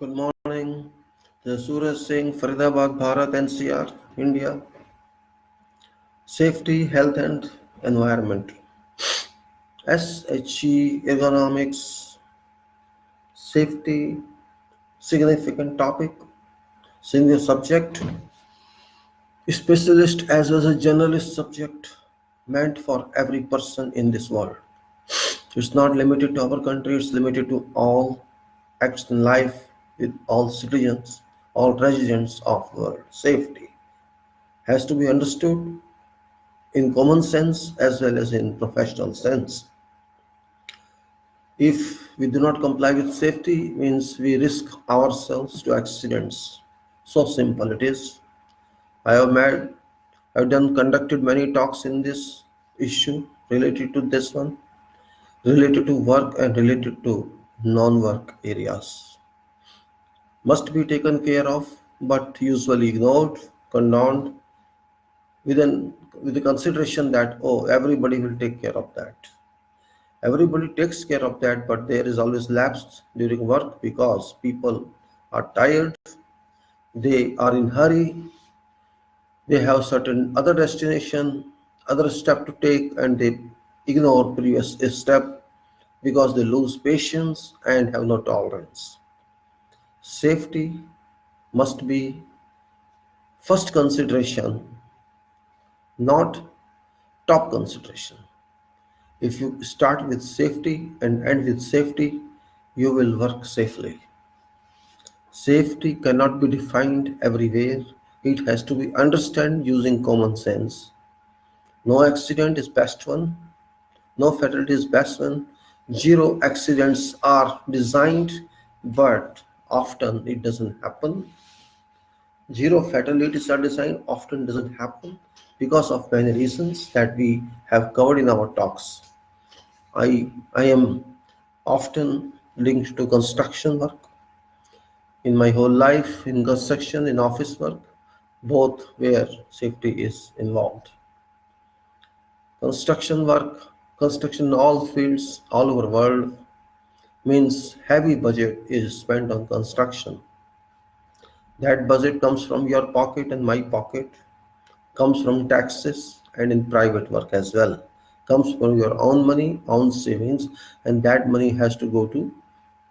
Good morning. This is Suraj Singh, Faridabad, Bharat, NCR, India. Safety, health, and environment. SHE ergonomics, safety, significant topic, senior subject, specialist as well as a generalist subject, meant for every person in this world. It's not limited to our country, it's limited to all acts in life with all citizens, all residents of the world. Safety has to be understood in common sense as well as in professional sense. If we do not comply with safety, means we risk ourselves to accidents. So simple it is. I have made, I've done conducted many talks in this issue related to this one, related to work and related to non-work areas. Must be taken care of, but usually ignored, condoned, with with the consideration that everybody will take care of that. Everybody takes care of that, but there is always lapse during work because people are tired, they are in hurry, they have certain other destination, other step to take, and they ignore previous step because they lose patience and have no tolerance. Safety must be first consideration, not top consideration. If you start with safety and end with safety, you will work safely. Safety cannot be defined everywhere. It has to be understood using common sense. No accident is best one. No fatality is best one. Zero accidents are designed, but often it doesn't happen. Zero fatalities are designed, often doesn't happen because of many reasons that we have covered in our talks. I am often linked to construction work. In my whole life, in construction, in office work, both where safety is involved. Construction work, construction in all fields, all over the world, means heavy budget is spent on construction. That budget comes from your pocket and my pocket, comes from taxes and in private work as well. Comes from your own money, own savings, and that money has to go to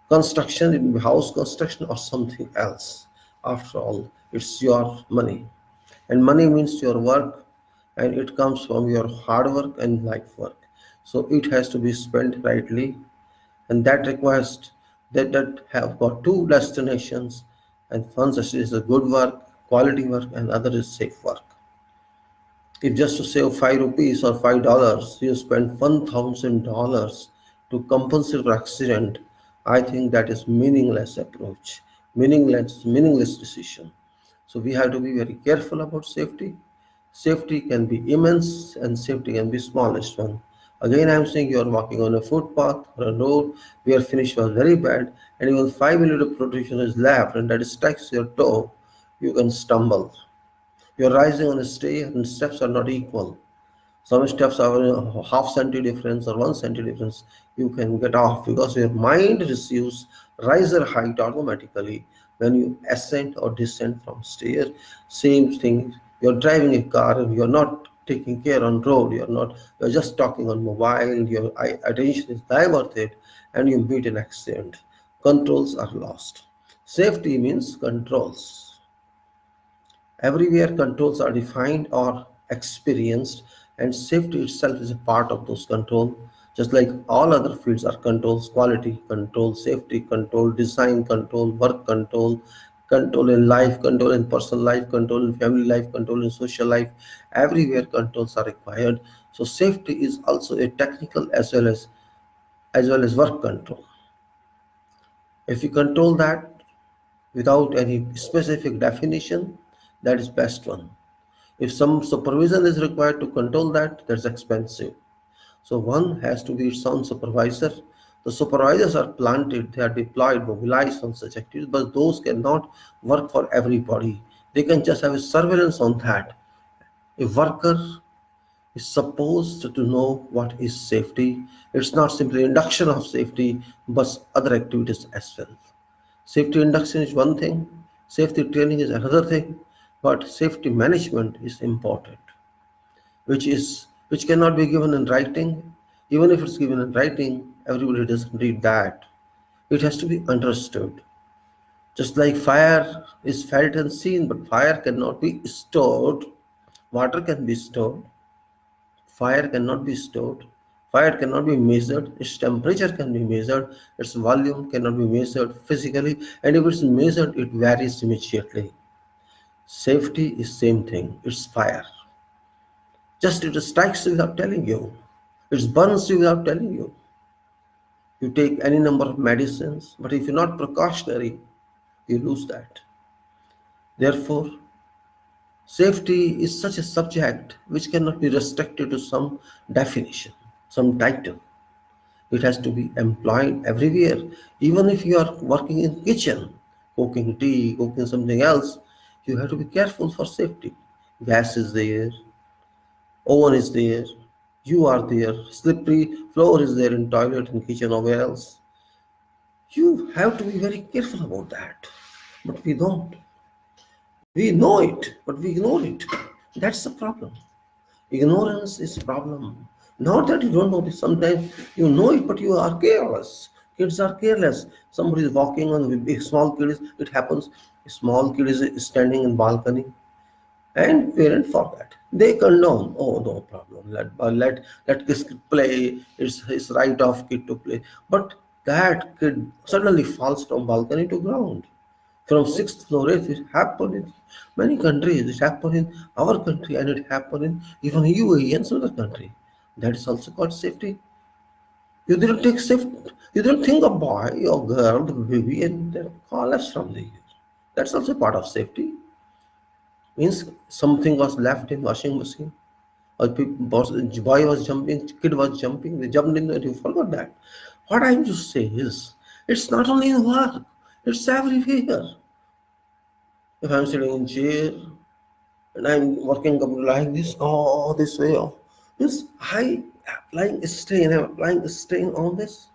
construction, in house construction or something else. After all, it's your money. And money means your work, and it comes from your hard work and life work. So it has to be spent rightly, and that requires that have got two destinations, and one is a good work, quality work, and other is safe work. If just to save 5 rupees or $5, you spend $1,000 to compensate for accident, I think that is meaningless approach, meaningless decision. So we have to be very careful about safety. Safety can be immense and safety can be smallest one. Again, I am saying you are walking on a footpath or a road where finish was very bad, and even 5 mm of protection is left, and that strikes your toe, you can stumble. You're rising on a stair and steps are not equal. Some steps are a half centi difference or 1 centi difference. You can get off because your mind receives riser height automatically when you ascend or descend from stair. Same thing, you're driving a car and you're not taking care on road, you're just talking on mobile, your attention is diverted and you meet an accident. Controls are lost. Safety means controls. Everywhere controls are defined or experienced, and safety itself is a part of those controls. Just like all other fields are controls: quality control, safety control, design control, work control, control in life, control in personal life, control in family life, control in social life. Everywhere controls are required. So safety is also a technical as well as work control. If you control that without any specific definition, that is best one. If some supervision is required to control that, that's expensive. So one has to be its own supervisor. The supervisors are planted, they are deployed, mobilized on such activities, but those cannot work for everybody. They can just have a surveillance on that. A worker is supposed to know what is safety. It's not simply induction of safety, but other activities as well. Safety induction is one thing, safety training is another thing, but safety management is important, which cannot be given in writing. Even if it's given in writing, everybody doesn't read that. It has to be understood. Just like fire is felt and seen, but fire cannot be stored. Water can be stored. Fire cannot be stored. Fire cannot be measured. Its temperature can be measured. Its volume cannot be measured physically. And if it's measured, it varies immediately. Safety is same thing. It's fire. Just it strikes you without telling you. It burns you without telling you. You take any number of medicines, but if you're not precautionary, you lose that. Therefore, safety is such a subject which cannot be restricted to some definition, some title. It has to be employed everywhere. Even if you are working in kitchen, cooking tea, cooking something else, you have to be careful for safety. Gas is there, oven is there, you are there, slippery floor is there in toilet, in kitchen, or where else. You have to be very careful about that. But we don't. We know it, but we ignore it. That's the problem. Ignorance is a problem. Not that you don't know this. Sometimes you know it, but you are careless. Kids are careless. Somebody is walking on a small kid. It happens. A small kid is standing in balcony, and parent forget. They condone. Oh, no problem. Let this kid play. It's his right of kid to play. But that kid suddenly falls from balcony to ground. From sixth floor, it happened in many countries. It happened in our country, and it happened in even UAE and some other country. That is also called safety. You didn't take safety. You didn't think a boy or girl, the baby, and then collapse from the air. That's also part of safety. Means something was left in washing machine, or boy was jumping, kid was jumping, they jumped in, and you forgot that. What I'm to say is, it's not only in work; it's everywhere. If I'm sitting in chair and I'm working like this, oh, this way, oh, means I'm applying a strain on this.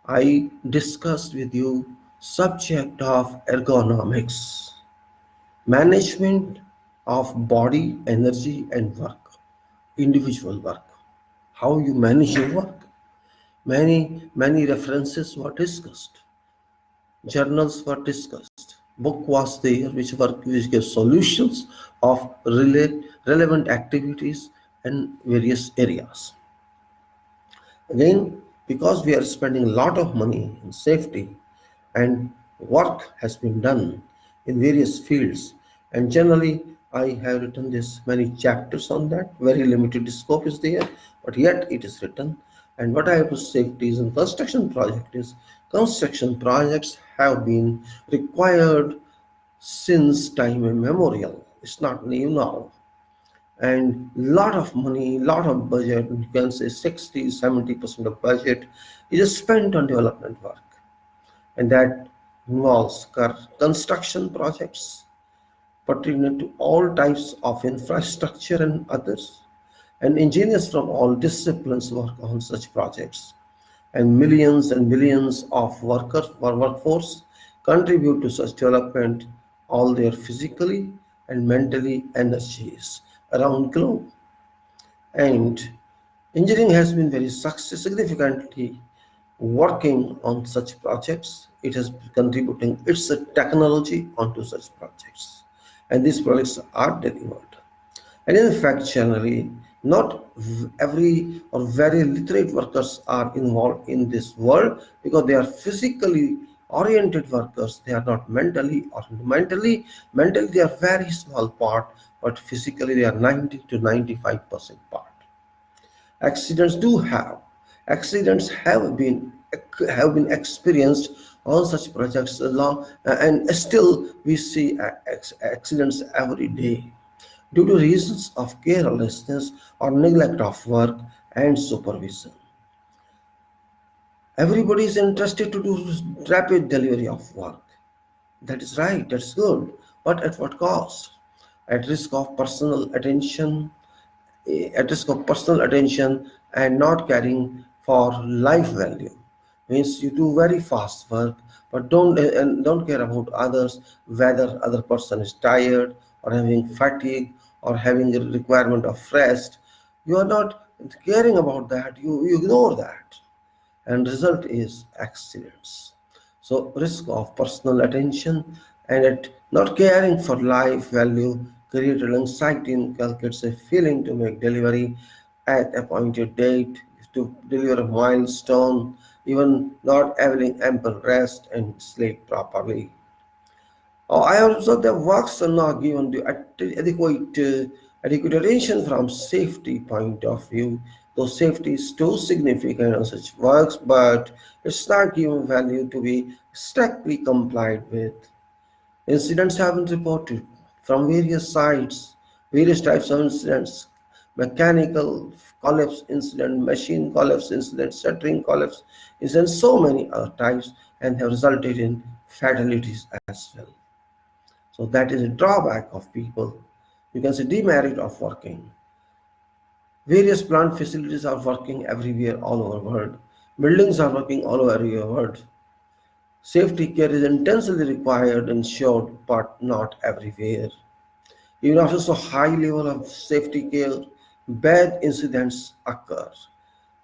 I discussed with you subject of ergonomics, management of body, energy, and work, individual work, how you manage your work. Many references were discussed, journals were discussed, book was there which gives solutions of relevant activities and various areas. Again, because we are spending a lot of money in safety and work has been done in various fields, and generally I have written this many chapters on that. Very limited scope is there, but yet it is written. And what I have to safety is in construction projects have been required since time immemorial. It's not new now, and lot of money, lot of budget, you can say 60-70% of budget is spent on development work, and that involves construction projects pertinent to all types of infrastructure and others, and engineers from all disciplines work on such projects, and millions of workers or workforce contribute to such development, all their physically and mentally energies around globe. And engineering has been very significantly working on such projects. It has been contributing its technology onto such projects, and these projects are delivered. And in fact, generally, not every or very literate workers are involved in this world because they are physically oriented workers. They are not mentally or mentally they are very small part, but physically they are 90 to 95% part. Accidents do have accidents have been experienced on such projects along, and still we see accidents every day due to reasons of carelessness or neglect of work and supervision. Everybody is interested to do rapid delivery of work. That is right, that's good, but at what cost? At risk of personal attention, and not caring for life value. Means you do very fast work, but don't care about others, whether other person is tired or having fatigue or having a requirement of rest. You are not caring about that. You ignore that, and result is accidents. So risk of personal attention and at not caring for life value created anxiety, inculcates a feeling to make delivery at appointed date, to deliver a milestone, even not having ample rest and sleep properly. I observe that works are not given the adequate attention from safety point of view. Though safety is too significant on such works, but it's not given value to be strictly complied with. Incidents have been reported from various sites, various types of incidents: mechanical collapse incident, machine collapse incident, shuttering collapse incidents, so many other types, and have resulted in fatalities as well. So that is a drawback of people. You can say demerit of working. Various plant facilities are working everywhere all over the world. Buildings are working all over the world. Safety care is intensely required and ensured, but not everywhere. Even after so high level of safety care, bad incidents occur.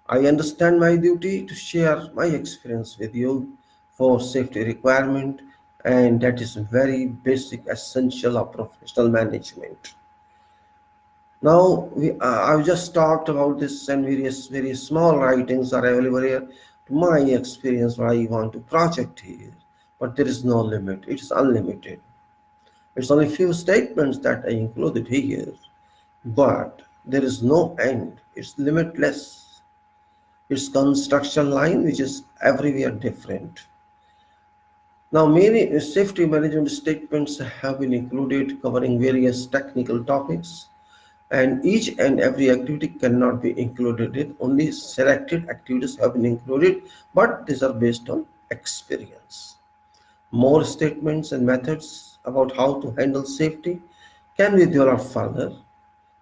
I understand my duty to share my experience with you for safety requirement, and that is very basic essential of professional management. Now I've just talked about this, and various small writings are available here. To my experience, what I want to project here, but there is no limit. It's unlimited. It's only few statements that I included here, but there is no end. It's limitless. Its construction line, which is everywhere different. Now, many safety management statements have been included covering various technical topics, and each and every activity cannot be included. Only selected activities have been included, but these are based on experience. More statements and methods about how to handle safety can be developed further.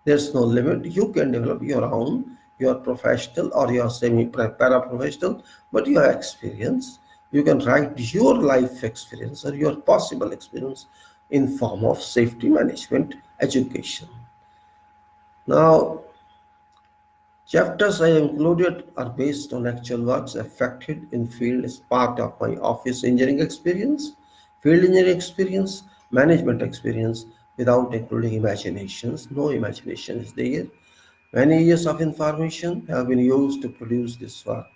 There's no limit. You can develop your own, your professional or your semi-para-professional, but your experience. You can write your life experience or your possible experience in form of safety management education. Now, chapters I included are based on actual works affected in field as part of my office engineering experience, field engineering experience, management experience, without including imaginations. No imagination is there. Many years of information have been used to produce this work.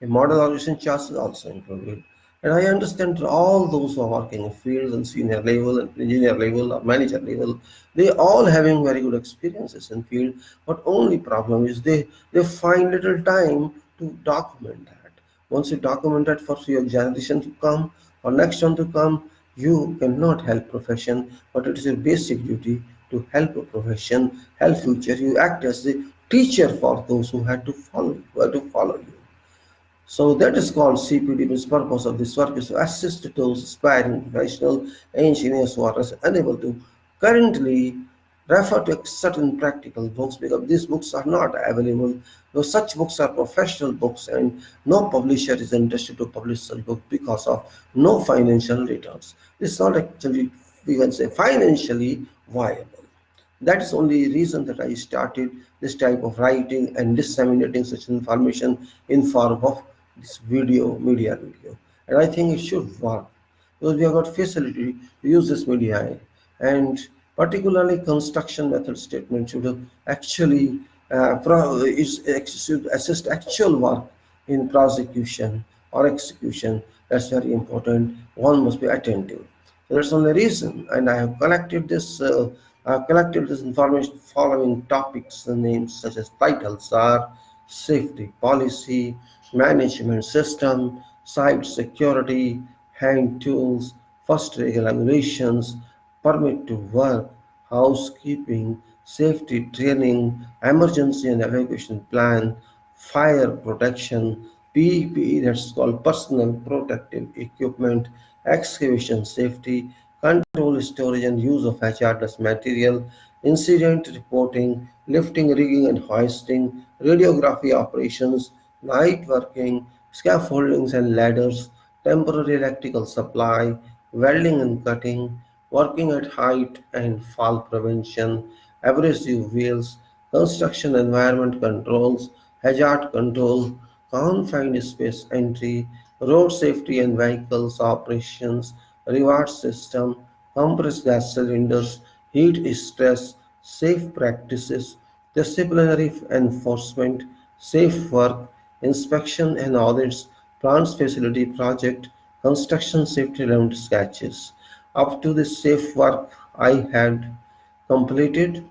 A model organization chart is also included. And I understand that all those who are working in fields and senior level and engineer level or manager level, they all having very good experiences in field. But only problem is they find little time to document that. Once you document that for your generation to come or next one to come, you cannot help profession, but it is your basic duty to help a profession, help future. You act as the teacher for those who had to follow you. So that is called CPD. Means purpose of this work is to assist those aspiring professional engineers who are unable to currently refer to certain practical books, because these books are not available. No such books are professional books, and no publisher is interested to publish such book because of no financial returns. It's not actually, we can say, financially viable. That is only reason that I started this type of writing and disseminating such information in form of this media. And I think it should work because we have got facility to use this media, and particularly construction method statement should actually should assist actual work in prosecution or execution. That's very important. One must be attentive. So that's only reason, and I have collected this. Collected this information following topics. The names such as titles are safety policy, management system, site security, hand tools, first regulations, permit to work, housekeeping, safety training, emergency and evacuation plan, fire protection, PPE, that's called personal protective equipment, excavation safety, control, storage and use of hazardous material, incident reporting, lifting, rigging and hoisting, radiography operations, night working, scaffoldings and ladders, temporary electrical supply, welding and cutting, working at height and fall prevention, abrasive wheels, construction environment controls, hazard control, confined space entry, road safety and vehicles operations, reward system, compressed gas cylinders, heat stress, safe practices, disciplinary enforcement, safe work, inspection and audits, plants facility project, construction safety round sketches. Up to this safe work I had completed.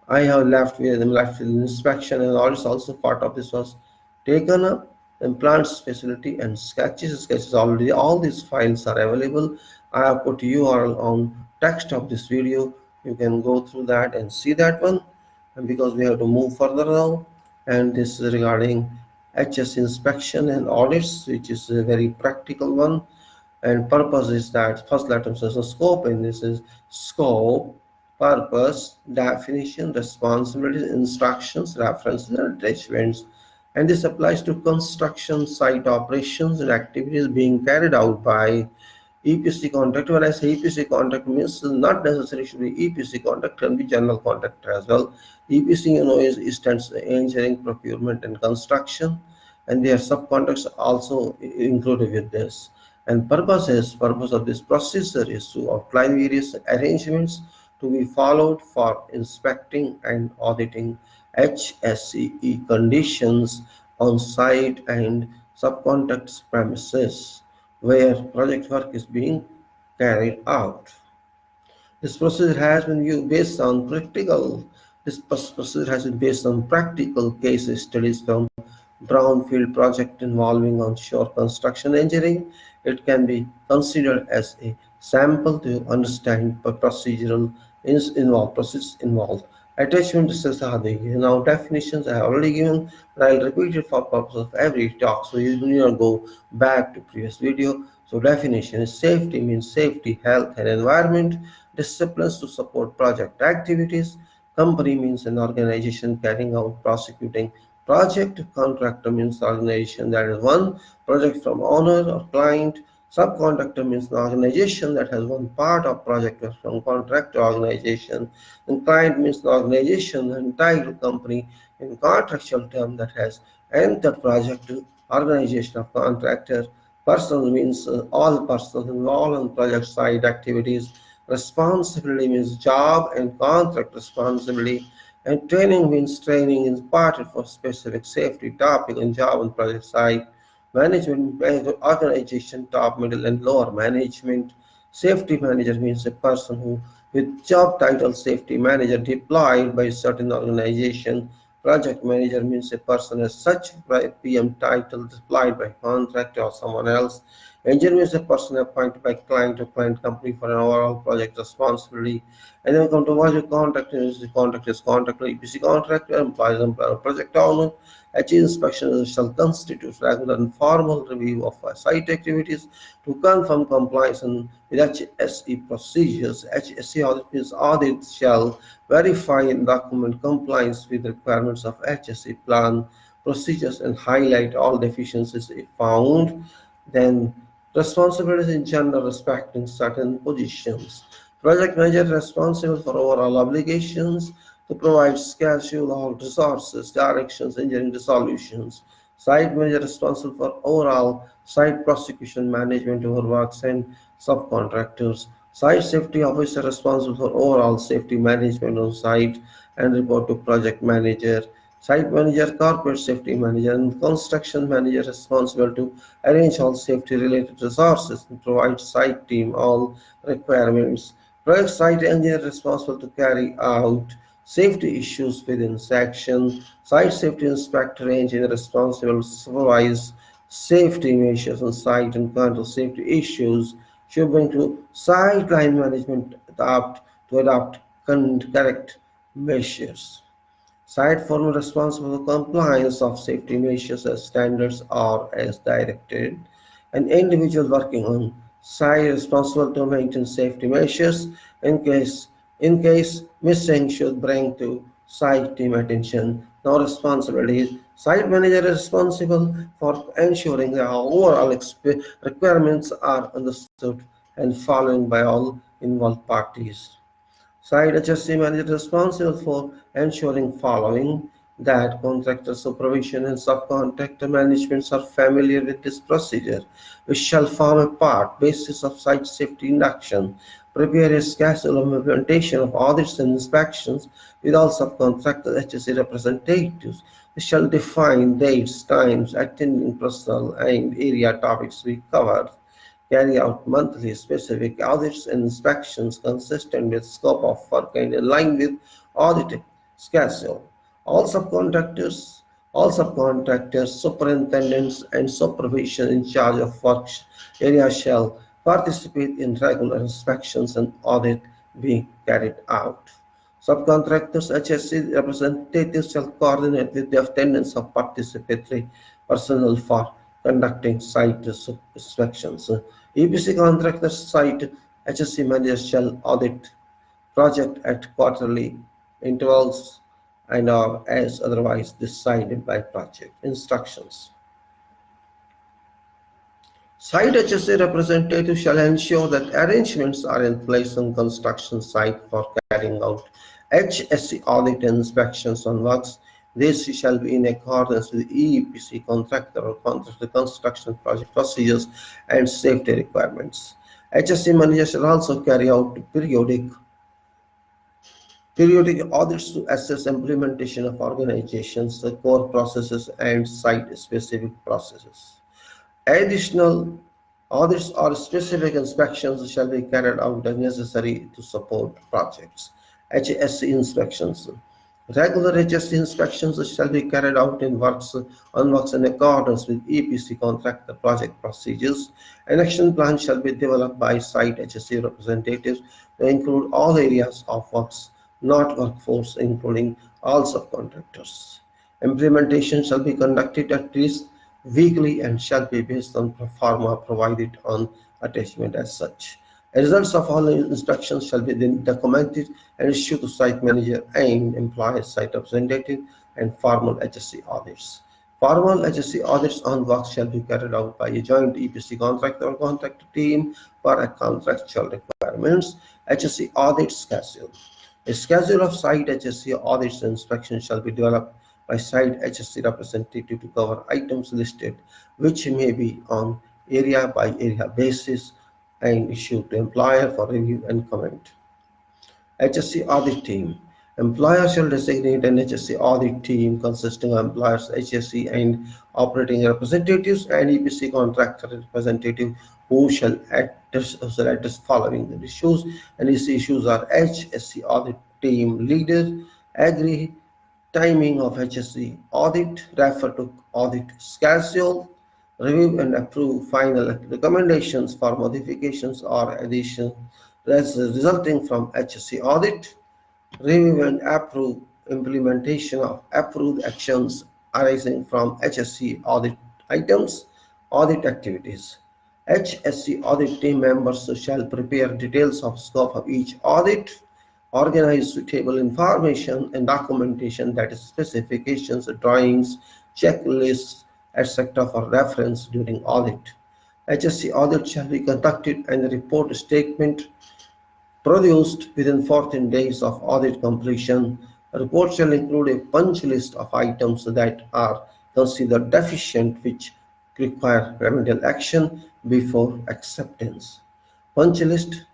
I have left with inspection and audits also part of this was taken up. Implants facility and sketches already. All these files are available. I have put URL on text of this video. You can go through that and see that one. And because we have to move further now, and this is regarding HS inspection and audits, which is a very practical one. And purpose is that first letter says a scope, and this is scope, purpose, definition, responsibilities, instructions, references, and attachments. And this applies to construction site operations and activities being carried out by EPC contractor. When I say EPC contractor means not necessarily should be EPC contractor, can be general contractor as well. EPC, is stands for engineering, procurement, and construction, and their subcontractors also included with this. And purpose of this procedure is to outline various arrangements to be followed for inspecting and auditing HSE conditions on site and subcontracts premises where project work is being carried out. This procedure has been based on practical. This procedure has been based on practical case studies from brownfield project involving onshore construction engineering. It can be considered as a sample to understand the procedural process involved. Attachment is are the definitions I have already given, but I'll repeat it for purpose of every talk. So you need not go back to previous video. So definition is safety means safety, health and environment. Disciplines to support project activities. Company means an organization carrying out prosecuting project. Contractor means organization that is one project from owner or client. Subcontractor means the organization that has one part of project from contractor organization. And client means the organization, the entire company in contractual term that has entered project to organization of contractor. Personal means all persons involved in project side activities. Responsibility means job and contract responsibility. And training means training imparted for specific safety topic in job and project site. Management, organization, top, middle, and lower management. Safety manager means a person who, with job title safety manager deployed by certain organization. Project manager means a person as such PM title deployed by contractor or someone else. Engineer is a person appointed by client or client company for an overall project responsibility. And then we come to what the contractor is. The contractor is contractor, EPC contractor, employees and project owner. HE inspection shall constitute regular and formal review of site activities to confirm compliance with HSE procedures. HSE audit means audit shall verify and document compliance with the requirements of HSE plan procedures and highlight all deficiencies if found. Then responsibilities in general respecting certain positions. Project manager responsible for overall obligations to provide schedule, all resources, directions, engineering solutions. Site manager responsible for overall site prosecution management over works and subcontractors. Site safety officer responsible for overall safety management on site and report to project manager. Site manager, corporate safety manager, and construction manager responsible to arrange all safety related resources and provide site team all requirements. Project site engineer responsible to carry out safety issues within section. Site safety inspector engineer responsible to supervise safety measures on site and control safety issues. Should bring to site line management adopt correct measures. Site foreman responsible for compliance of safety measures as standards or as directed. An individual working on site responsible to maintain safety measures in case missing should bring to site team attention. Now responsibilities. Site manager is responsible for ensuring that overall requirements are understood and followed by all involved parties. Site HSE manager is responsible for ensuring following that contractor supervision and subcontractor management are familiar with this procedure, which shall form a part basis of site safety induction, prepare a schedule of implementation of audits and inspections with all subcontractor HSE representatives, which shall define dates, times, attending personnel, and area topics to be covered, carry out monthly specific audits and inspections consistent with scope of work and in line with audit schedule. All subcontractors, all subcontractors, superintendents, and supervision in charge of work area shall participate in regular inspections and audit being carried out. Subcontractors, HSE representatives shall coordinate with the attendance of participatory personnel for conducting site inspections. EPC contractors site HSE managers shall audit project at quarterly intervals and are as otherwise decided by project instructions. Site HSE representative shall ensure that arrangements are in place on construction site for carrying out HSE audit and inspections on works. This shall be in accordance with EPC contractor or contractor construction project procedures and safety requirements. HSE managers shall also carry out periodic audits to assess implementation of organizations, the core processes, and site-specific processes. Additional audits or specific inspections shall be carried out as necessary to support projects. HSE inspections. Regular HSE inspections shall be carried out on works in accordance with EPC contractor project procedures. An action plan shall be developed by site HSE representatives to include all areas of works, not workforce, including all subcontractors. Implementation shall be conducted at least weekly and shall be based on pro forma provided on attachment as such. Results of all instructions shall be then documented and issued to site manager and employer site representative and formal HSE audits. Formal HSE audits on work shall be carried out by a joint EPC contractor or contractor team for a contractual requirements. HSE audit schedule. A schedule of site HSE audits and inspections shall be developed by site HSE representative to cover items listed, which may be on area by area basis and issued to employer for review and comment. HSE audit team. Employer shall designate an HSE audit team consisting of employers, HSE and operating representatives and EPC contractor representative who shall address following the issues. And these issues are HSE audit team leader, agree timing of HSE audit, refer to audit schedule, review and approve final recommendations for modifications or additions resulting from HSE audit, review and approve implementation of approved actions arising from HSE audit items, audit activities. HSE audit team members shall prepare details of scope of each audit, organize suitable information and documentation, that is specifications, drawings, checklists, etc. for reference during audit. HSE audit shall be conducted and a report statement produced within 14 days of audit completion. A report shall include a punch list of items that are considered deficient which require remedial action before acceptance. Punch list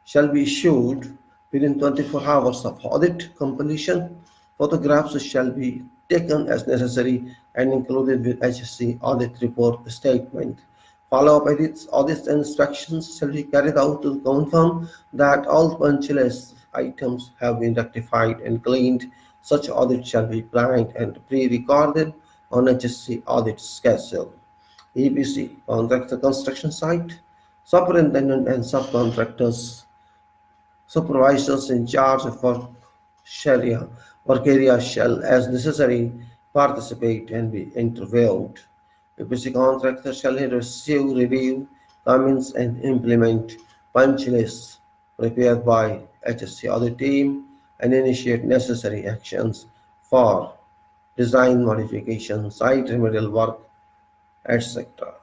shall be issued within 24 hours of audit completion. Photographs shall be taken as necessary and included with HSE audit report statement. Follow-up audits and inspections shall be carried out to confirm that all punch list items have been rectified and cleaned. Such audit shall be planned and pre-recorded on HSE audit schedule. EPC, contractor construction site, superintendent and subcontractors, supervisors in charge of work area shall, as necessary, participate and be interviewed. EPC contractor shall receive, review, comments, and implement punch lists prepared by HSE audit team and initiate necessary actions for design modification, site remedial work, etc.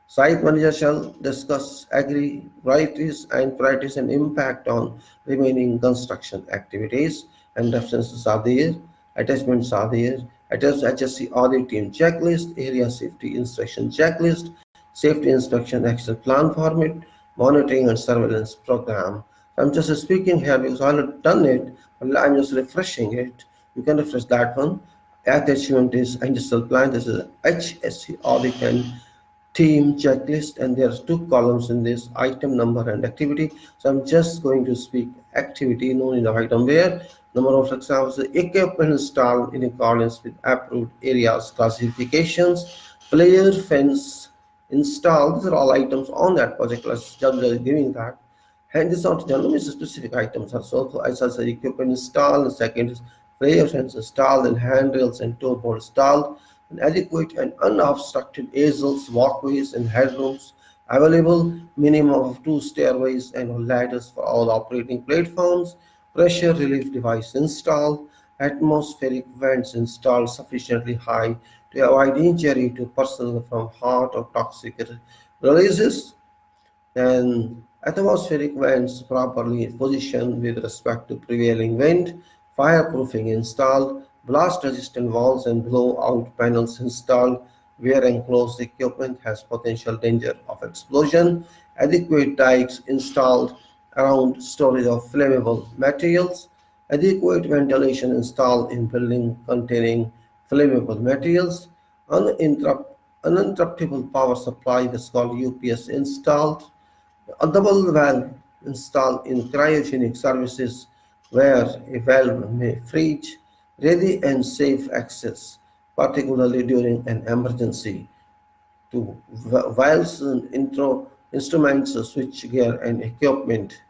Site manager shall discuss agree priorities and impact on remaining construction activities, and references are there, attachments are there, attached HSE audit team checklist, area safety inspection checklist, safety inspection action plan format, monitoring and surveillance program. I'm just speaking here because I have done it, but I'm just refreshing it. You can refresh that one. Attachment is industrial plan. This is HSE audit and team checklist, and there's two columns in this: item number and activity. So I'm just going to speak activity, no need of item. Where number of examples: equipment installed in accordance with approved areas classifications, flare fence installed. These are all items on that project. Let's just giving that. And this is not generally specific items are so I shall say equipment installed. The second is flare fence installed, and handrails and toe board installed, and adequate and unobstructed easels, walkways, and headrooms available, minimum of two stairways and ladders for all operating platforms, pressure relief device installed, atmospheric vents installed sufficiently high to avoid injury to personnel from hot or toxic releases, and atmospheric vents properly positioned with respect to prevailing wind, fireproofing installed, blast-resistant walls and blowout panels installed where enclosed equipment has potential danger of explosion, adequate dikes installed around storage of flammable materials, adequate ventilation installed in building containing flammable materials, uninterruptible power supply, that's called UPS, installed, a double valve installed in cryogenic services where a valve may freeze, ready and safe access, particularly during an emergency, to valves, instruments, switchgear, and equipment.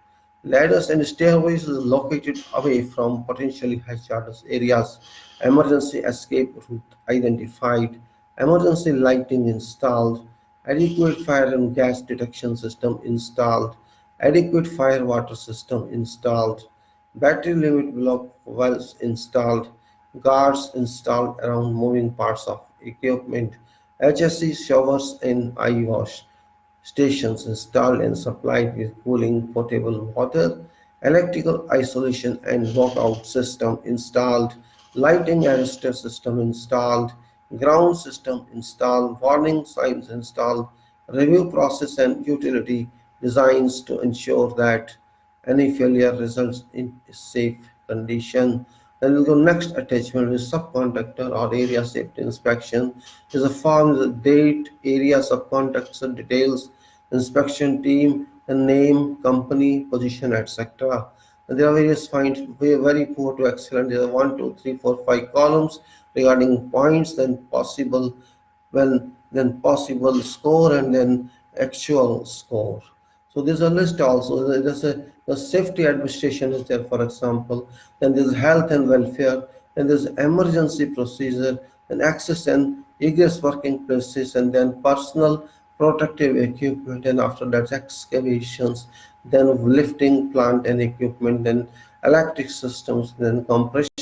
Ladders and stairways located away from potentially hazardous areas. Emergency escape route identified. Emergency lighting installed. Adequate fire and gas detection system installed. Adequate fire water system installed. Battery limit block valves installed. Guards installed around moving parts of equipment. HSE showers and eye wash stations installed and supplied with cooling potable water, electrical isolation and walkout system installed, lighting arrestor system installed, ground system installed, warning signs installed, review process and utility designs to ensure that any failure results in a safe condition. Then we'll go next attachment is subcontractor or area safety inspection. Is a form with date, area, subcontractor details, inspection team, the name, company, position, etc. And there are various finds, very poor to excellent. There are 1, 2, 3, 4, 5 columns regarding points, then possible, then possible score, and then actual score. So there's a list also. There's a the safety administration is there, for example. Then there's health and welfare. Then there's emergency procedure. Then access and egress working places. And then personal protective equipment. And after that, excavations. Then lifting plant and equipment. Then electric systems. Then compressed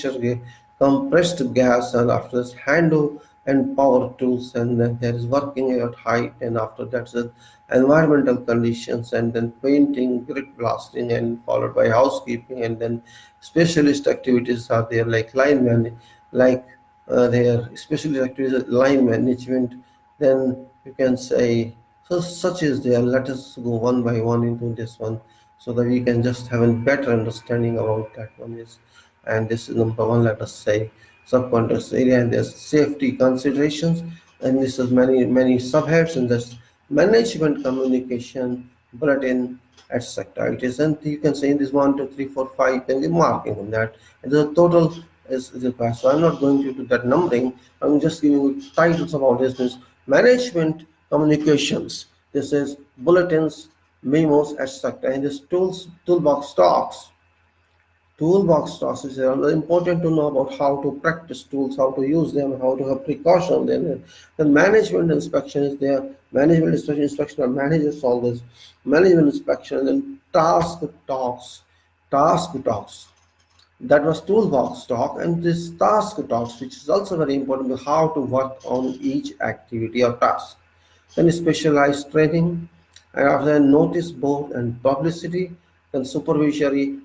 gas. And after this, handle and power tools. And then there is working at height. And after that, environmental conditions, and then painting, grid blasting, and followed by housekeeping, and then specialist activities are there like like their specialist activities, line management. Then you can say so. Such is there. Let us go one by one into this one so that we can just have a better understanding about that one is. And this is number one. Let us say subcontractors area, and there's safety considerations, and this is many subheads in this: management communication, bulletin, etc. It is, and you can say in this 1, 2, 3, 4, 5, you can give marking on that. And the total is required. So I'm not going to do that numbering. I'm just giving you titles about this. Means management communications. This is bulletins, memos, etc. And this toolbox talks. Toolbox talks is important to know about how to practice tools, how to use them, how to have precaution. Then the management inspection is there. Management inspection or managers all this. Management inspection, and then task talks. Task talks. That was toolbox talk, and this task talks, which is also very important, how to work on each activity or task. Then specialized training, and after that notice board and publicity, then supervisory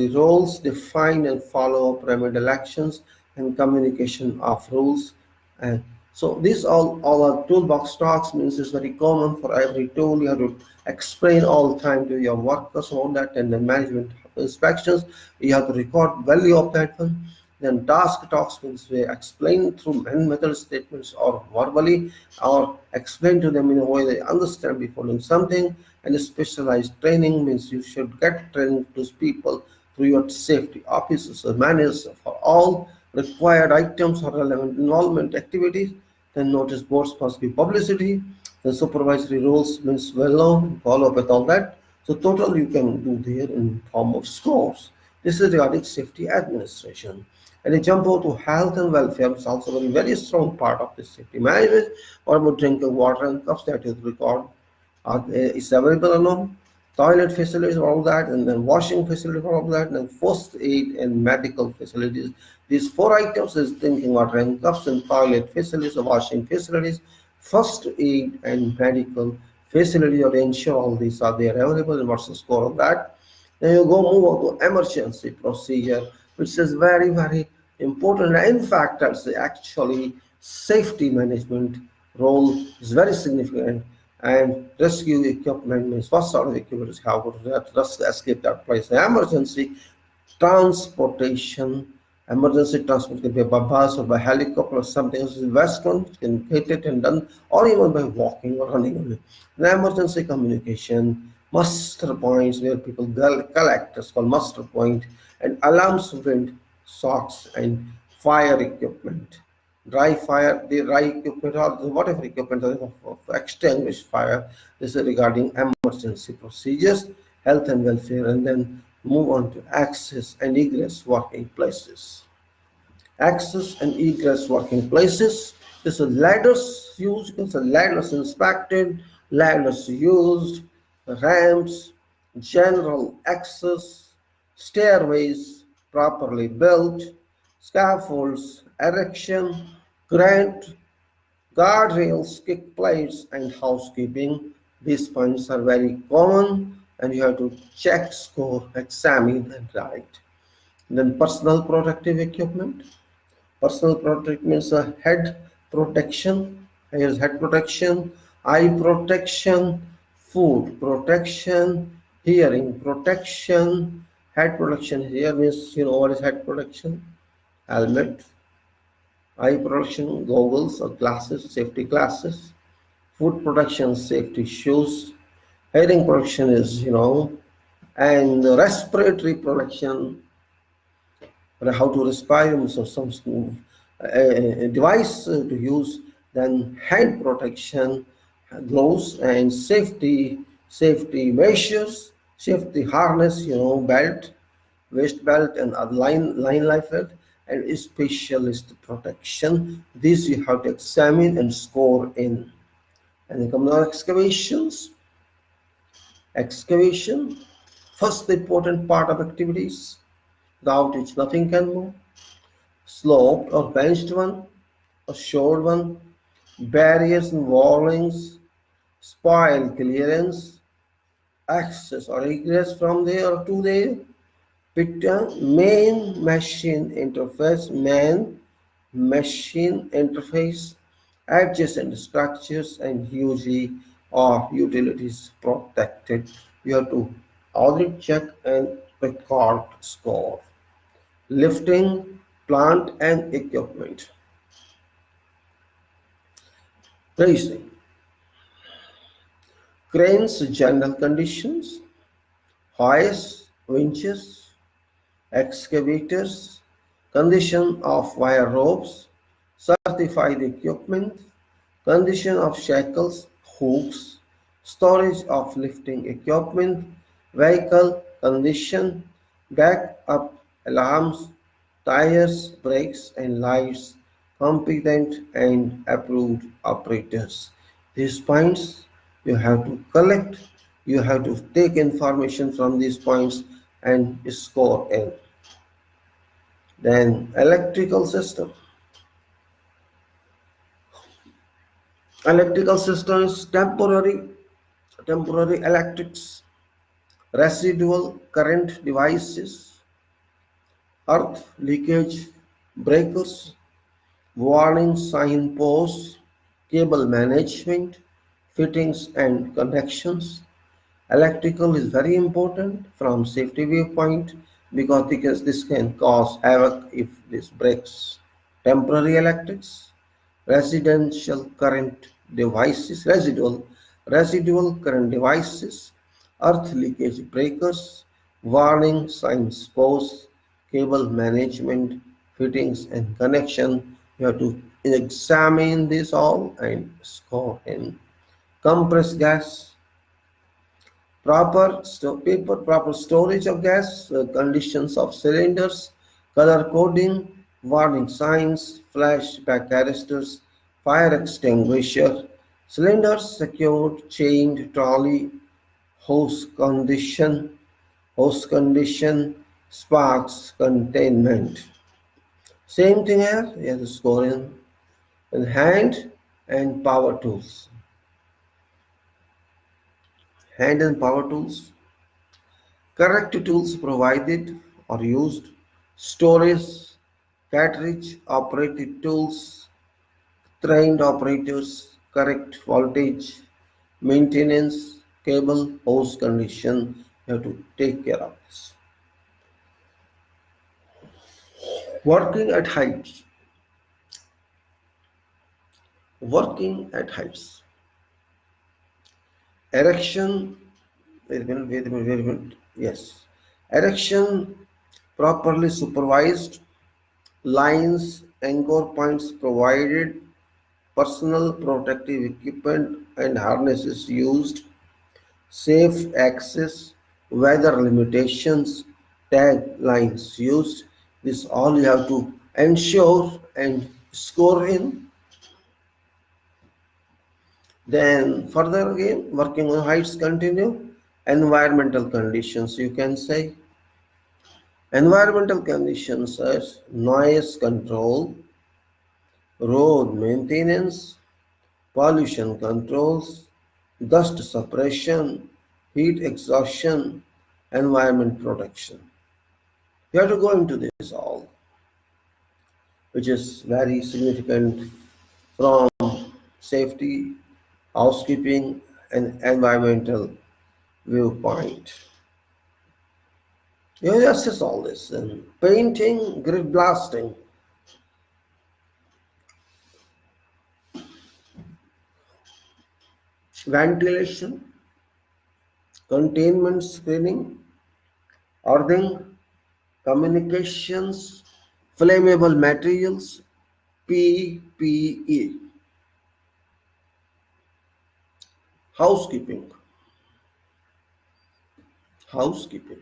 roles, define and follow up remedial actions, and communication of rules. And so these all are toolbox talks, means it's very common for every tool. You have to explain all the time to your workers on that, and the management inspections. You have to record value of that one. Then task talks means we explain through method statements or verbally, or explain to them in a way they understand before doing something. And specialized training means you should get training to people through your safety officers or managers for all required items or relevant involvement activities. Then notice boards must be publicity. The supervisory rules means well known, follow up with all that. So total you can do there in form of scores. This is regarding safety administration. And a jump over to health and welfare is also a very strong part of the safety management. What about drinking water and cups that is record is available or not? Toilet facilities, all that, and then washing facilities, all that, and then first aid and medical facilities. These four items is drinking water and cups and toilet facilities, washing facilities, first aid and medical facility, or ensure all these are there available, and what's the score of that. Then you go move on to emergency procedure, which is very important. In fact, that's actually safety management role is very significant. And rescue equipment means what sort of equipment is how to just escape that place. The emergency transportation, emergency transport can be by bus or by helicopter or something else. Restaurant can get it and done, or even by walking or running away. The emergency communication, muster points where people collect, it's called muster point, and alarms, wind, socks, and fire equipment. Dry fire, the dry equipment, or whatever equipment of extinguish fire. This is regarding emergency procedures, health and welfare, and then move on to access and egress working places. Access and egress working places. This is ladders used, it's a ladders inspected, ladders used, ramps, general access, stairways properly built, scaffolds, erection, grant, guardrails, kick plates, and housekeeping. These points are very common, and you have to check, score, examine, and write. Then personal protective equipment. Personal protect means a head protection. Here's head protection, eye protection, food protection, hearing protection. Head protection here means you know what is head protection? Helmet, eye protection, goggles or glasses, safety glasses. Food protection, safety shoes. Hearing protection is and respiratory protection, how to respire, so some device to use. Then hand protection, gloves, and safety measures, safety harness, belt, waist belt, and a line life belt, and specialist protection. These you have to examine and score in. And then come now excavation, first important part of activities, without which nothing can move. Sloped or benched one, a shored one, barriers and wallings, spoil clearance, access or egress from there or to there. Picture main machine interface, adjacent structures, and usually or utilities protected. You have to audit, check, and record score. Lifting, plant, and equipment. Raising. Cranes, general conditions, hoists, winches, excavators, condition of wire ropes, certified equipment, condition of shackles, hooks, storage of lifting equipment, vehicle condition, back-up alarms, tires, brakes, and lights, competent and approved operators. These points you have to collect, you have to take information from these points and score in. Then electrical system. Electrical system is temporary electrics, residual current devices, earth leakage breakers, warning sign posts, cable management, fittings and connections. Electrical is very important from safety viewpoint because this can cause havoc if this breaks. Temporary electrics, residential current devices, residual current devices, earth leakage breakers, warning signs posts, cable management, fittings and connection. You have to examine this all and score in. Compressed gas, proper storage of gas, conditions of cylinders, color coding, warning signs, flashback canisters, fire extinguisher, cylinders secured, chained, trolley, hose condition, sparks containment. Same thing here, you have to score in hand and power tools. Hand and power tools. Correct tools provided or used, storage, cartridge operated tools, trained operators, correct voltage, maintenance, cable, hose condition. You have to take care of this. Working at heights. Working at heights. Erection. Wait a minute. Yes. Erection properly supervised, lines, anchor points provided, personal protective equipment and harnesses used, safe access, weather limitations, tag lines used. This all you have to ensure and score in. Then further again, working on heights continue. Environmental conditions, you can say. Environmental conditions as noise control, road maintenance, pollution controls, dust suppression, heat exhaustion, environment protection. You have to go into this all, which is very significant from safety, housekeeping, and environmental viewpoint. You have to assess all this. And painting, grid blasting, ventilation, containment screening, earthing, communications, flammable materials, PPE. Housekeeping. Housekeeping.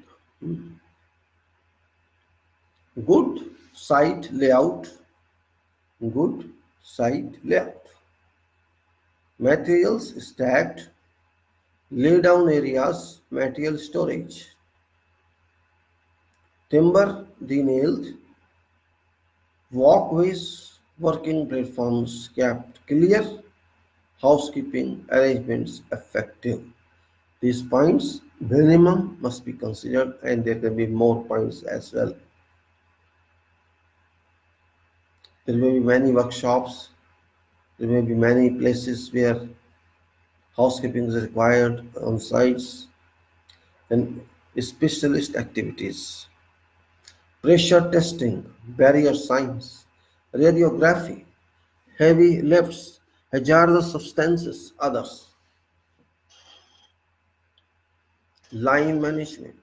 Good site layout. Good site layout. Materials stacked. Lay down areas. Material storage. Timber denailed. Walkways. Working platforms kept clear. Housekeeping arrangements effective. These points minimum must be considered, and there can be more points as well. There may be many workshops, there may be many places where housekeeping is required on sites, and specialist activities, pressure testing, barrier signs, radiography, heavy lifts, hazardous substances, others, line management.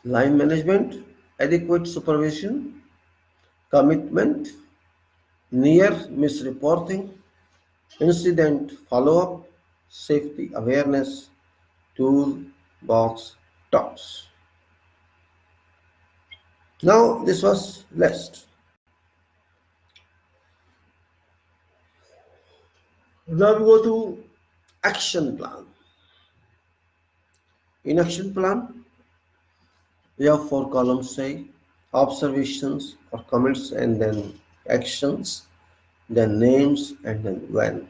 Line management, adequate supervision, commitment, near misreporting, incident follow-up, safety awareness, toolbox talks. Now this was list. Now we go to action plan. In action plan, We have four columns, say observations or comments, and then actions, then names, and then when.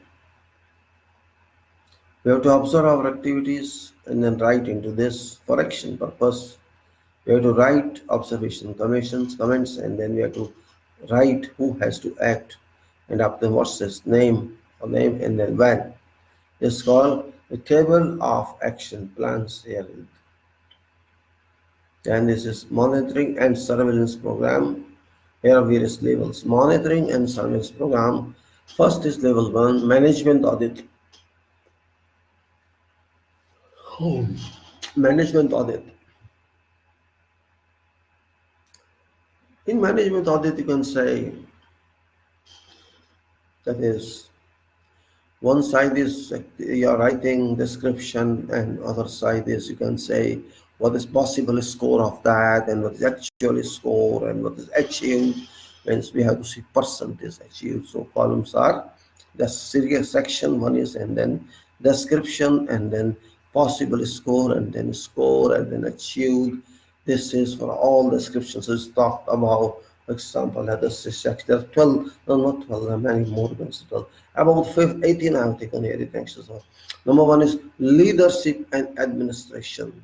We have to observe our activities and then write into this for action purpose. We have to write observation, commissions, comments, and then we have to write who has to act. And after what's his name or name and then when. This is called the table of action plans here. And this is monitoring and surveillance program. Here are various levels. Monitoring and surveillance program. First is level 1, management audit. Management audit. In management audit, you can say that is one side is your writing description, and other side is you can say what is possible score of that, and what is actual score, and what is achieved. Means we have to see percentage achieved. So columns are the serious section one is, and then description, and then possible score, and then achieved. This is for all descriptions is talked about. For example, let us say there are 12, no, not 12, there are many more than 12. About 18 I have taken here, thanks to so. Number one is leadership and administration.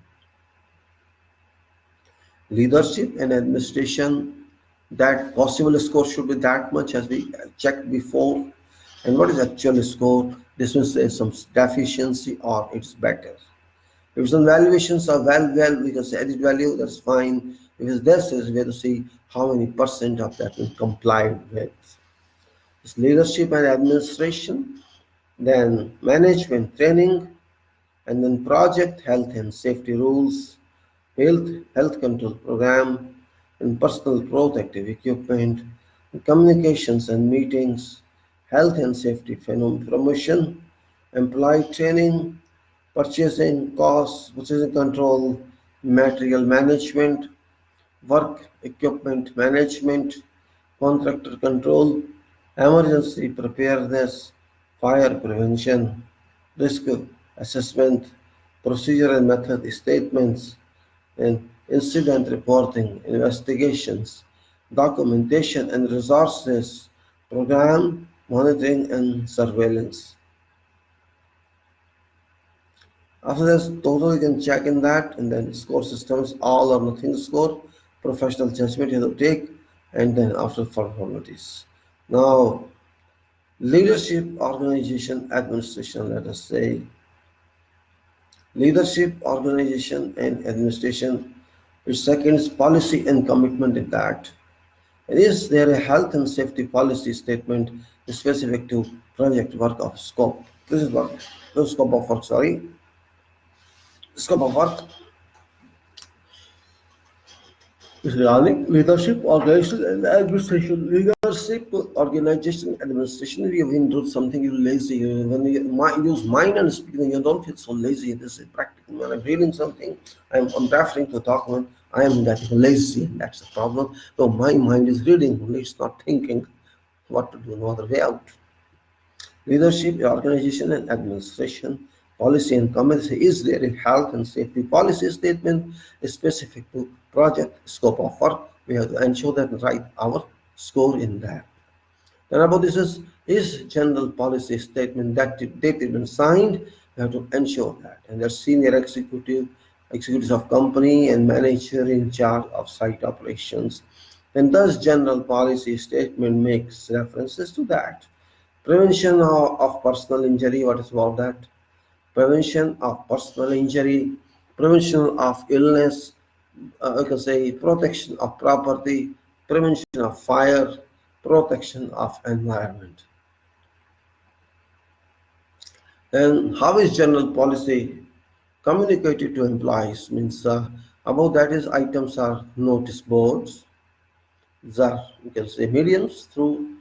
Leadership and administration, that possible score should be that much as we checked before. And what is actual score? This means there is some deficiency or it's better. If some valuations are well, we can say added value, that's fine. If it's this, we have to see how many percent of that we complied with. It's leadership and administration, then management training, and then project health and safety rules, health control program, and personal protective equipment, communications and meetings, health and safety promotion, employee training, purchasing costs, purchasing control, material management, work equipment management, contractor control, emergency preparedness, fire prevention, risk assessment, procedure and method statements, and incident reporting, investigations, documentation and resources, program monitoring and surveillance. After this, total you can check in that, and then score systems, all or nothing score, professional judgment you have to take, and then after formalities. Now, leadership, organization, administration, let us say. Leadership, organization, and administration. Its second is policy and commitment in that. And is there a health and safety policy statement specific to project work of scope? This is what the scope of work, scope of work is regarding leadership, organization, and administration. Leadership, organization, administration. You have do something you're lazy. When you use mind and speaking, you don't feel so lazy. This is practical. When I'm reading something, I'm referring to a document. I am getting lazy, and that's the problem. So my mind is reading, only it's not thinking what to do, no other way out. Leadership, organization, and administration, policy and commerce. Is there a health and safety policy statement specific to project scope of work? We have to ensure that we write our score in that. Then about this is general policy statement that dated and signed. We have to ensure that. And there's senior executives of company and manager in charge of site operations. Then does general policy statement makes references to that. Prevention of personal injury, what is about that? Prevention of personal injury, prevention of illness, I can say protection of property, prevention of fire, protection of environment. And how is general policy communicated to employees? Means about that is items are notice boards, are you can say mediums through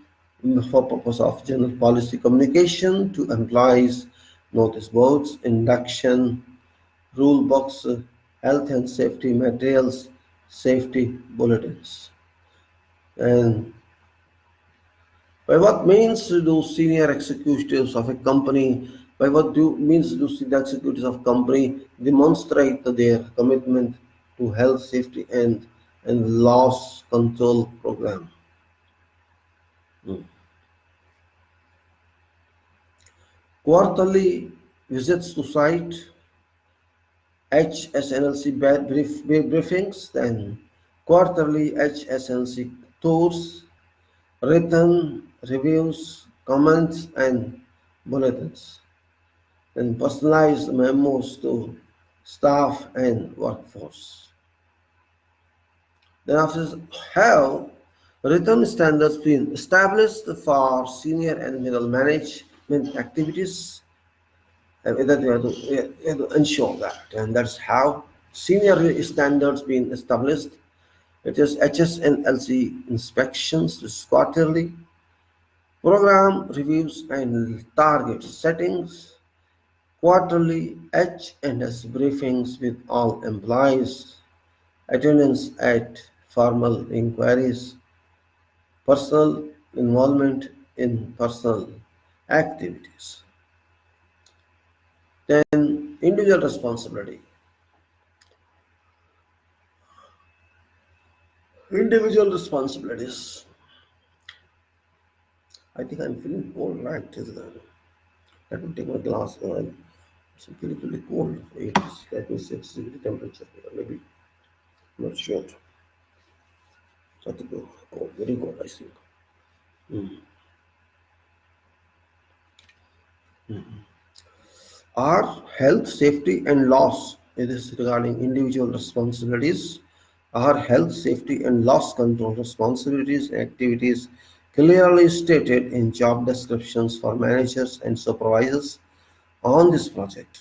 for purpose of general policy communication to employees, notice boards, induction, rule books, health and safety materials, safety bulletins. And by what means do senior executives of a company, by what do means do senior executives of company demonstrate their commitment to health, safety, and loss control program. Hmm. Quarterly visits to site, HSNLC briefings, then quarterly HSNC tours, written reviews, comments, and bulletins, then personalized memos to staff and workforce. Then after have written standards been established for senior and middle management activities, and that we have to ensure that, and that's how senior standards being established. It is HSNLC inspections, this quarterly, program reviews and target settings, quarterly H&S briefings with all employees, attendance at formal inquiries, personal involvement in personal activities. Then individual responsibility. Individual responsibilities. I think I'm feeling cold, right? Let me take my glass. It's feeling really cold. Let me see the temperature here. Maybe, I'm not sure. I think cold, very cold, I think. Mm. Are health, safety, and loss, it is regarding individual responsibilities, are health, safety, and loss control responsibilities and activities clearly stated in job descriptions for managers and supervisors on this project?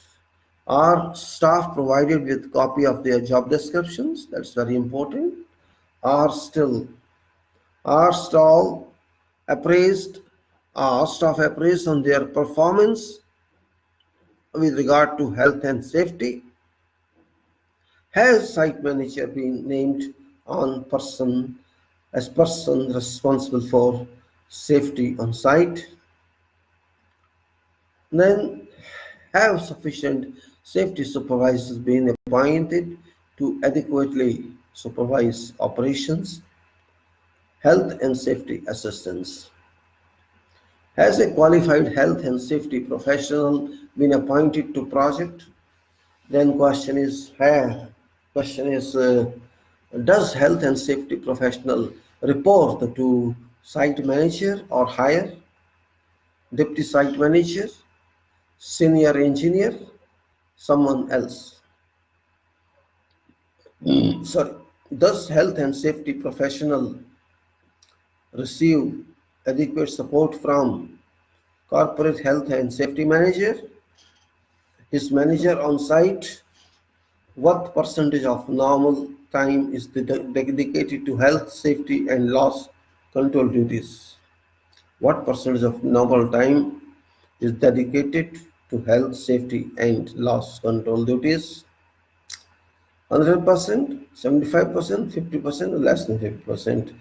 Are staff provided with copy of their job descriptions? That's very important. Are still are staff appraised? Are staff appraised on their performance with regard to health and safety? Has site manager been named on person as person responsible for safety on site? Then have sufficient safety supervisors been appointed to adequately supervise operations? Health and safety assistance. Has a qualified health and safety professional been appointed to project? Then question is, does health and safety professional report to site manager or higher, deputy site manager, senior engineer, someone else? Sorry. Does health and safety professional receive adequate support from corporate health and safety manager, his manager on site? What percentage of normal time is dedicated to health, safety, and loss control duties? What percentage of normal time is dedicated to health, safety, and loss control duties? 100%, 75%, 50%, or less than 50%?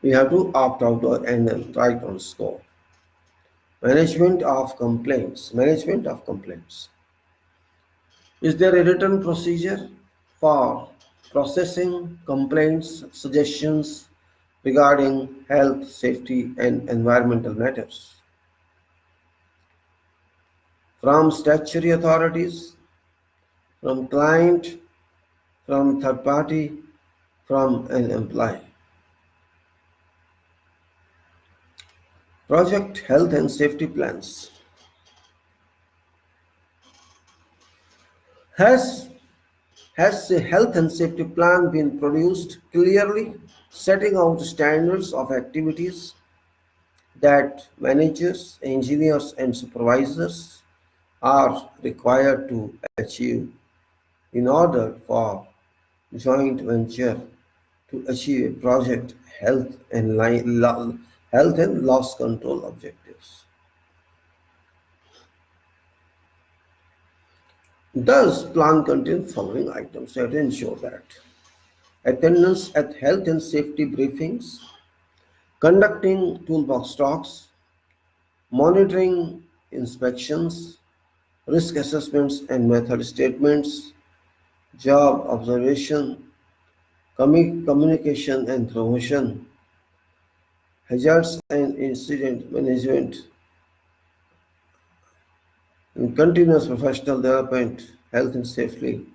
We have to opt out and write on score. Management of complaints. Management of complaints. Is there a written procedure for processing complaints, suggestions regarding health, safety, and environmental matters from statutory authorities, from client, from third party, from an employee? Project health and safety plans. Has Has a health and safety plan been produced clearly, setting out standards of activities that managers, engineers, and supervisors are required to achieve in order for joint venture to achieve a project health and loss control objectives? Does plan contain following items? You have to ensure that attendance at health and safety briefings, conducting toolbox talks, monitoring inspections, risk assessments and method statements, job observation, communication and promotion, hazards and incident management, and continuous professional development, health and safety,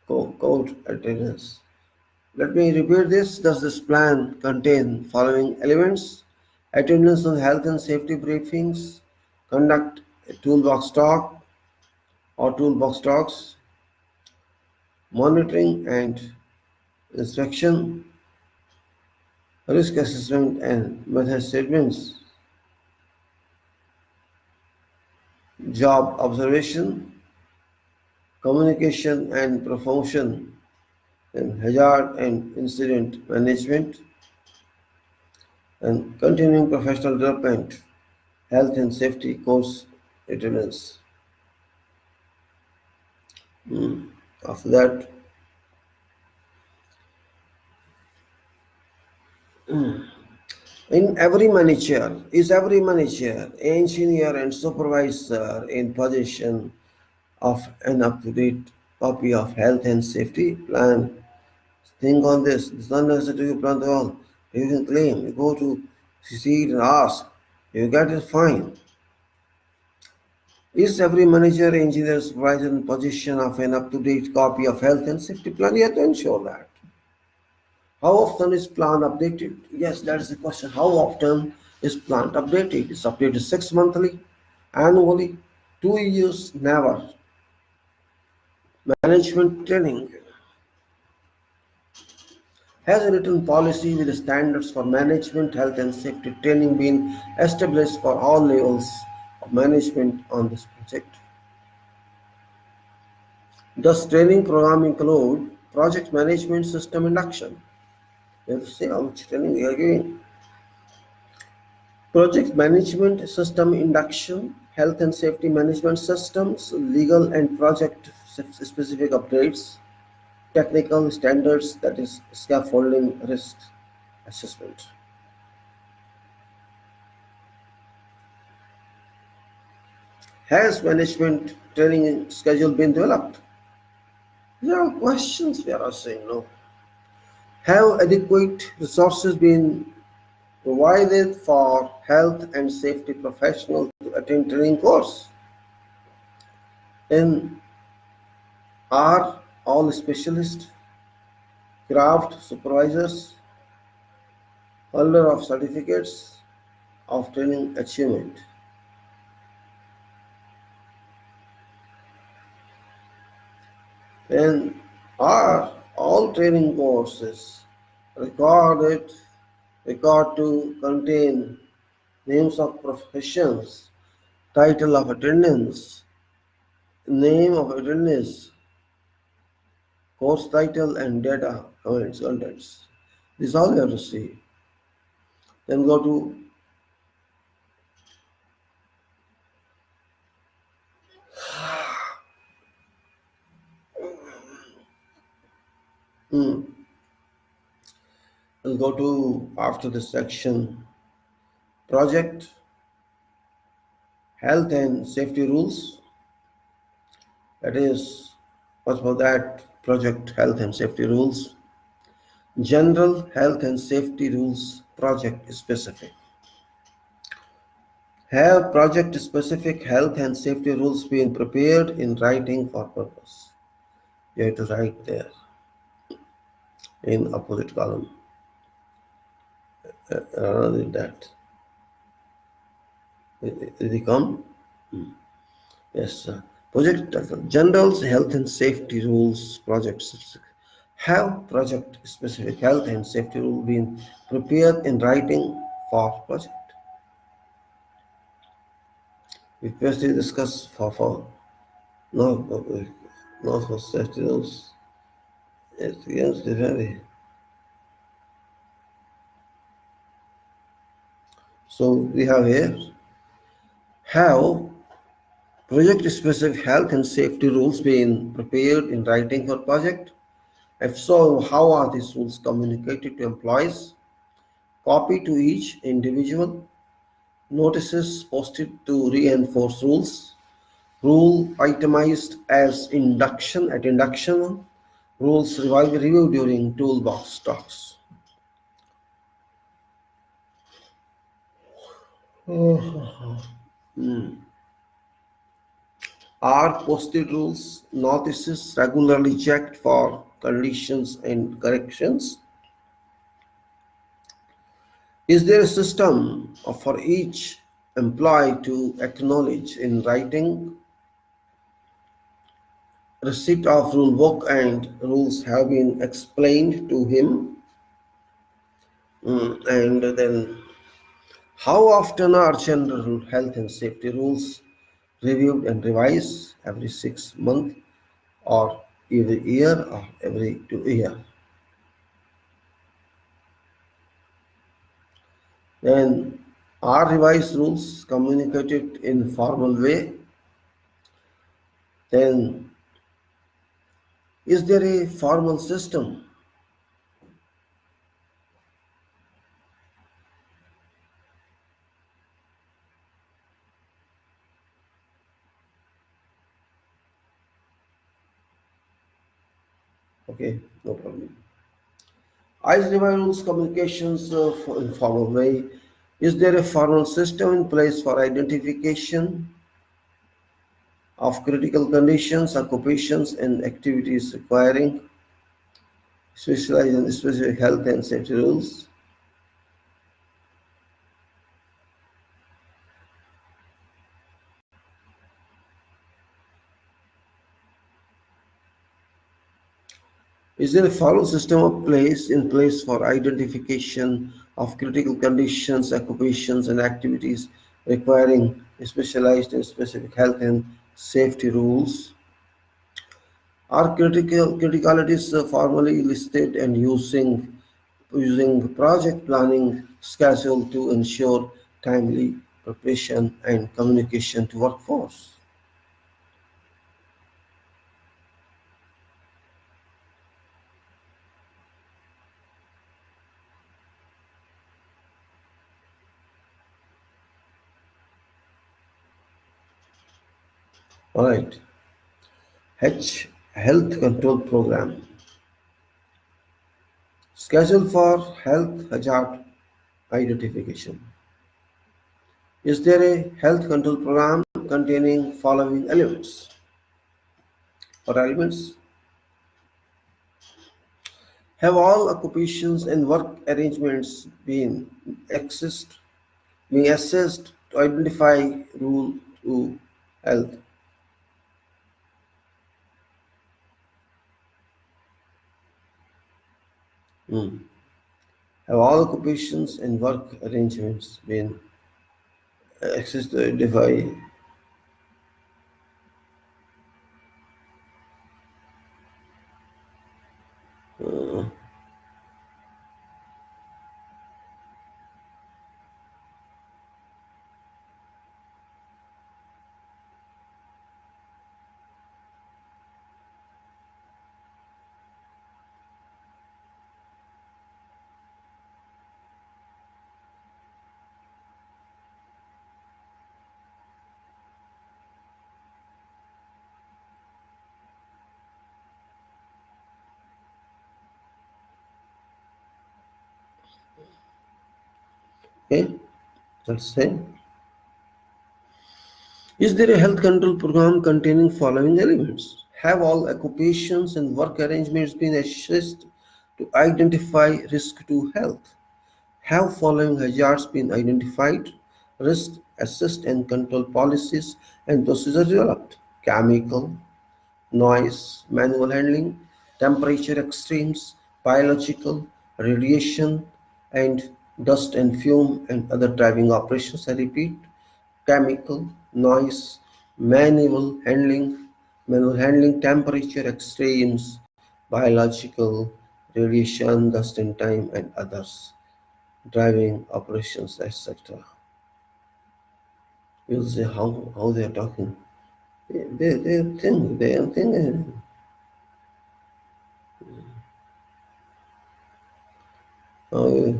code attendance. Let me repeat this. Does this plan contain following elements? Attendance on health and safety briefings, conduct a toolbox talk or toolbox talks, monitoring and inspection, risk assessment and method statements, job observation, communication and promotion, and hazard and incident management, and continuing professional development, health and safety course attendance. After that, is every manager, engineer, and supervisor in possession of an up-to-date copy of health and safety plan? Think on this. It's not necessary to plan the all. You can claim. You go to see it and ask. You get it fine. Is every manager, engineer, supervisor in possession of an up-to-date copy of health and safety plan? You have to ensure that. How often is plan updated? Yes, that is the question. How often is plan updated? It's updated 6 monthly, annually, 2 years, never. Management training has a written policy with the standards for management, health and safety training been established for all levels of management on this project. Does training program include project management system induction? You have to say how much training we are giving. Project management system induction, health and safety management systems, legal and project specific updates, technical standards, that is scaffolding risk assessment. Has management training schedule been developed? These are all questions we are saying no. Have adequate resources been provided for health and safety professionals to attend training course? And are all specialists, craft supervisors, holder of certificates of training achievement? And are all training courses recorded record to contain names of professions, title of attendance, name of attendance, course title and data contents. This is all you have to see. Then go to hmm, we'll go to after this section project health and safety rules. That is what's for that project health and safety rules. General health and safety rules project specific. Have project specific health and safety rules been prepared in writing for purpose? You have to write there in opposite column. That. Did it come? Yes. Project general health and safety rules project specific. Have project specific health and safety rule been prepared in writing for project? We previously discussed for no for safety rules. It's against the very. So we have here have project specific health and safety rules been prepared in writing for project? If so, how are these rules communicated to employees? Copy to each individual, notices posted to reinforce rules, rule itemized as induction at induction, Rules review during toolbox talks. Are posted rules notices regularly checked for conditions and corrections? Is there a system for each employee to acknowledge in writing receipt of rule book and rules have been explained to him? And then how often are general health and safety rules reviewed and revised? Every 6 months or every year or every 2 years? Then are revised rules communicated in formal way? Then is there a formal system? Okay, no problem. Is revised rules communications in formal way? Is there a formal system in place for identification of critical conditions, occupations, and activities requiring specialized and specific health and safety rules? Is there a formal system in place for identification of critical conditions, occupations, and activities requiring specialized and specific health and safety rules? Are criticalities formally listed and using project planning schedule to ensure timely preparation and communication to workforce? All right. Health Control Program. Schedule for health hazard identification. Is there a health control program containing following elements or elements? Have all occupations and work arrangements being assessed to identify rule to health? Hmm. Have all occupations and work arrangements been assessed to identify? uh, okay, let's say. Is there a health control program containing following elements? Have all occupations and work arrangements been assessed to identify risk to health? Have following hazards been identified? Risk assessed and control policies and procedures developed? Chemical, noise, manual handling, temperature extremes, biological, radiation, and dust and fume and other driving operations. I repeat, chemical, noise, manual handling, temperature extremes, biological, radiation, dust and time, and others, driving operations, etc. You'll say how they are talking. They think. Uh,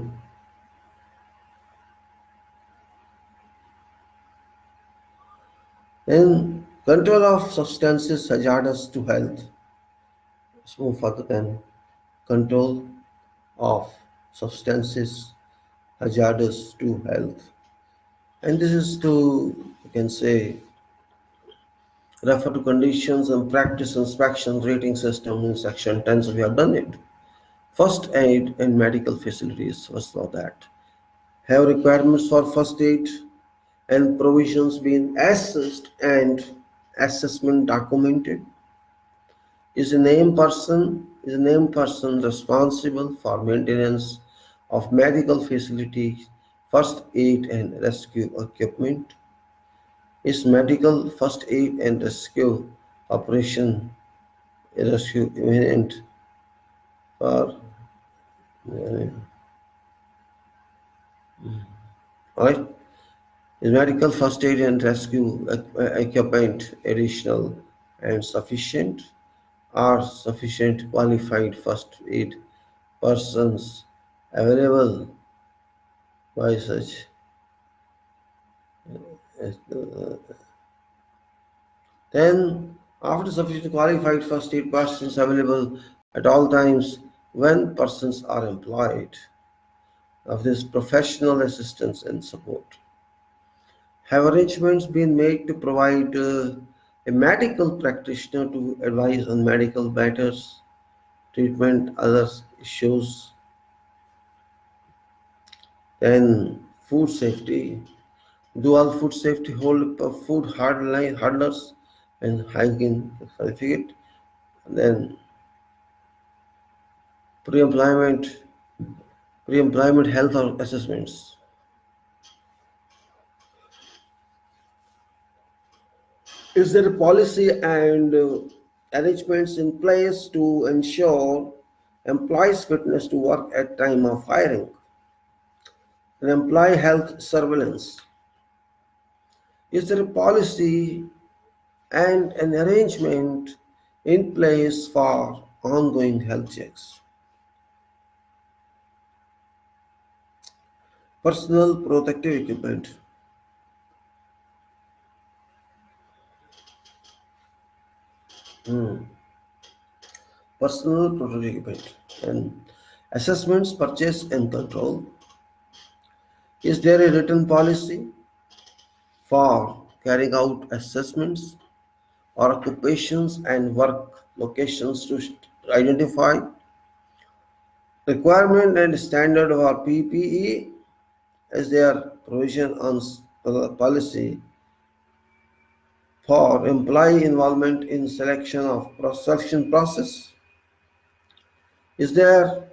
then control of substances hazardous to health. Let's move further. Then control of substances hazardous to health. And this is to, you can say, refer to conditions and practice inspection rating system in section 10. So we have done it. First aid in medical facilities, first of that. Have requirements for first aid and provisions being assessed and assessment documented? Is a named person responsible for maintenance of medical facilities, first aid and rescue equipment? Is medical first aid and rescue operation rescue imminent for right? Is medical first aid and rescue equipment additional and sufficient? Are sufficient qualified first aid persons available by such? Then, after sufficient qualified first aid persons available at all times when persons are employed of this professional assistance and support. Have arrangements been made to provide a medical practitioner to advise on medical matters, treatment, other issues? Then food safety. Do all food safety hold food hardlers and hygiene certificate? And then pre-employment pre-employment health or assessments. Is there a policy and arrangements in place to ensure employees' fitness to work at time of hiring? And employee health surveillance. Is there a policy and an arrangement in place for ongoing health checks? Personal protective equipment. Hmm. Personal protective equipment and assessments, purchase and control. Is there a written policy for carrying out assessments or occupations and work locations to identify requirement and standard of our PPE? Is there provision on policy for employee involvement in selection process? Is there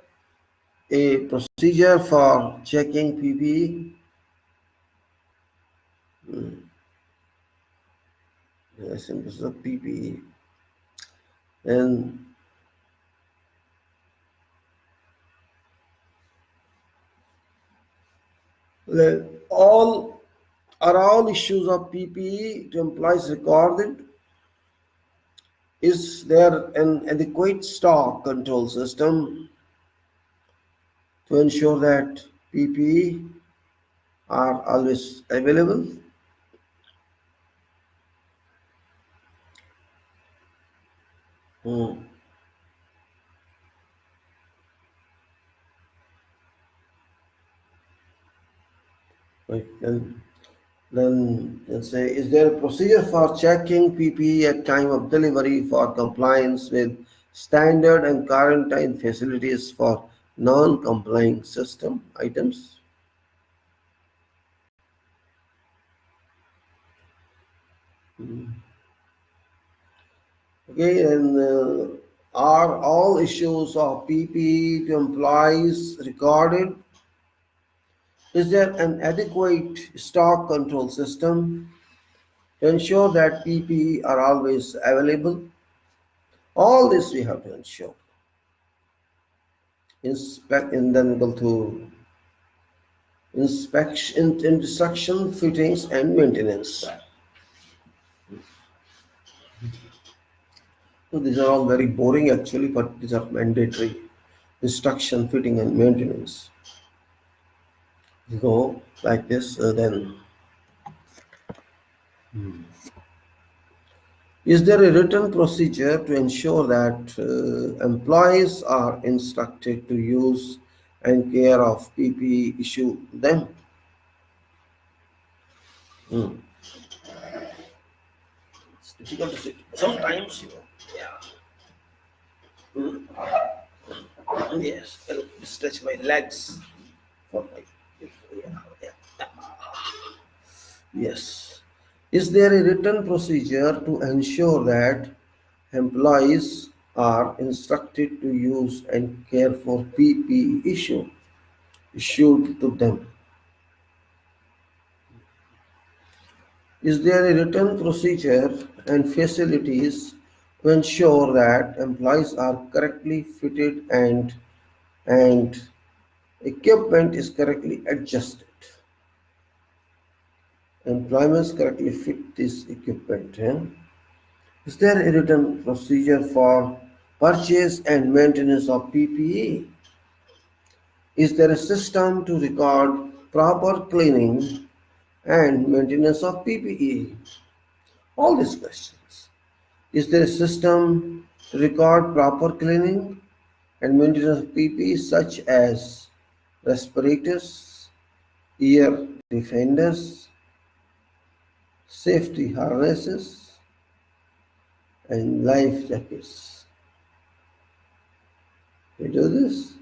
a procedure for checking PPE? Yes, and this is a PPE. And all are all issues of PPE to employees recorded? Is there an adequate stock control system to ensure that PPE are always available? Hmm. Right. Then let's say, is there a procedure for checking PPE at time of delivery for compliance with standard and quarantine facilities for non-complying system items? Okay, and are all issues of PPE to employees recorded? Is there an adequate stock control system to ensure that PPE are always available? All this we have to ensure. Inspect and then go to inspection, instruction, fittings, and maintenance. So these are all very boring actually, but these are mandatory. Instruction, fitting, and maintenance. You go like this, then Is there a written procedure to ensure that employees are instructed to use and care of PPE issue them? Hmm. It's difficult to sit. Sometimes, yeah. Hmm. Yes, I'll stretch my legs for my. Yeah, yeah. Yes. Is there a written procedure to ensure that employees are instructed to use and care for PPE issued to them? Is there a written procedure and facilities to ensure that employees are correctly fitted and equipment is correctly adjusted? Employments correctly fit this equipment. Is there a written procedure for purchase and maintenance of PPE? Is there a system to record proper cleaning and maintenance of PPE? All these questions. Is there a system to record proper cleaning and maintenance of PPE such as respirators, ear defenders, safety harnesses, and life jackets? We do this?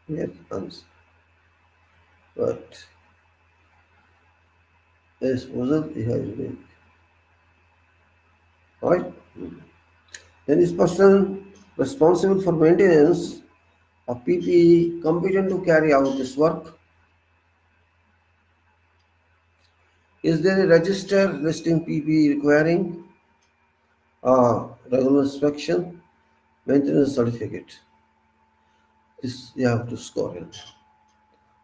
Yes, answer. But this wasn't the husband. Right? Then is person responsible for maintenance of PPE competent to carry out this work? Is there a register listing PPE requiring regular inspection, maintenance certificate? This you have to score in.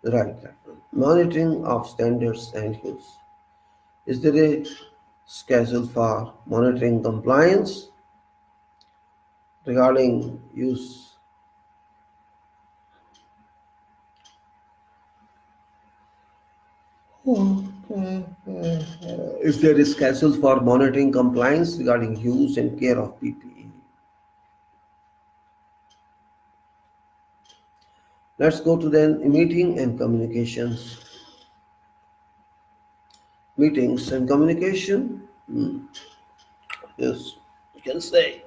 Right, that one. Monitoring of standards and use. Is there a schedule for monitoring compliance regarding use? Is there a schedule for monitoring compliance regarding use and care of PPE? Let's go to then meeting and communications. Meetings and communication. Yes, you can say.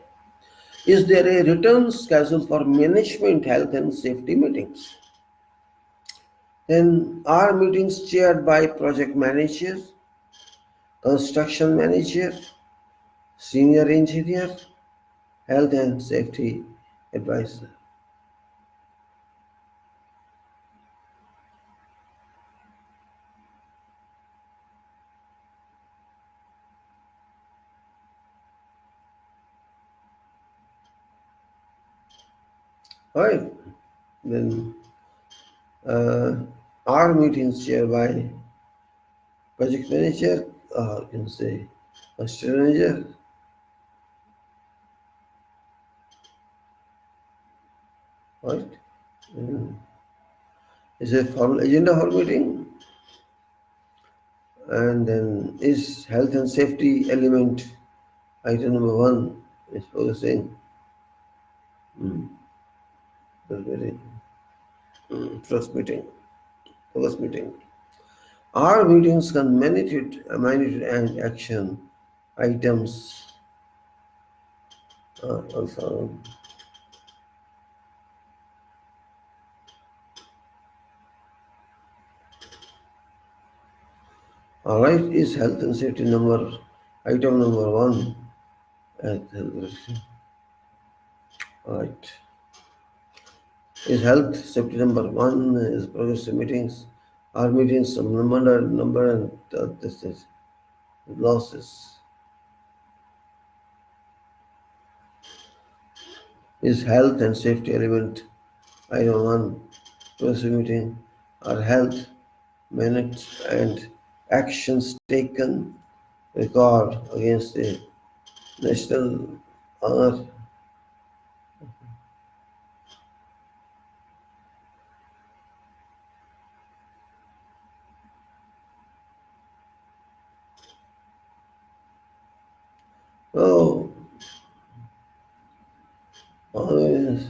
Is there a written schedule for management, health, and safety meetings? Then are meetings chaired by project manager, construction manager, senior engineer, health and safety advisor? Right. Then uh, are meetings chaired by project manager, you can say construction manager, right? Mm. Is a formal agenda for meeting, and then is health and safety element item number one is focusing. That's very first meeting, focus meeting. Are meetings can managed and action items also. All right, is health and safety number item number one. All right. Is health safety number one is progressive meetings. Are meetings some number and this is losses. Is health and safety element item one progressive meeting? Are health minutes and actions taken record against the national honor? Oh, always.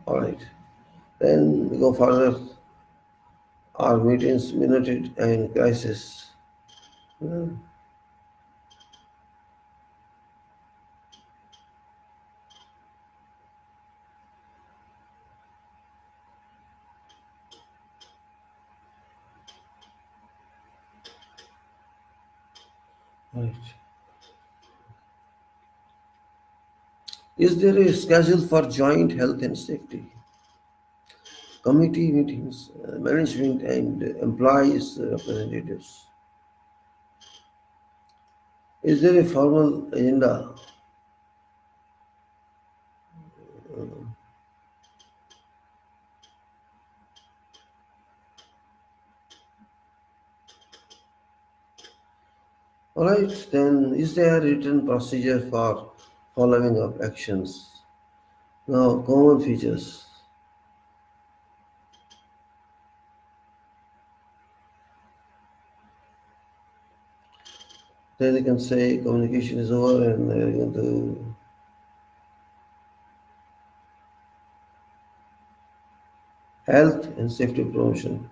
All right. Then we go further. Our meetings minuted and crisis. Hmm, right. Is there a schedule for joint health and safety? Committee meetings, management and employees representatives. Is there a formal agenda? Alright, then is there a written procedure for following up actions? Now, common features. Then you can say communication is over and they're going to health and safety promotion.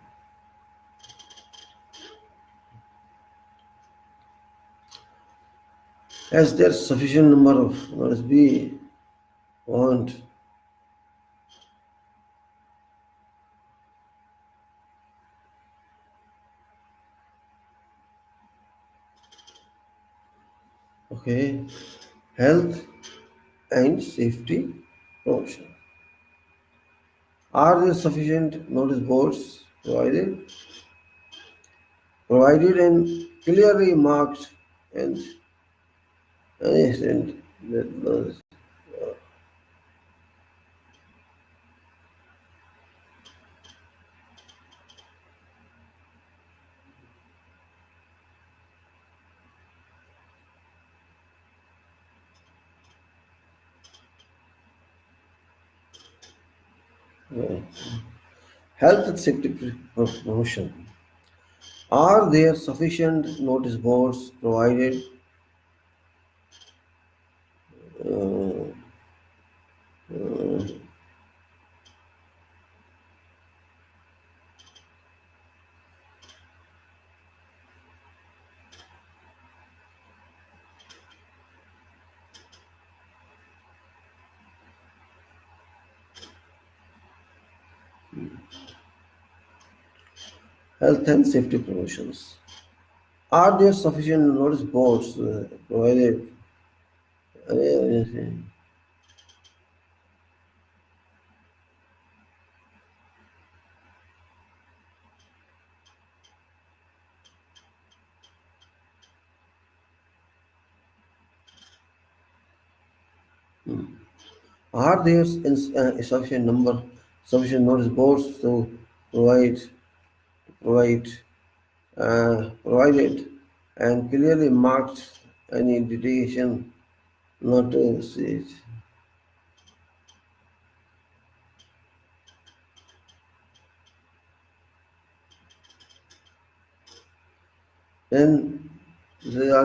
Has there sufficient number of notice B want? Okay, health and safety promotion. Are there sufficient notice boards provided and clearly marked and and that was uh, health and safety promotion. Are there sufficient notice boards provided? Uh, uh, health and safety promotions. Are there sufficient notice boards provided? Uh, Are there sufficient notice boards to provide provide provided and clearly marked any deviation not to see it? Then there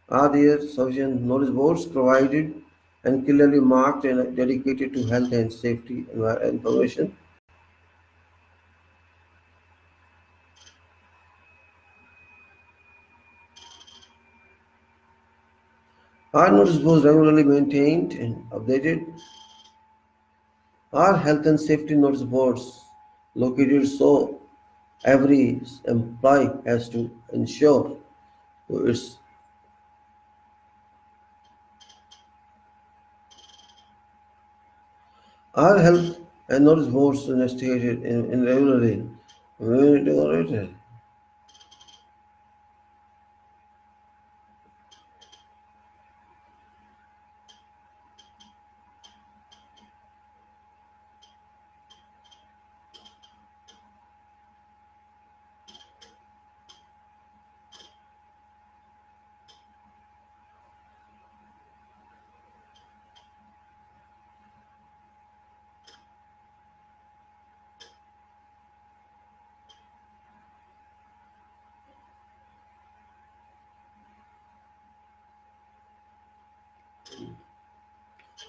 are there sufficient notice boards provided and clearly marked and dedicated to health and safety information? Are notice boards regularly maintained and updated? Are health and safety notice boards located so every employee has to ensure its are health and notice boards investigated in regularly monitored?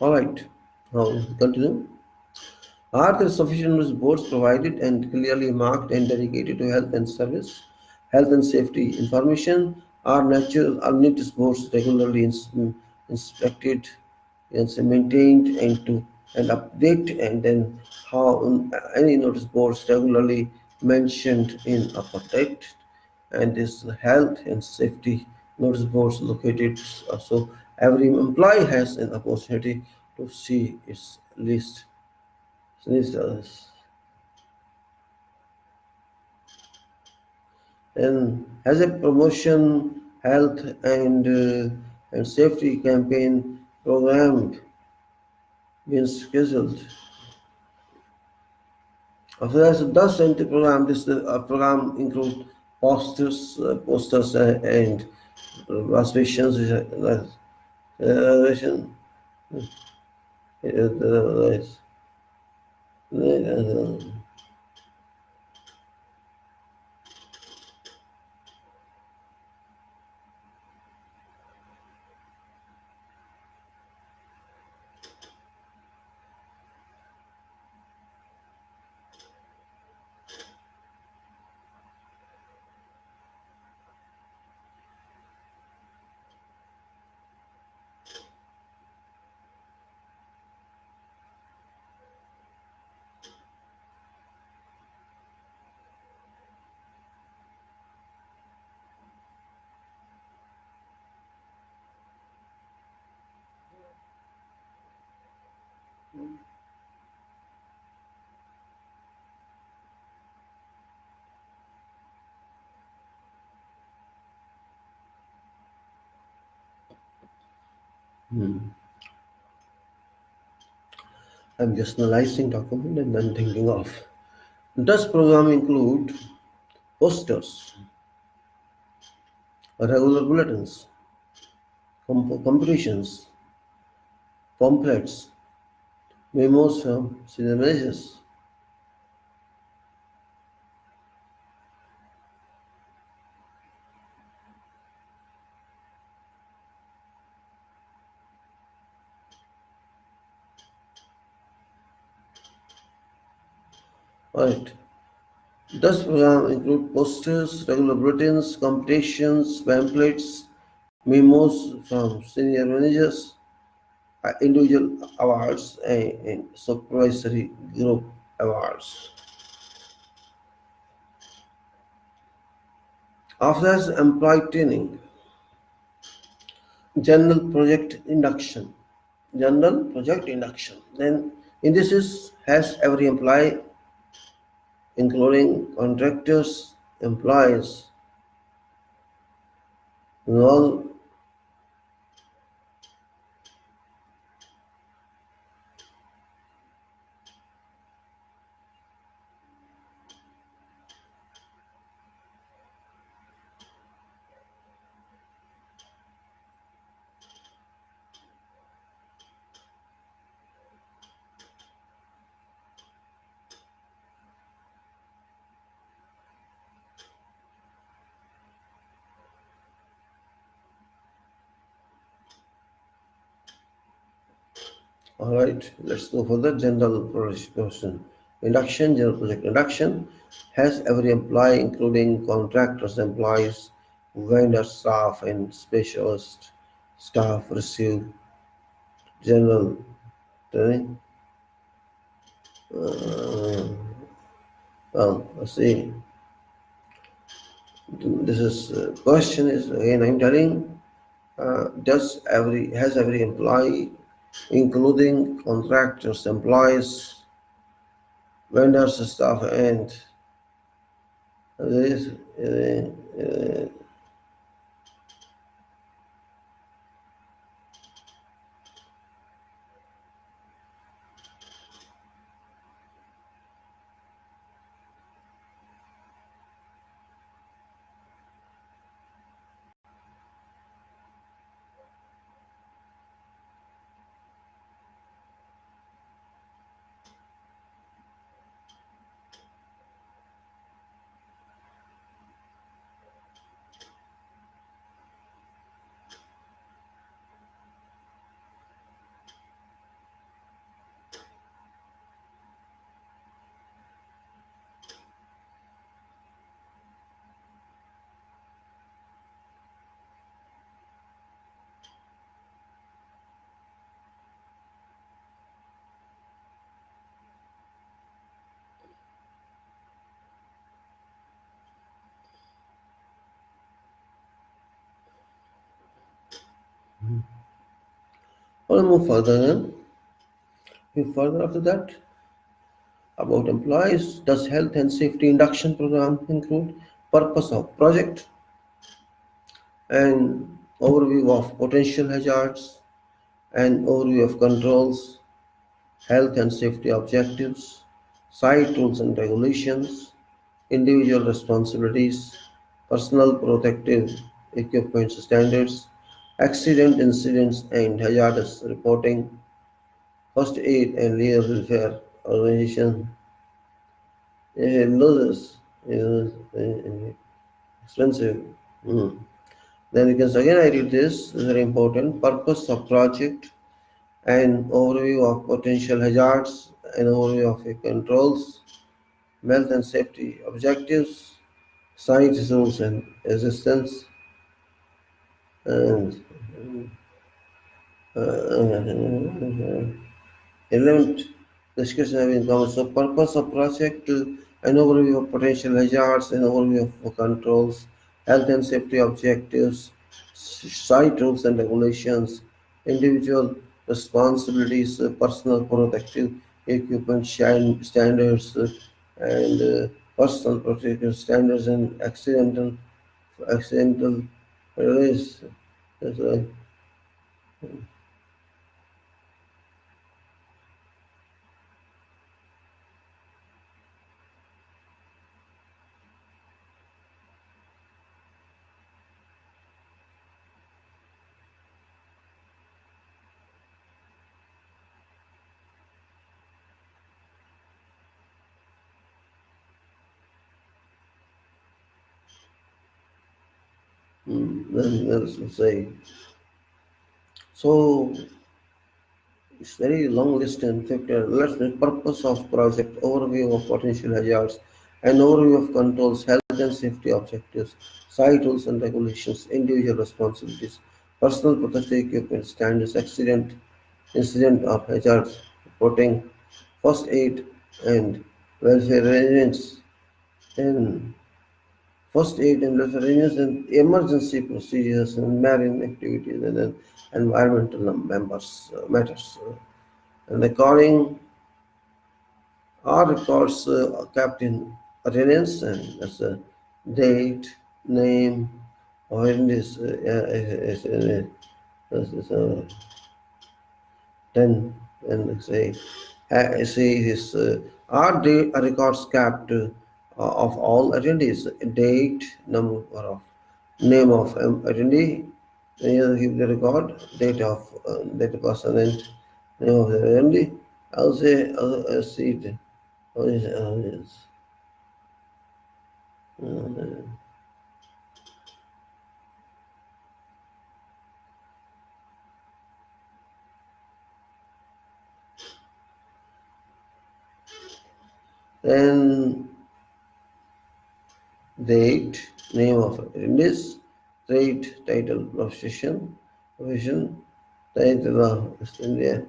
All right, now continue. Are there sufficient notice boards provided and clearly marked and dedicated to health and service, health and safety information? Are notice boards regularly inspected and maintained and updated? And then how any notice boards regularly mentioned in a protect and this health and safety notice boards located so every employee has an opportunity to see its list. And has a promotion, health, and safety campaign program been scheduled? After that, does the program this program include posters and reservations, reservation, I'm just analyzing document and then thinking of. Does program include posters, regular bulletins, competitions, pamphlets, memos from senior managers? Right. Does program include posters, regular bulletins, competitions, pamphlets, memos from senior managers, individual awards, and supervisory group awards? After that, employee training, general project induction, general project induction. Then in this is has every employee, including contractors, employees, all. All right, let's go for the general project question. Induction, general project induction has every employee, including contractors, employees, vendor staff, and specialist staff, receive general training. Uh, let's see. This is question is again. I'm telling. Does every has every employee, including contractors, employees, vendors, staff, and there is We'll move further then. Further after that, about employees, does health and safety induction program include purpose of project and overview of potential hazards and overview of controls, health and safety objectives, site rules and regulations, individual responsibilities, personal protective equipment standards, accident incidents and hazardous reporting, first aid and legal welfare organization, losses, expensive. Hmm. Then you can again I read this, very important. Purpose of project and overview of potential hazards and overview of controls, health and safety objectives, site rules and assistance, and element discussion having comes. So purpose of project, an overview of potential hazards, an overview of controls, health and safety objectives, site rules and regulations, individual responsibilities, personal protective equipment standards, and personal protective standards and accidental release. That's right. Then let's say so. It's very long list and factor. Let's the purpose of project, overview of potential hazards, an overview of controls, health and safety objectives, site rules and regulations, individual responsibilities, personal protective equipment standards, incident or hazards reporting, first aid and welfare arrangements, and first aid and welfare arrangements and emergency procedures and marine activities and then environmental matters. And recording our records kept in attendance and that's a date, name, or in this is, 10 and say his are date records kept of all attendees, date, number of name of attendee, give the record, date of person and name of the attendee. I'll say seat. Yes. Uh, Then date, name of attendees, rate, title, profession, title of India.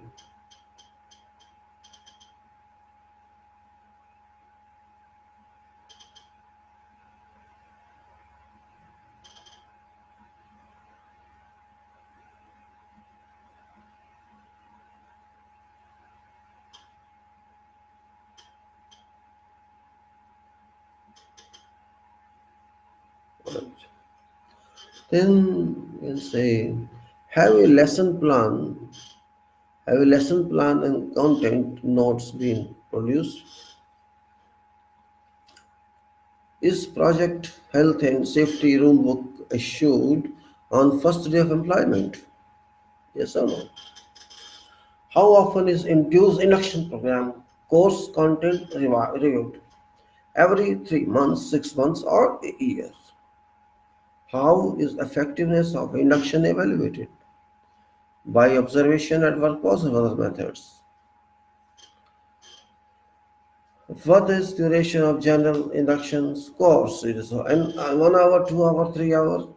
Then we'll say have a lesson plan, and content notes being produced. Is project health and safety rulebook issued on first day of employment? Yes or no? How often is induced induction program course content reviewed? Every 3 months, 6 months, or a year? How is effectiveness of induction evaluated? By observation at workforce or other methods? What is duration of general inductions course? It is 1 hour, 2 hour, 3 hour.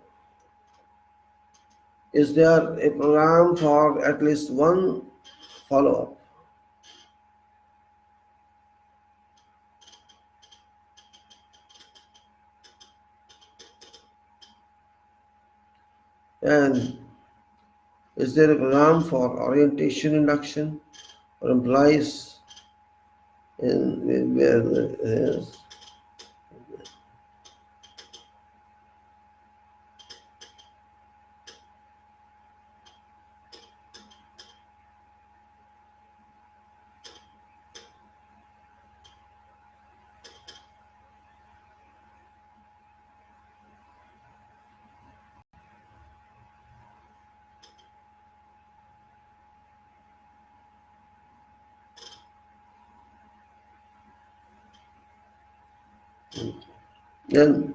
Is there a program for at least one follow-up? And Is there a program for orientation induction or employees in where then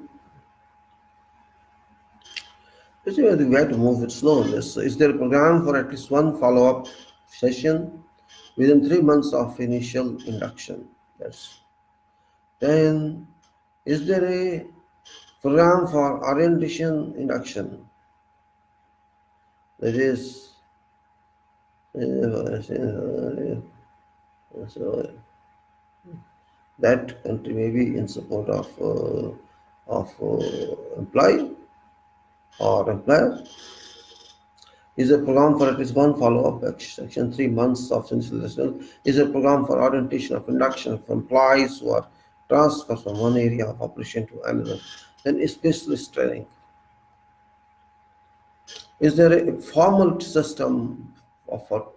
basically we have to move it slow on this. So is there a program for at least one follow-up session within 3 months of initial induction? Yes. Then is there a program for orientation induction? That is, so that country may be in support of employee or employer. Is a program for at least one follow-up section 3 months of initial lesson? Is a program for orientation of induction of employees who are transferred from one area of operation to another? Then specialist training. Is there a formal system for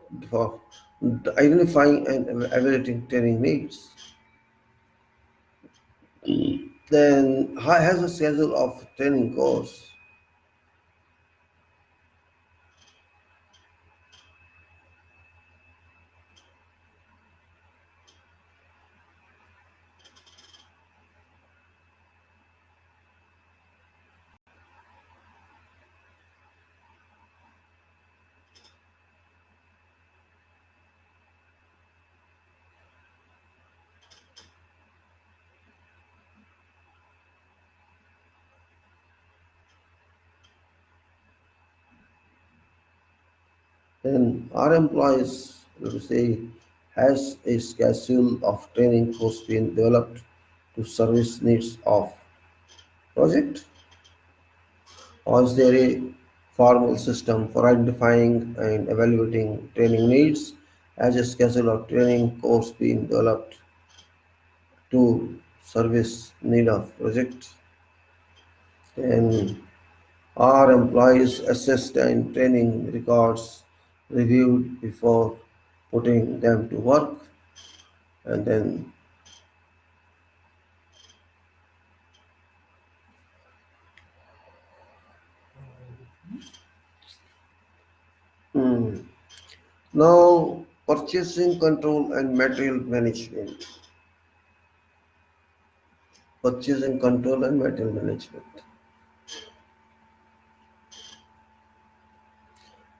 identifying and evaluating training needs? Then how has a schedule of training course? Then our employees, let us say, has a schedule of training course been developed to service needs of project, or is there a formal system for identifying and evaluating training needs? Has a schedule of training course been developed to service need of project? Then are employees assessed and training records reviewed before putting them to work? And then hmm, now purchasing control and material management. Purchasing control and material management.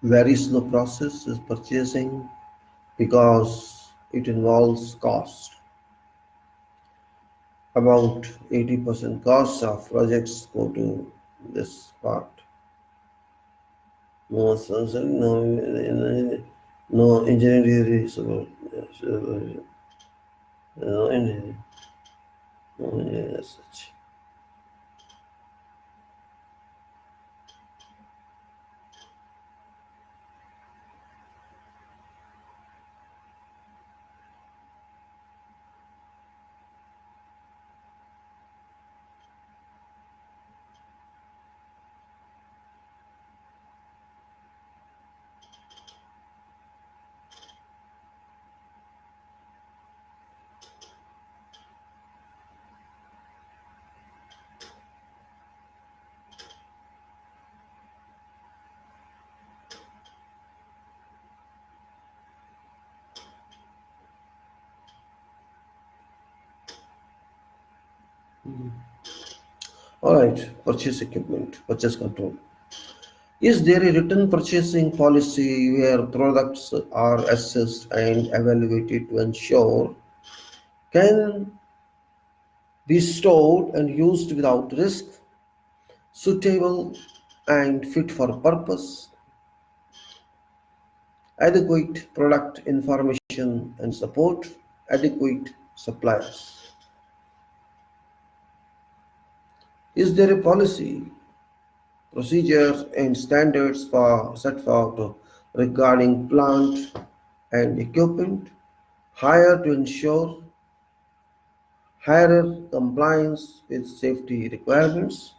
Very slow process is purchasing because it involves cost. About 80% costs of projects go to this part. No, no engineering support. No engineering. No engineering as such. All right, purchase equipment, purchase control. Is there a written purchasing policy where products are assessed and evaluated to ensure can be stored and used without risk, suitable and fit for purpose, adequate product information and support, adequate suppliers? Is there a policy, procedures and standards for set for regarding plant and equipment, hire to ensure higher compliance with safety requirements.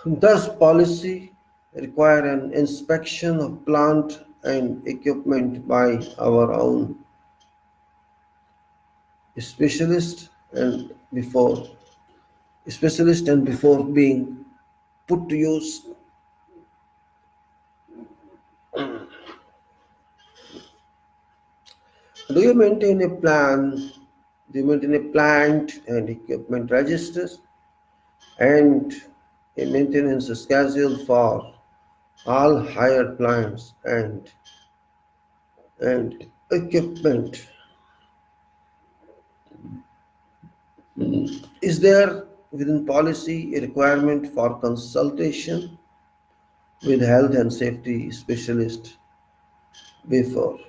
Thus, policy require an inspection of plant and equipment by our own specialist and before before being put to use. Do you maintain a plan? Do you maintain a plant and equipment registers and a maintenance schedule for all hired plants and equipment? Is there within policy a requirement for consultation with health and safety specialist before?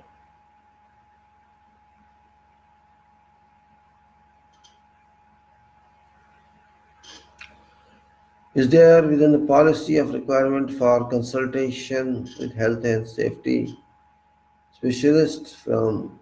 Is there within the policy of requirement for consultation with health and safety specialist from?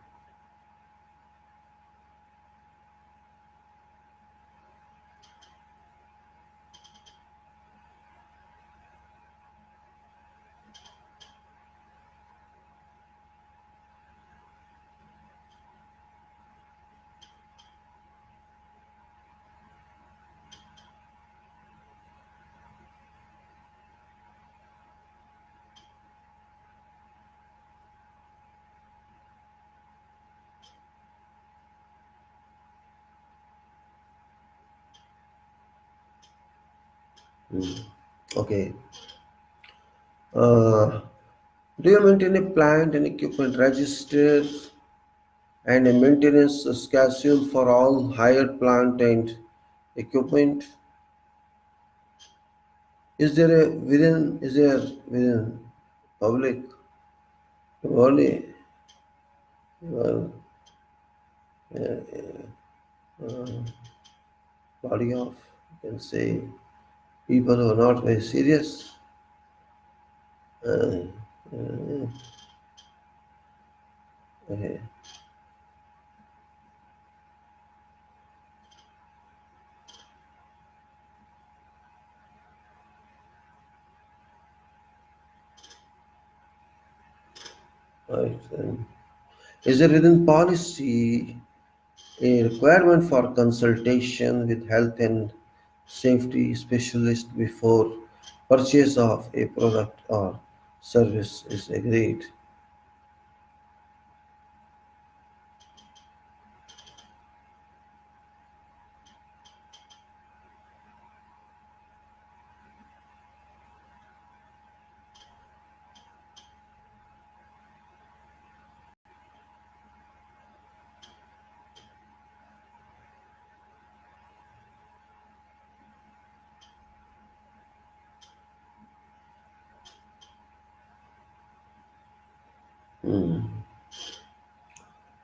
Okay. Uh, do you maintain a plant and equipment register and a maintenance schedule for all hired plant and equipment? Is there within public body, uh, body of, you can say, people who are not very serious? Uh, uh, okay, right. Is there within policy a requirement for consultation with health and safety specialist before purchase of a product or service is agreed?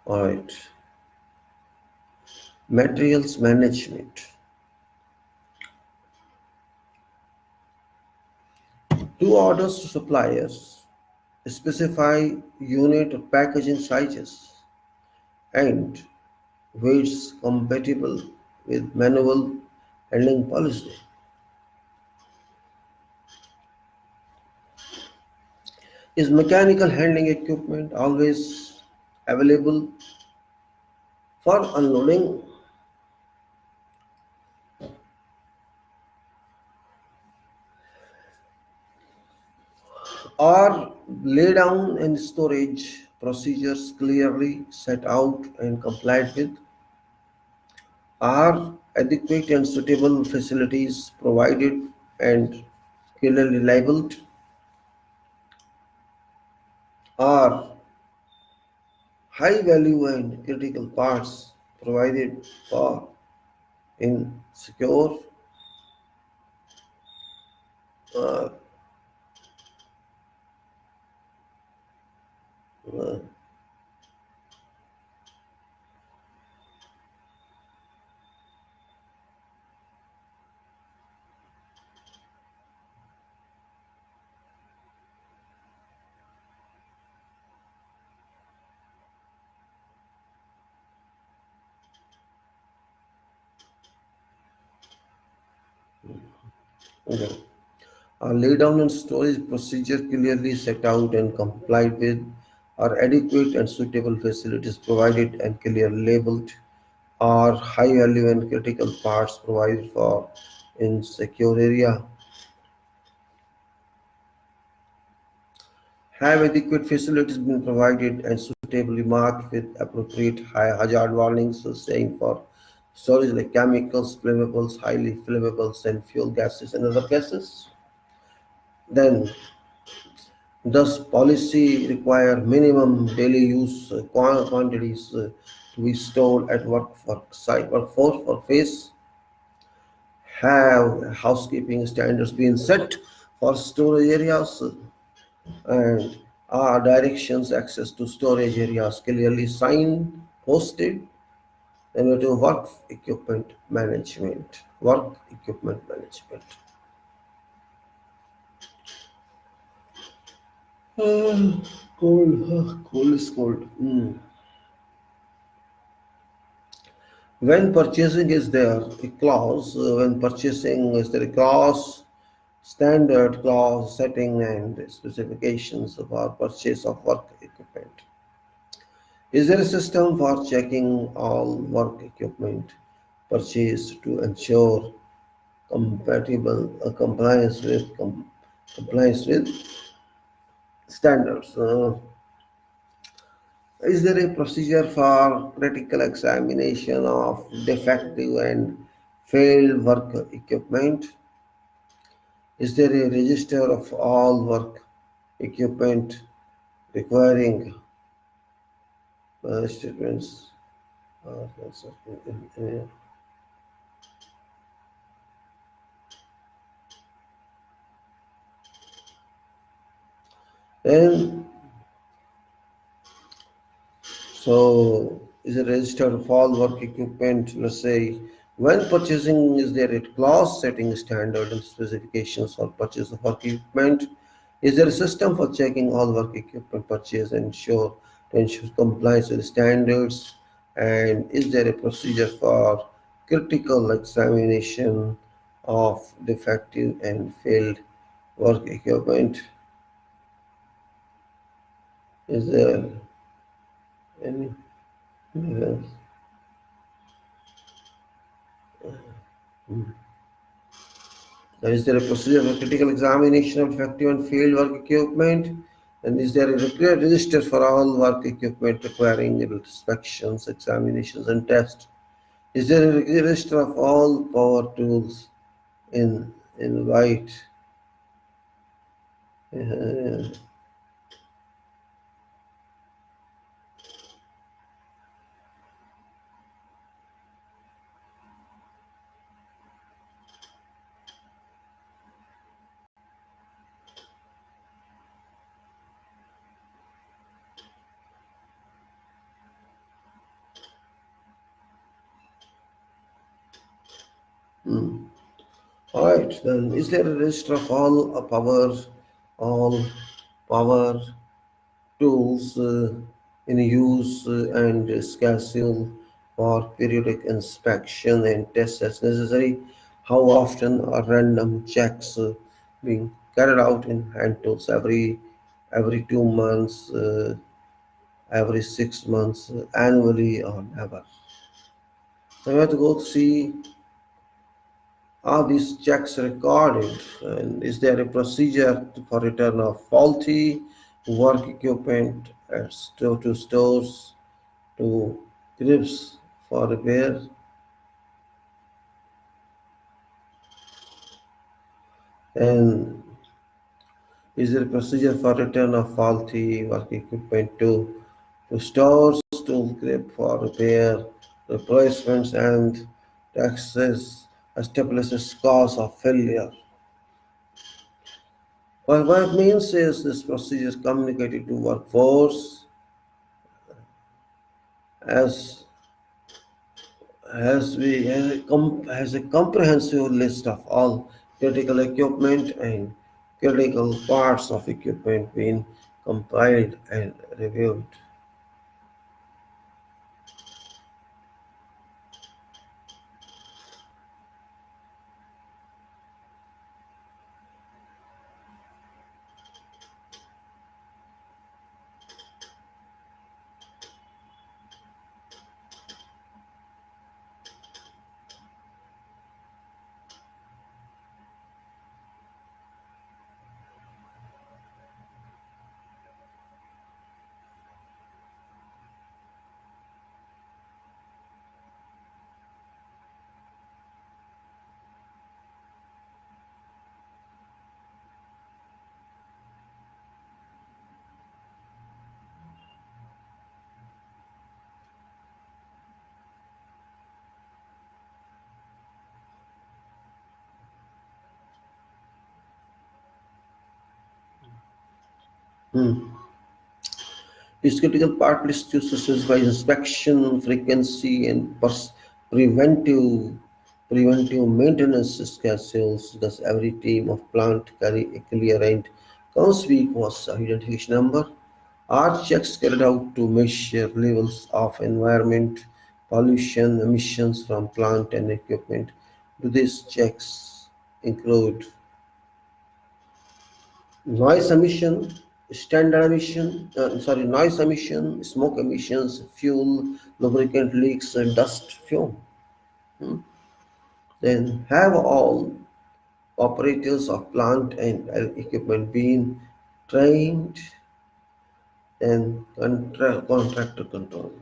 All right. Materials management. Do orders to suppliers specify unit or packaging sizes and weights compatible with manual handling policy? Is mechanical handling equipment always available for unloading or lay down and storage procedures clearly set out and complied with? Are adequate and suitable facilities provided and clearly labeled? Are high value and critical parts provided for in secure? uh, uh, Okay. Laydown and storage procedure clearly set out and complied with, are adequate and suitable facilities provided and clearly labeled, are high value and critical parts provided for in secure area, have adequate facilities been provided and suitably marked with appropriate high hazard warnings, so saying for storage like chemicals, flammables, highly flammables, and fuel gases and other gases. Then, does policy require minimum daily use quantities to be stored at work site workforce or face? Have housekeeping standards been set for storage areas? And are directions access to storage areas clearly signed, posted? Then we do work equipment management. Cold is cold. When purchasing, is there a clause? When purchasing, is there a clause, standard clause setting and specifications for purchase of work equipment? Is there a system for checking all work equipment purchased to ensure compatible compliance with standards? Is there a procedure for critical examination of defective and failed work equipment? Is there a register of all work equipment requiring statements? Uh, and so, is a register of all work equipment, let's say, when purchasing, is there a clause setting standard and specifications for purchase of work equipment? Is there a system for checking all work equipment purchase and ensure compliance with standards? And is there a procedure for critical examination of defective and failed work equipment? Is there any? Yes. Is there a procedure for critical examination of defective and failed work equipment? And is there a register for all work equipment requiring inspections, examinations, and tests? Is there a register of all power tools in white? Uh, hmm. All right, then is there a register of all power tools in use and schedule for periodic inspection and tests as necessary? How often are random checks being carried out in hand tools? Every 2 months, every 6 months, annually, or never? So we have to go see, are these checks recorded? And is there a procedure for return of faulty work equipment to stores, to grips for repair? And is there a procedure for return of faulty work equipment to stores, to grip for repair, replacements, and taxes establishes cause of failure? Well, what it means is this procedure is communicated to workforce as has a comprehensive list of all critical equipment and critical parts of equipment being compiled and reviewed. Hmm. This critical part lists uses by inspection frequency and preventive maintenance schedules. Does every team of plant carry a clear and conspicuous identification number? Are checks carried out to measure levels of environment, pollution, emissions from plant and equipment? Do these checks include noise emission, noise emission, smoke emissions, fuel, lubricant leaks, and dust fume? Hmm. Then have all operators of plant and equipment been trained? And contractor control.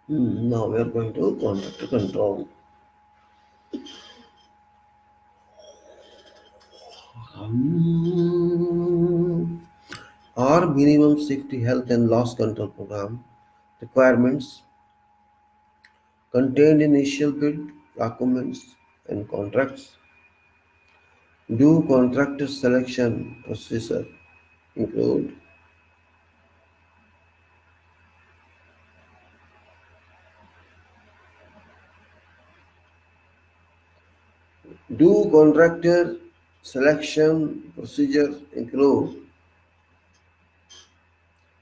Now we are going to contractor control. Hmm. Are minimum safety, health, and loss control program requirements contained in initial bid documents and contracts? Do contractor selection procedure include? Do contractor selection procedure include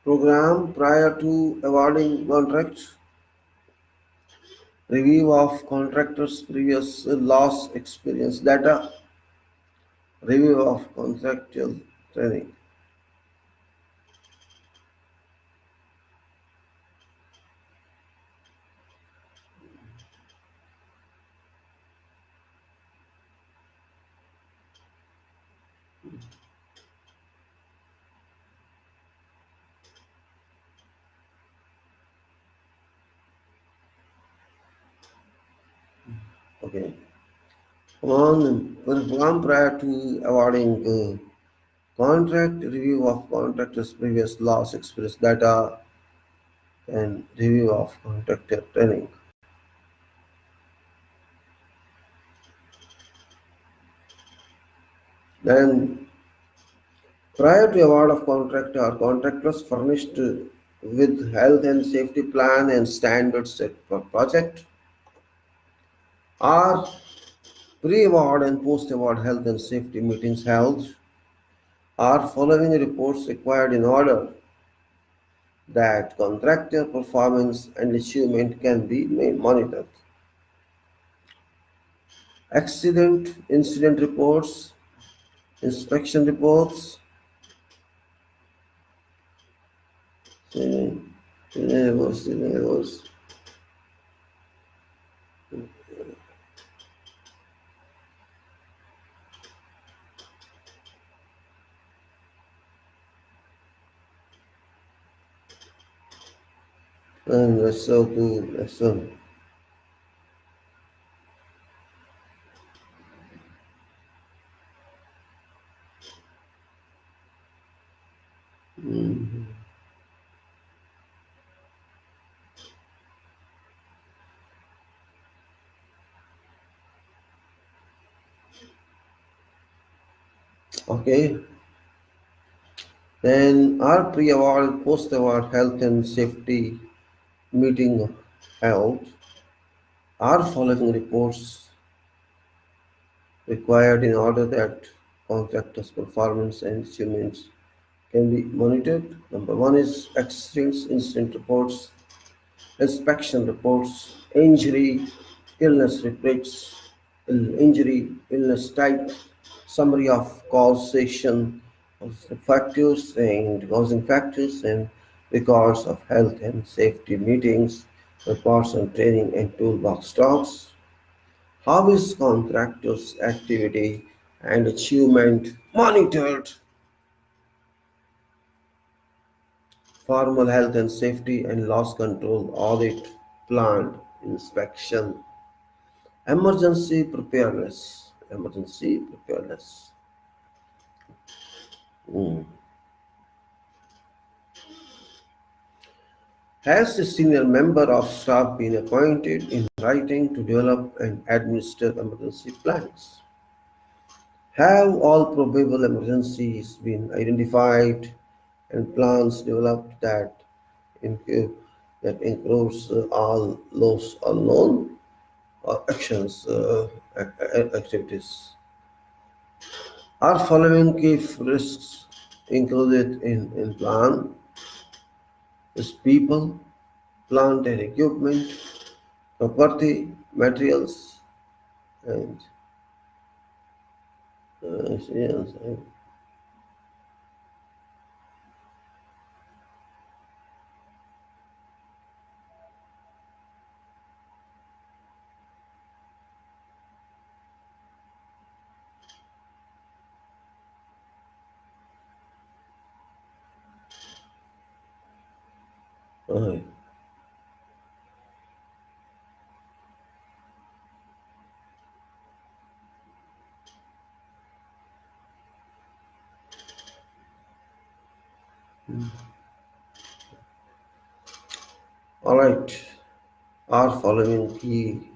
program prior to awarding contracts, review of contractors' previous loss experience data, review of contractual training? Okay. Program prior to awarding contract, review of contractors' previous loss experience data, and review of contractor training. Then, prior to award of contract, are contractors furnished with health and safety plan and standards set for project? Are pre-award and post-award health and safety meetings held? Are following reports required in order that contractor performance and achievement can be monitored? Incident reports, inspection reports, uh, was and so to lesson. Mm. Okay, then are pre-award, post-award health and safety meeting held? Are following reports required in order that contractors' performance and achievements can be monitored? Number one is accidents, incident reports, inspection reports, injury, illness reports, injury, illness type, summary of causation of the factors and causing factors, and records of health and safety meetings, reports on training and toolbox talks. How is contractors' activity and achievement monitored? Formal health and safety and loss control audit, plant inspection, emergency preparedness. Mm. Has a senior member of staff been appointed in writing to develop and administer emergency plans? Have all probable emergencies been identified and plans developed include, that includes all those unknown actions, activities? Are following key risks included in plan is people, plant and equipment, property, materials, and yes, uh, all right. Are following key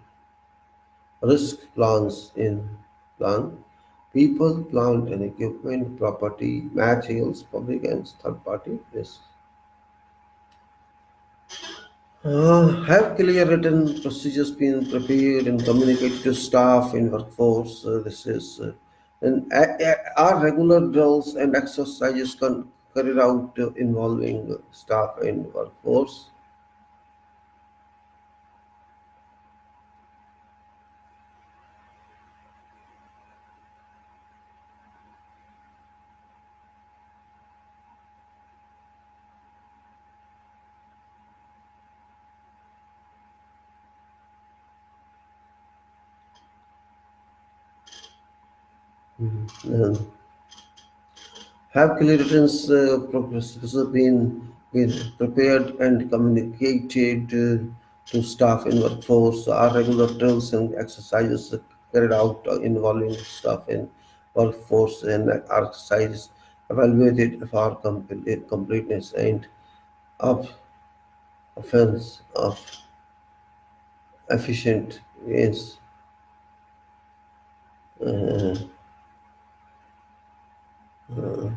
risk plans in plan people, plant and equipment, property, materials, public and third party risks. Have clear written procedures been prepared and communicated to staff in workforce? Are regular drills and exercises carried out involving staff in workforce? And have clear written procedures been prepared and communicated to staff in workforce? Are regular drills and exercises carried out involving staff in workforce and are exercises evaluated for completeness and of offense of efficient? Yes. Uh, uh,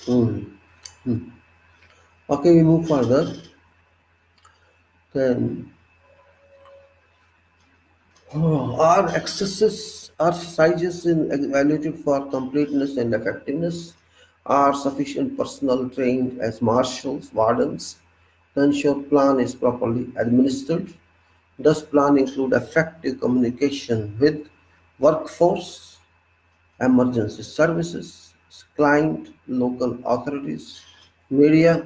mm, mm. Okay, we move further. Then are excesses are sizes in evaluated for completeness and effectiveness? Are sufficient personnel trained as marshals, wardens to ensure plan is properly administered? Does plan include effective communication with workforce, emergency services, client, local authorities, media?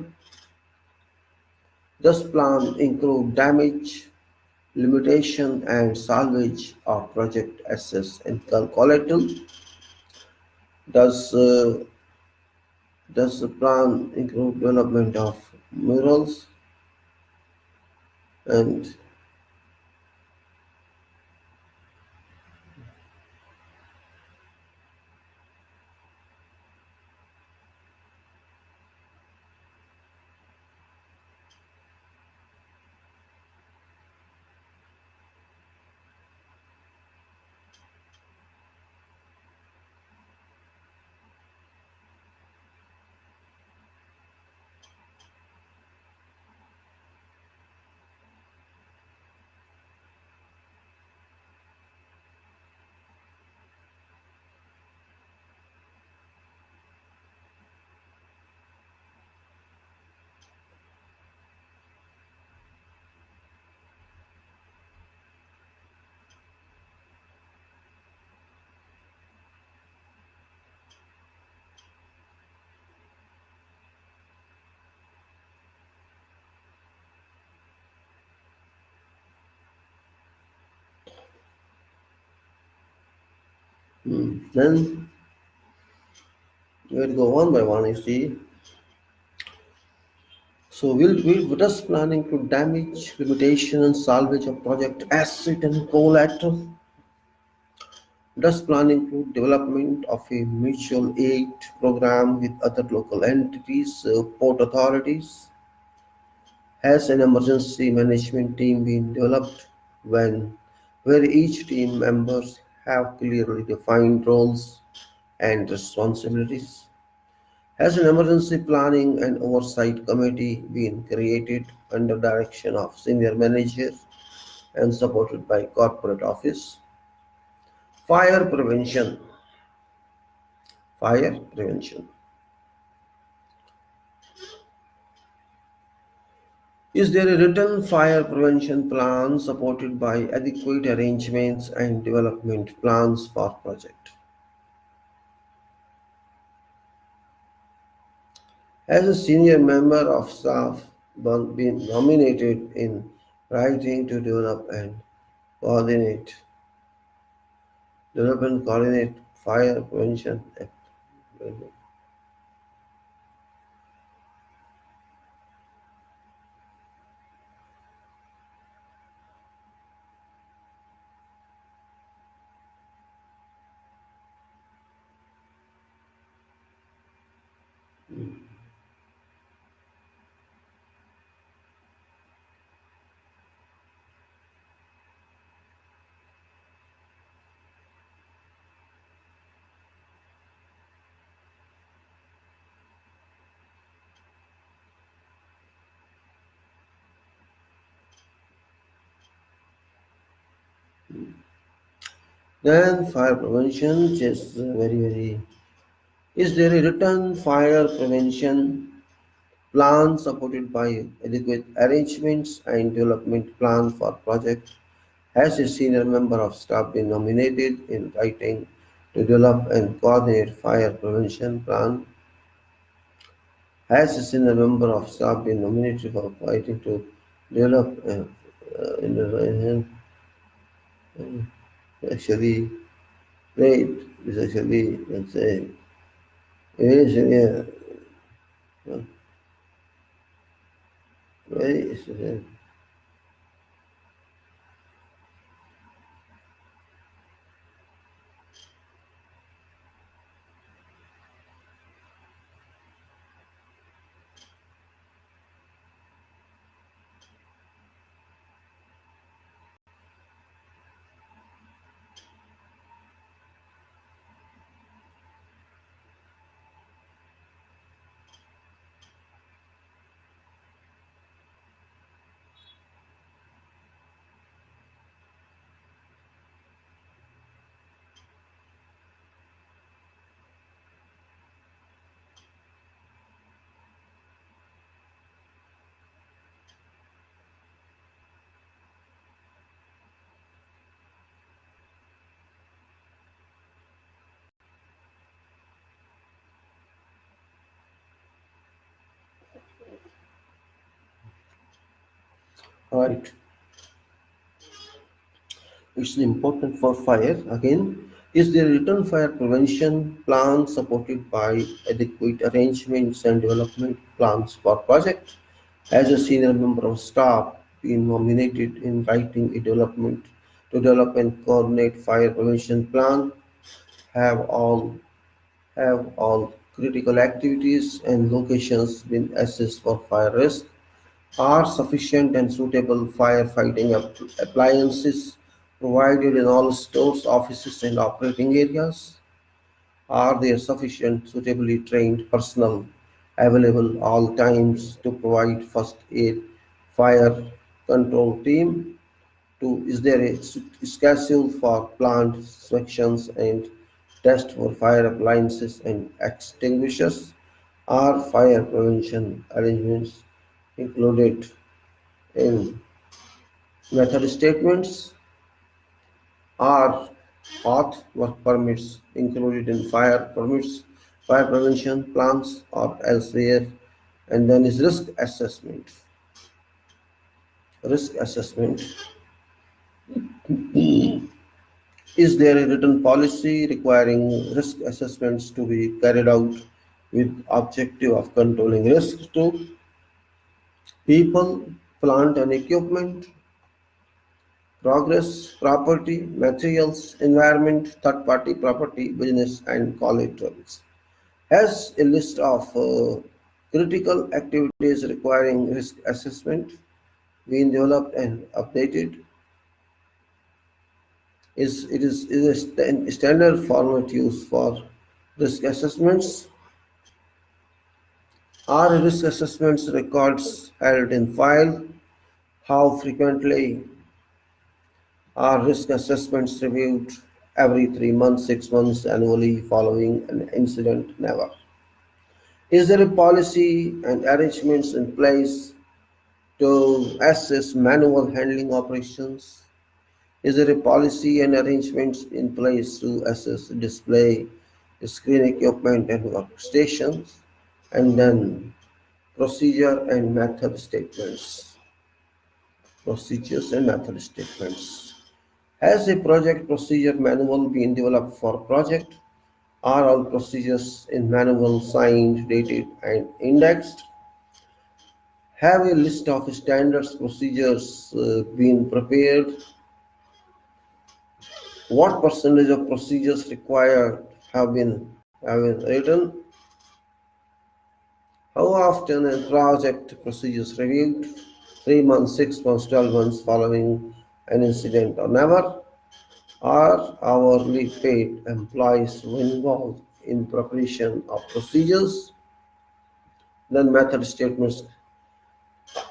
Does plan include damage, limitation and salvage of project assets and collateral? Does uh, does the plan include development of murals and Then we'll go one by one, you see. So will does planning to damage, limitation and salvage of project asset and collateral? Does plan include development of a mutual aid program with other local entities, port authorities? Has an emergency management team been developed when where each team members have clearly defined roles and responsibilities? Has an emergency planning and oversight committee been created under direction of senior managers and supported by corporate office? Fire prevention. Fire prevention. Is there a written fire prevention plan supported by adequate arrangements and development plans for project? Has a senior member of staff been nominated in writing to coordinate, develop and coordinate fire prevention? Then fire prevention is very. Is there a written fire prevention plan supported by adequate arrangements and development plan for project? Has a senior member of staff been nominated in writing to develop and coordinate fire prevention plan? Has a senior member of staff been nominated for writing to develop actually great is actually let's say very senior uh, very senior. Right. It's important for fire. Again, is there a written fire prevention plan supported by adequate arrangements and development plans for project? Has a senior member of staff been nominated in writing a development to develop and coordinate fire prevention plan? Have all have all critical activities and locations been assessed for fire risk? Are sufficient and suitable firefighting appliances provided in all stores, offices, and operating areas? Are there sufficient, suitably trained personnel available all times to provide first aid fire control team? Two, is there a schedule for plant inspections and test for fire appliances and extinguishers? Are fire prevention arrangements included in method statements? Are path work permits included in fire permits, fire prevention plans, or elsewhere? And then is risk assessment. Risk assessment Is there a written policy requiring risk assessments to be carried out with objective of controlling risks to people, plant and equipment, progress, property, materials, environment, third-party property, business and collaterals? Has a list of critical activities requiring risk assessment been developed and updated? Is a standard format used for risk assessments? Are risk assessments records held in file? How frequently are risk assessments reviewed? Every 3 months, 6 months, annually following an incident? Never. Is there a policy and arrangements in place to assess manual handling operations? Is there a policy and arrangements in place to assess display, screen equipment and workstations? And then procedure and method statements. Procedures and method statements. Has a project procedure manual been developed for project? Are all procedures in manual signed, dated and indexed? Have a list of standards procedures been prepared? What percentage of procedures required have been written? How often are project procedures reviewed? 3 months, 6 months, 12 months following an incident or never? Are hourly paid employees involved in preparation of procedures? Then method statements.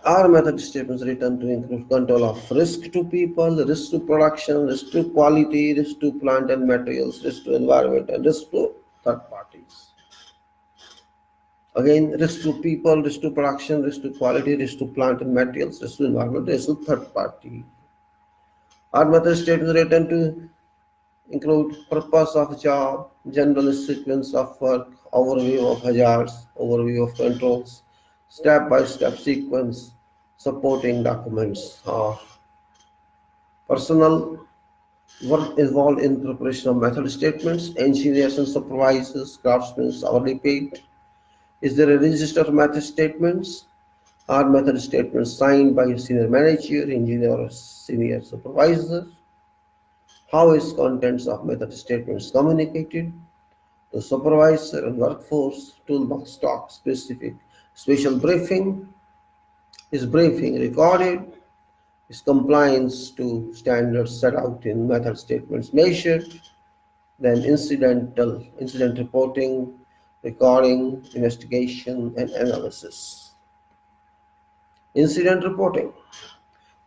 Are method statements written to include control of risk to people, risk to production, risk to quality, risk to plant and materials, risk to environment, and risk to third parties? Again, risk to people, risk to production, risk to quality, risk to plant and materials, risk to environment, risk to third party. Are method statements written to include purpose of job, general sequence of work, overview of hazards, overview of controls, step-by-step sequence, supporting documents, or personal work involved in preparation of method statements, engineers and supervisors, craftsmen, hourly paid? Is there a register of method statements? Are method statements signed by a senior manager, engineer, or senior supervisor? How is contents of method statements communicated? The supervisor and workforce toolbox talk specific special briefing. Is briefing recorded? Is compliance to standards set out in method statements measured? Then incident reporting, recording, investigation, and analysis. Incident reporting.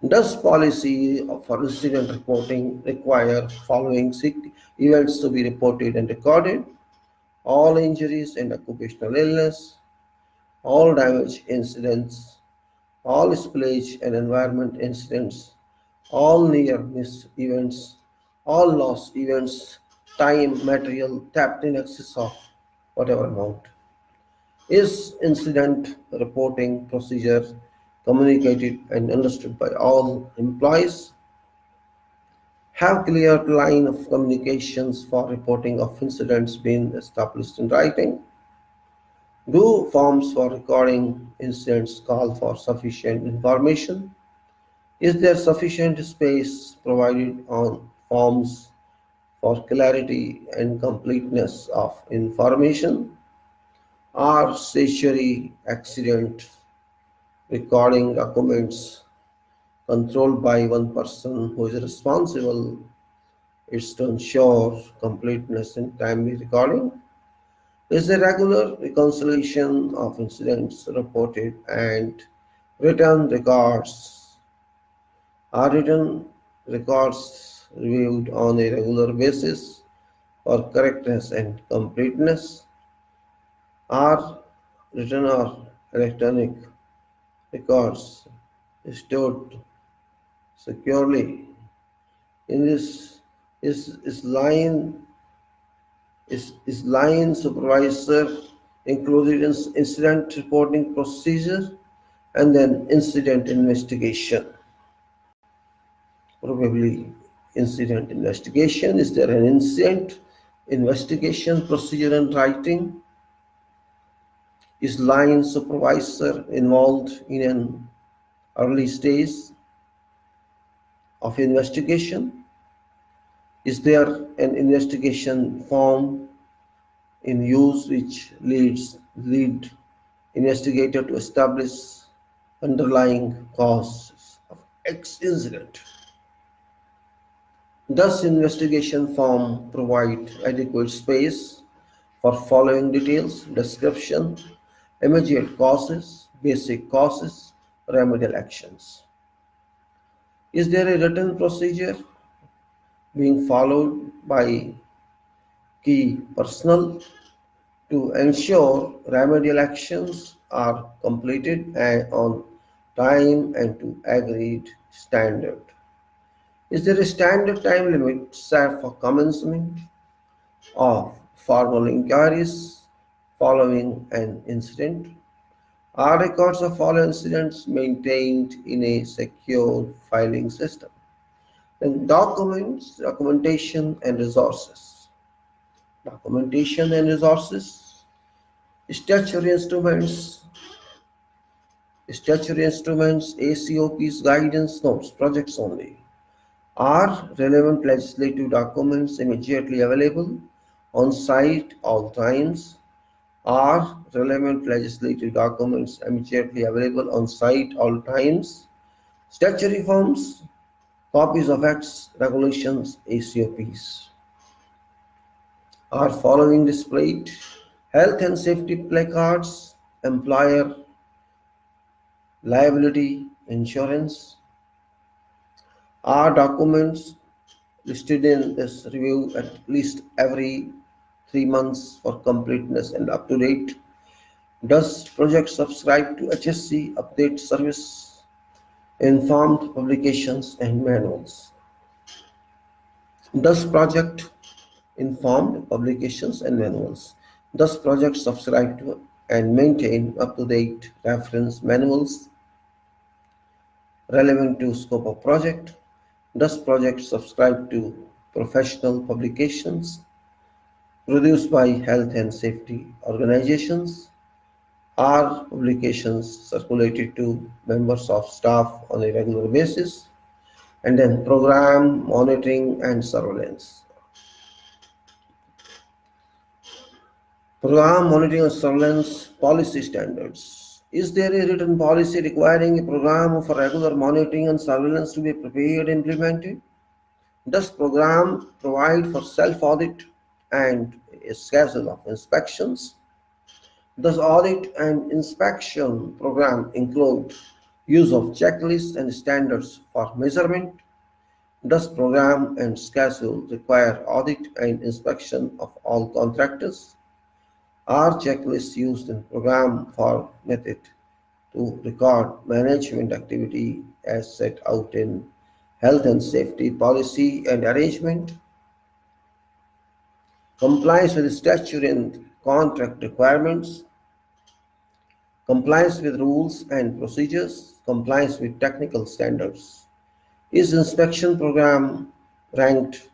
Does policy for incident reporting require following events to be reported and recorded? All injuries and occupational illness, all damage incidents, all spillage and environment incidents, all near miss events, all loss events, time, material, tapped in excess of whatever amount. Is incident reporting procedure communicated and understood by all employees? Have clear line of communications for reporting of incidents been established in writing? Do forms for recording incidents call for sufficient information? Is there sufficient space provided on forms for clarity and completeness of information? Are statutory accident recording documents controlled by one person who is responsible? It's to ensure completeness and timely recording. Is there regular reconciliation of incidents reported and written records? Are written records reviewed on a regular basis for correctness and completeness? Are written or electronic records stored securely? In this is line supervisor included in incident reporting procedure, and then incident investigation. Probably Incident investigation. Is there an incident investigation procedure in writing? Is line supervisor involved in an early stage of investigation? Is there an investigation form in use which lead investigator to establish underlying causes of X incident? Does investigation form provide adequate space for following details, description, immediate causes, basic causes, remedial actions? Is there a written procedure being followed by key personnel to ensure remedial actions are completed on time and to agreed standard? Is there a standard time limit set for commencement of formal inquiries following an incident? Are records of all incidents maintained in a secure filing system? Then documents, documentation and resources. Documentation and resources. Statutory instruments, ACOPs, guidance notes, projects only. Are relevant legislative documents immediately available on site all times? Are relevant legislative documents immediately available on site all times? Statutory forms, copies of acts, regulations, ACOPs. Are following displayed? Health and safety placards, employer liability insurance. Are documents listed in this review at least every 3 months for completeness and up to date? Does project subscribe to HSE update service, informed publications and manuals? Does project informed publications and manuals? Does project subscribe to and maintain up-to-date reference manuals relevant to scope of project? Does project subscribe to professional publications produced by health and safety organizations? Are publications circulated to members of staff on a regular basis? And then program monitoring and surveillance. Program monitoring and surveillance policy standards. Is there a written policy requiring a program for regular monitoring and surveillance to be prepared and implemented? Does program provide for self-audit and a schedule of inspections? Does audit and inspection program include use of checklists and standards for measurement? Does program and schedule require audit and inspection of all contractors? Are checklists used in program for method to record management activity as set out in health and safety policy and arrangement? Compliance with statutory and contract requirements, compliance with rules and procedures, compliance with technical standards. Is inspection program ranked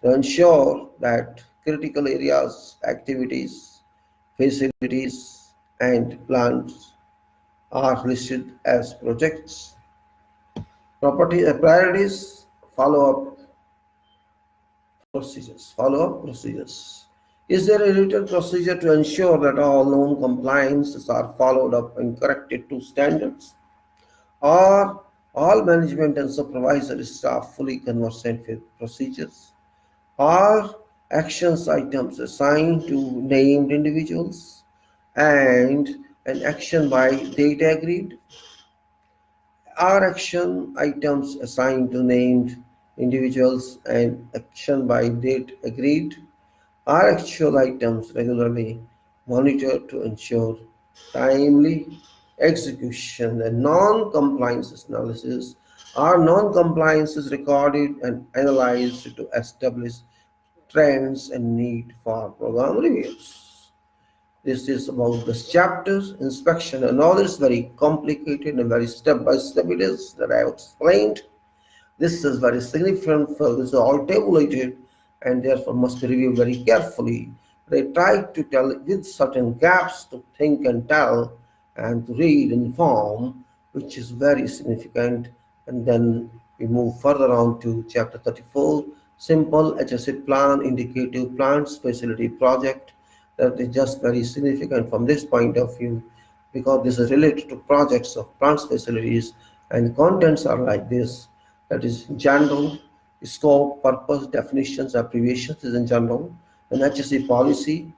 to ensure that critical areas, activities, facilities, and plants are listed as projects? Priorities, follow-up procedures. Is there a written procedure to ensure that all known compliances are followed up and corrected to standards? Are all management and supervisory staff fully conversant with procedures? Are actions items assigned to named individuals and an action by date agreed? Are action items assigned to named individuals and action by date agreed? Are actual items regularly monitored to ensure timely execution and non-compliance analysis? Are non-compliances recorded and analyzed to establish trends and need for program reviews? This is about this chapter, inspection and audits, very complicated and very step by step it is that I have explained. This is very significant for this is all tabulated and therefore must be reviewed very carefully. They try to tell with certain gaps to think and tell and to read in form, which is very significant. And then we move further on to chapter 34, simple HSE plan, indicative plants, facility project. That is just very significant from this point of view because this is related to projects of plants facilities and contents are like this. That is general, scope, purpose, definitions, abbreviations is in general. Then HSE policy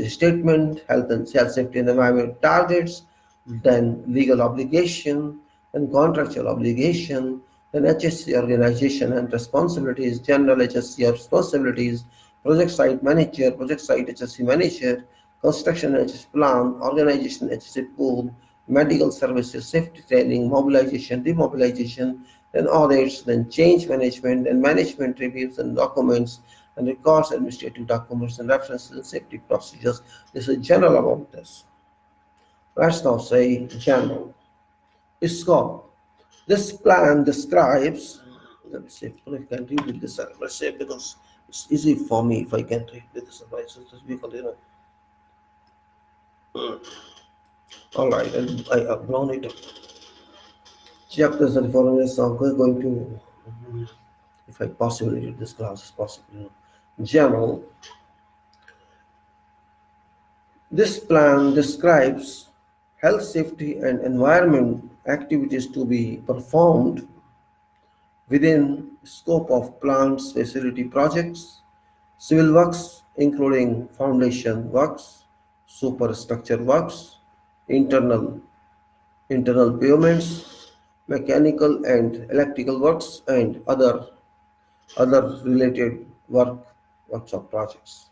statement, health and safety and environment targets, then legal obligation, then contractual obligation, then HSE organization and responsibilities, general HSE responsibilities, project site HSE manager, construction HSE plan, organization HSE pool, medical services, safety training, mobilization, demobilization, then audits, then change management, then management reviews and documents, and records, administrative documents and references and safety procedures. This is general about this. Let's now say general. Scope. This plan describes, let me see if I can read with this, let's say because it's easy for me if I can read with this advice. All right, and I have blown it up. Chapters and followers are going to, if I possibly read this class is possible. General. This plan describes health, safety, and environment activities to be performed within scope of plants facility projects, civil works including foundation works, superstructure works, internal pavements, mechanical and electrical works, and other related works of projects.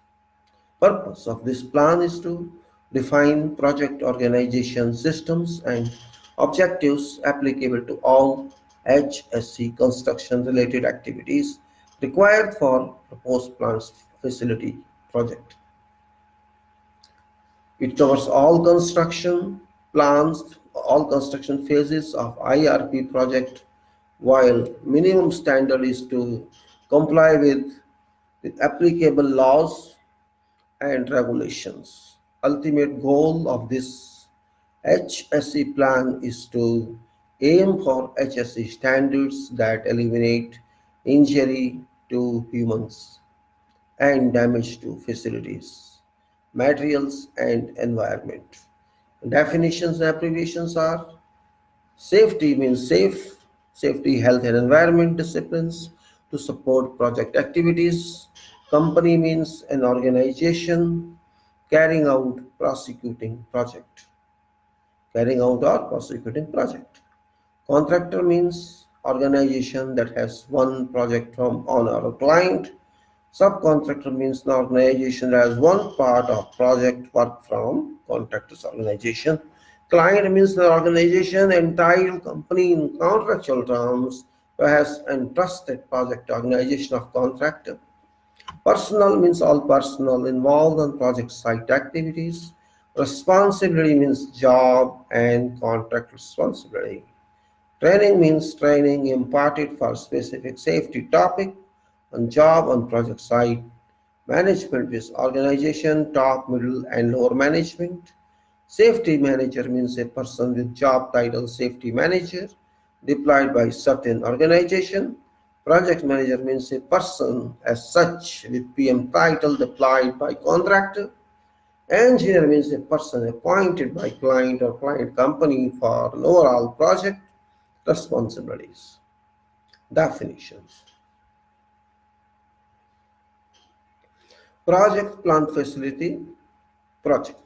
Purpose of this plan is to define project organization systems and objectives applicable to all HSE construction related activities required for proposed plants facility project. It covers all construction plans, all construction phases of IRP project, while minimum standard is to comply with applicable laws and regulations. Ultimate goal of this HSE plan is to aim for HSE standards that eliminate injury to humans and damage to facilities, materials, and environment. Definitions and abbreviations are safety means safety, health, and environment disciplines to support project activities. Company means an organization carrying out or prosecuting project. Contractor means organization that has one project from owner or client. Subcontractor means the organization that has one part of project work from contractor's organization. Client means the organization, entire company in contractual terms who has entrusted project organization of contractor. Personnel means all personnel involved on project site activities. Responsibility means job and contract responsibility. Training means training imparted for specific safety topic on job on project site. Management is organization, top, middle, and lower management. Safety manager means a person with job title safety manager deployed by certain organization. Project manager means a person as such with PM title deployed by contractor. Engineer means a person appointed by client or client company for an overall project responsibilities. Definitions. Project plant facility project.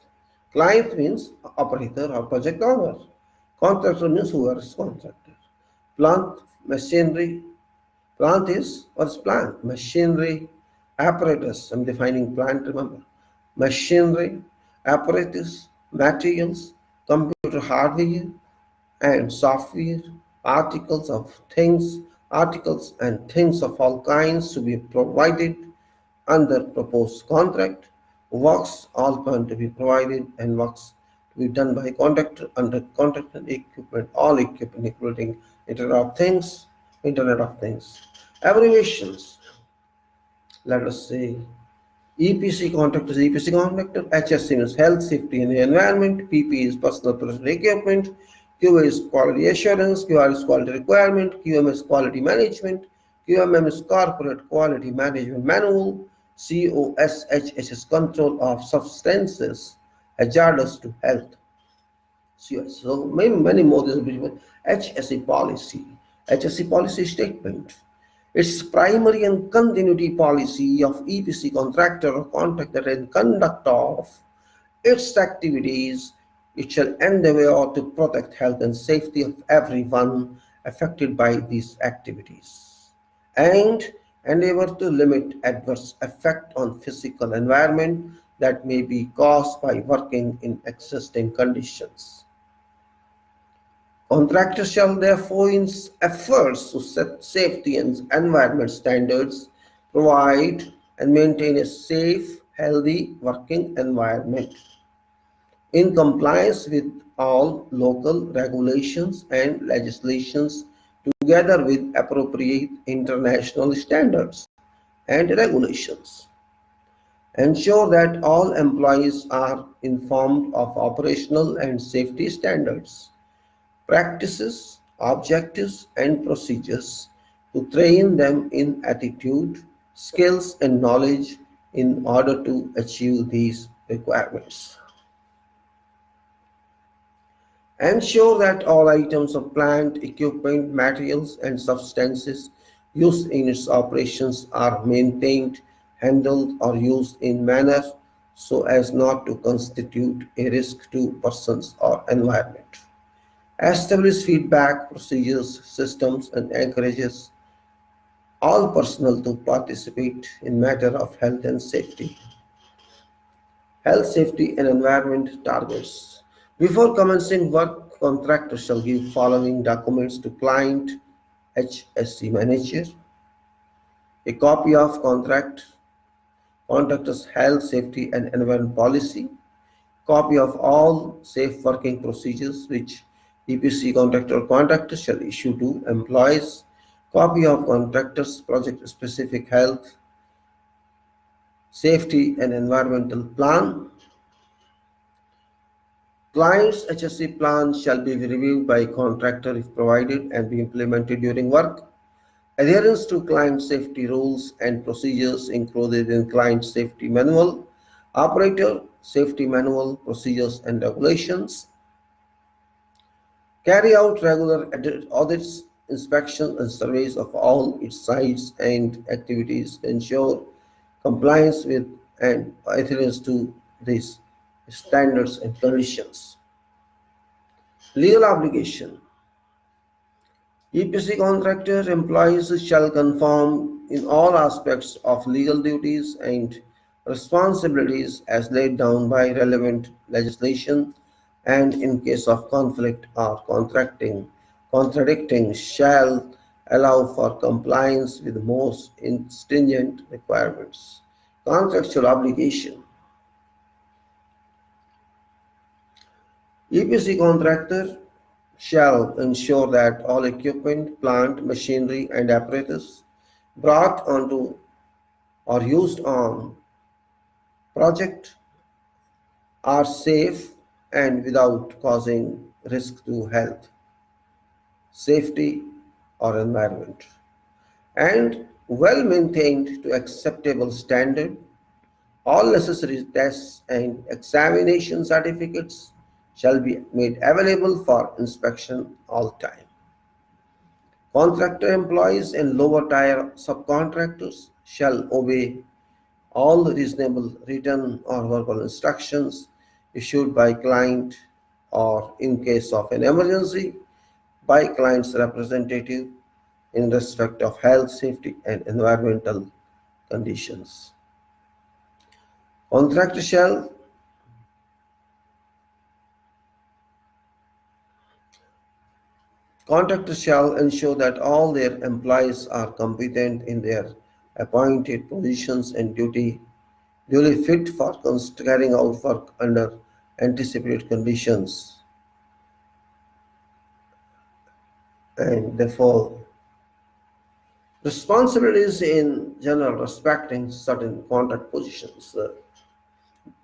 Client means operator or project owner. Contractor means whoever is contractor. Plant machinery. Plant is what's plant? Machinery, apparatus. I'm defining plant, remember. Machinery, apparatus, materials, computer hardware and software, articles and things of all kinds to be provided under proposed contract, works all planned to be provided and works to be done by contractor under contract and equipment, all equipment including Internet of Things, Internet of Things. Abbreviations. Let us say EPC contractor, HSE means health, safety and environment, PP is personal protective equipment, QA is quality assurance, QR is quality requirement, QM is quality management, QMM is corporate quality management manual, COSHS is control of substances hazardous to health. So many more. HSE policy. HSE policy statement. Its primary and continuity policy of EPC contractor or contractor in conduct of its activities, it shall endeavor to protect health and safety of everyone affected by these activities and endeavor to limit adverse effect on physical environment that may be caused by working in existing conditions. Contractors shall therefore, in efforts to set safety and environment standards, provide and maintain a safe, healthy working environment in compliance with all local regulations and legislations together with appropriate international standards and regulations. Ensure that all employees are informed of operational and safety standards, practices, objectives, and procedures to train them in attitude, skills, and knowledge in order to achieve these requirements. Ensure that all items of plant, equipment, materials, and substances used in its operations are maintained, handled, or used in manner so as not to constitute a risk to persons or environment. Establish feedback procedures, systems, and encourages all personnel to participate in matter of health and safety. Health, safety, and environment targets. Before commencing work, contractor shall give following documents to client HSE manager: a copy of contractor's health, safety, and environment policy, copy of all safe working procedures which EPC contractor or contractor shall issue to employees, copy of contractor's project specific health, safety and environmental plan. Client's HSE plan shall be reviewed by contractor if provided and be implemented during work. Adherence to client safety rules and procedures included in client safety manual, operator safety manual, procedures and regulations. Carry out regular audits, inspections, and surveys of all its sites and activities to ensure compliance with and adherence to these standards and conditions. Legal obligation. EPC contractor employees shall conform in all aspects of legal duties and responsibilities as laid down by relevant legislation, and in case of conflict or contradicting shall allow for compliance with the most stringent requirements. Contractual obligation. EPC contractor shall ensure that all equipment, plant, machinery, and apparatus brought onto or used on project are safe and without causing risk to health, safety, or environment, and well maintained to acceptable standard. All necessary tests and examination certificates shall be made available for inspection all time. Contractor employees and lower tier subcontractors shall obey all reasonable written or verbal instructions issued by client or, in case of an emergency, by client's representative in respect of health, safety, and environmental conditions. Contractor shall Contractors shall ensure that all their employees are competent in their appointed positions and duly fit for carrying out work under anticipated conditions, and therefore Responsibilities in general respecting certain contract positions.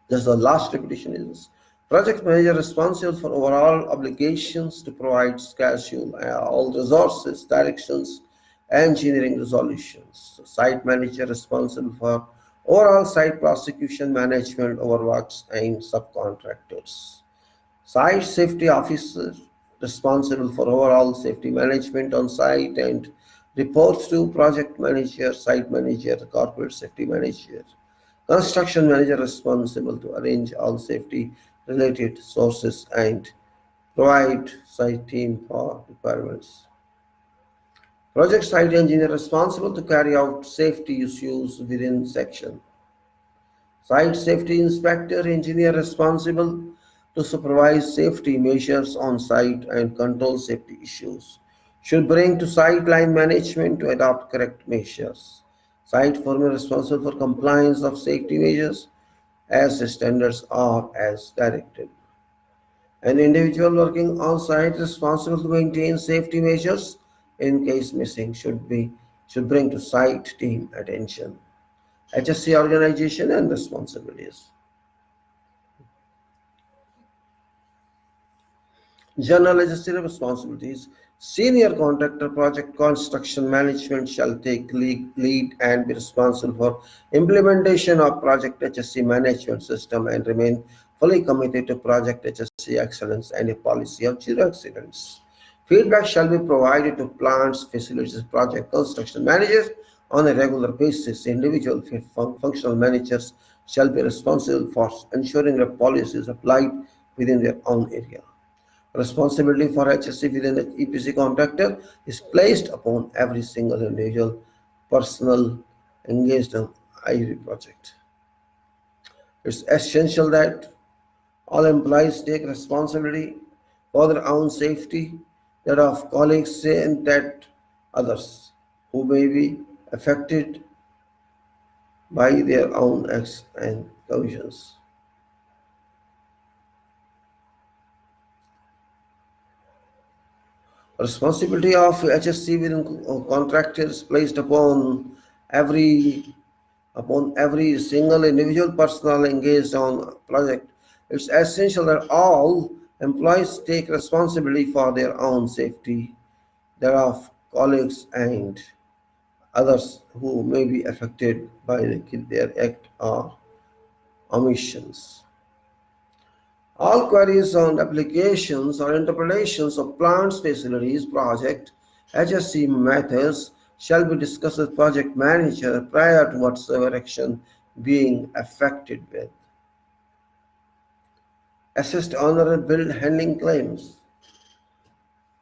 Just the last repetition is project manager responsible for overall obligations to provide schedule, all resources, directions, engineering resolutions. Site manager responsible for overall site prosecution management over works and subcontractors. Site safety officer responsible for overall safety management on site and reports to project manager, site manager, corporate safety manager. Construction manager responsible to arrange all safety related sources and provide site team for requirements. Project site engineer responsible to carry out safety issues within section. Site safety inspector engineer responsible to supervise safety measures on site and control safety issues. Should bring to site line management to adopt correct measures. Site foreman responsible for compliance of safety measures as standards are as directed. An individual working on site responsible to maintain safety measures in case missing should bring to site team attention. HSE organization and responsibilities. General legislative responsibilities. Senior contractor project construction management shall take lead and be responsible for implementation of project HSE management system and remain fully committed to project HSE excellence and a policy of zero accidents. Feedback shall be provided to plants, facilities, project construction managers on a regular basis. Individual functional managers shall be responsible for ensuring that policy is applied within their own area. Responsibility for HSE within the EPC contractor is placed upon every single individual personnel engaged in every project. It's essential that all employees take responsibility for their own safety, that of colleagues and that others who may be affected by their own acts and collisions. Responsibility of HSC within contractors placed every upon every single individual personnel engaged on project. It's essential that all employees take responsibility for their own safety, thereof colleagues and others who may be affected by their act or omissions. All queries on applications or interpretations of plants, facilities, project, HSC methods shall be discussed with project manager prior to whatsoever action being affected with. Assist honor and bill handling claims.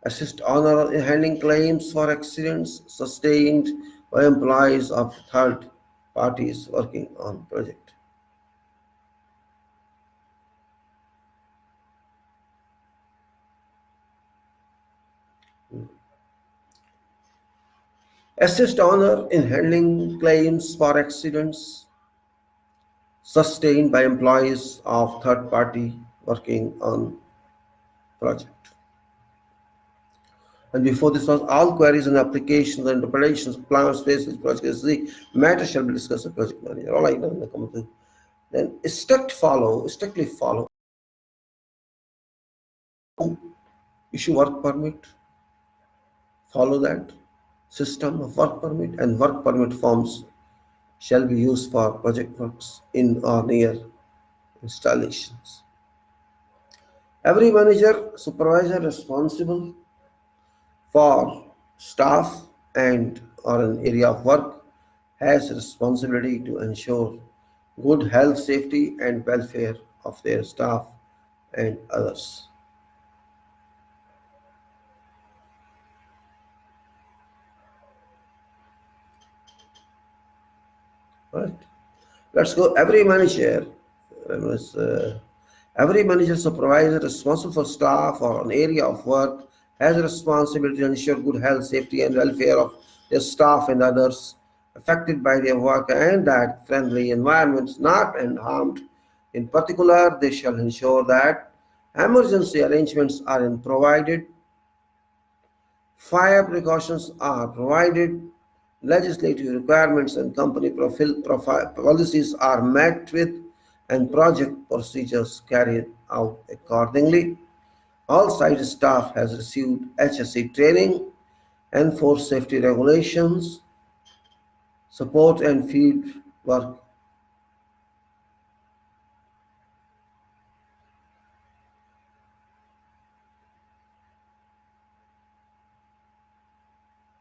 Assist honor in handling claims for accidents sustained by employees of third parties working on project. Assist honor in handling claims for accidents sustained by employees of third party working on project. And before this was all queries and applications and interpretations, plans, phases, projects, the matter shall be discussed with project manager. All I know. Then strictly follow issue work permit, follow that system of work permit, and work permit forms shall be used for project works in or near installations. Every manager, supervisor responsible for staff and or an area of work has responsibility to ensure good health, safety, and welfare of their staff and others. Right? Let's go. Every manager, supervisor responsible for staff or an area of work has a responsibility to ensure good health, safety, and welfare of their staff and others affected by their work, and that friendly environments not and harmed. In particular, they shall ensure that emergency arrangements are provided, fire precautions are provided, legislative requirements and company policies are met with, and project procedures carried out accordingly. All site staff has received HSE training, enforced safety regulations, support and field work.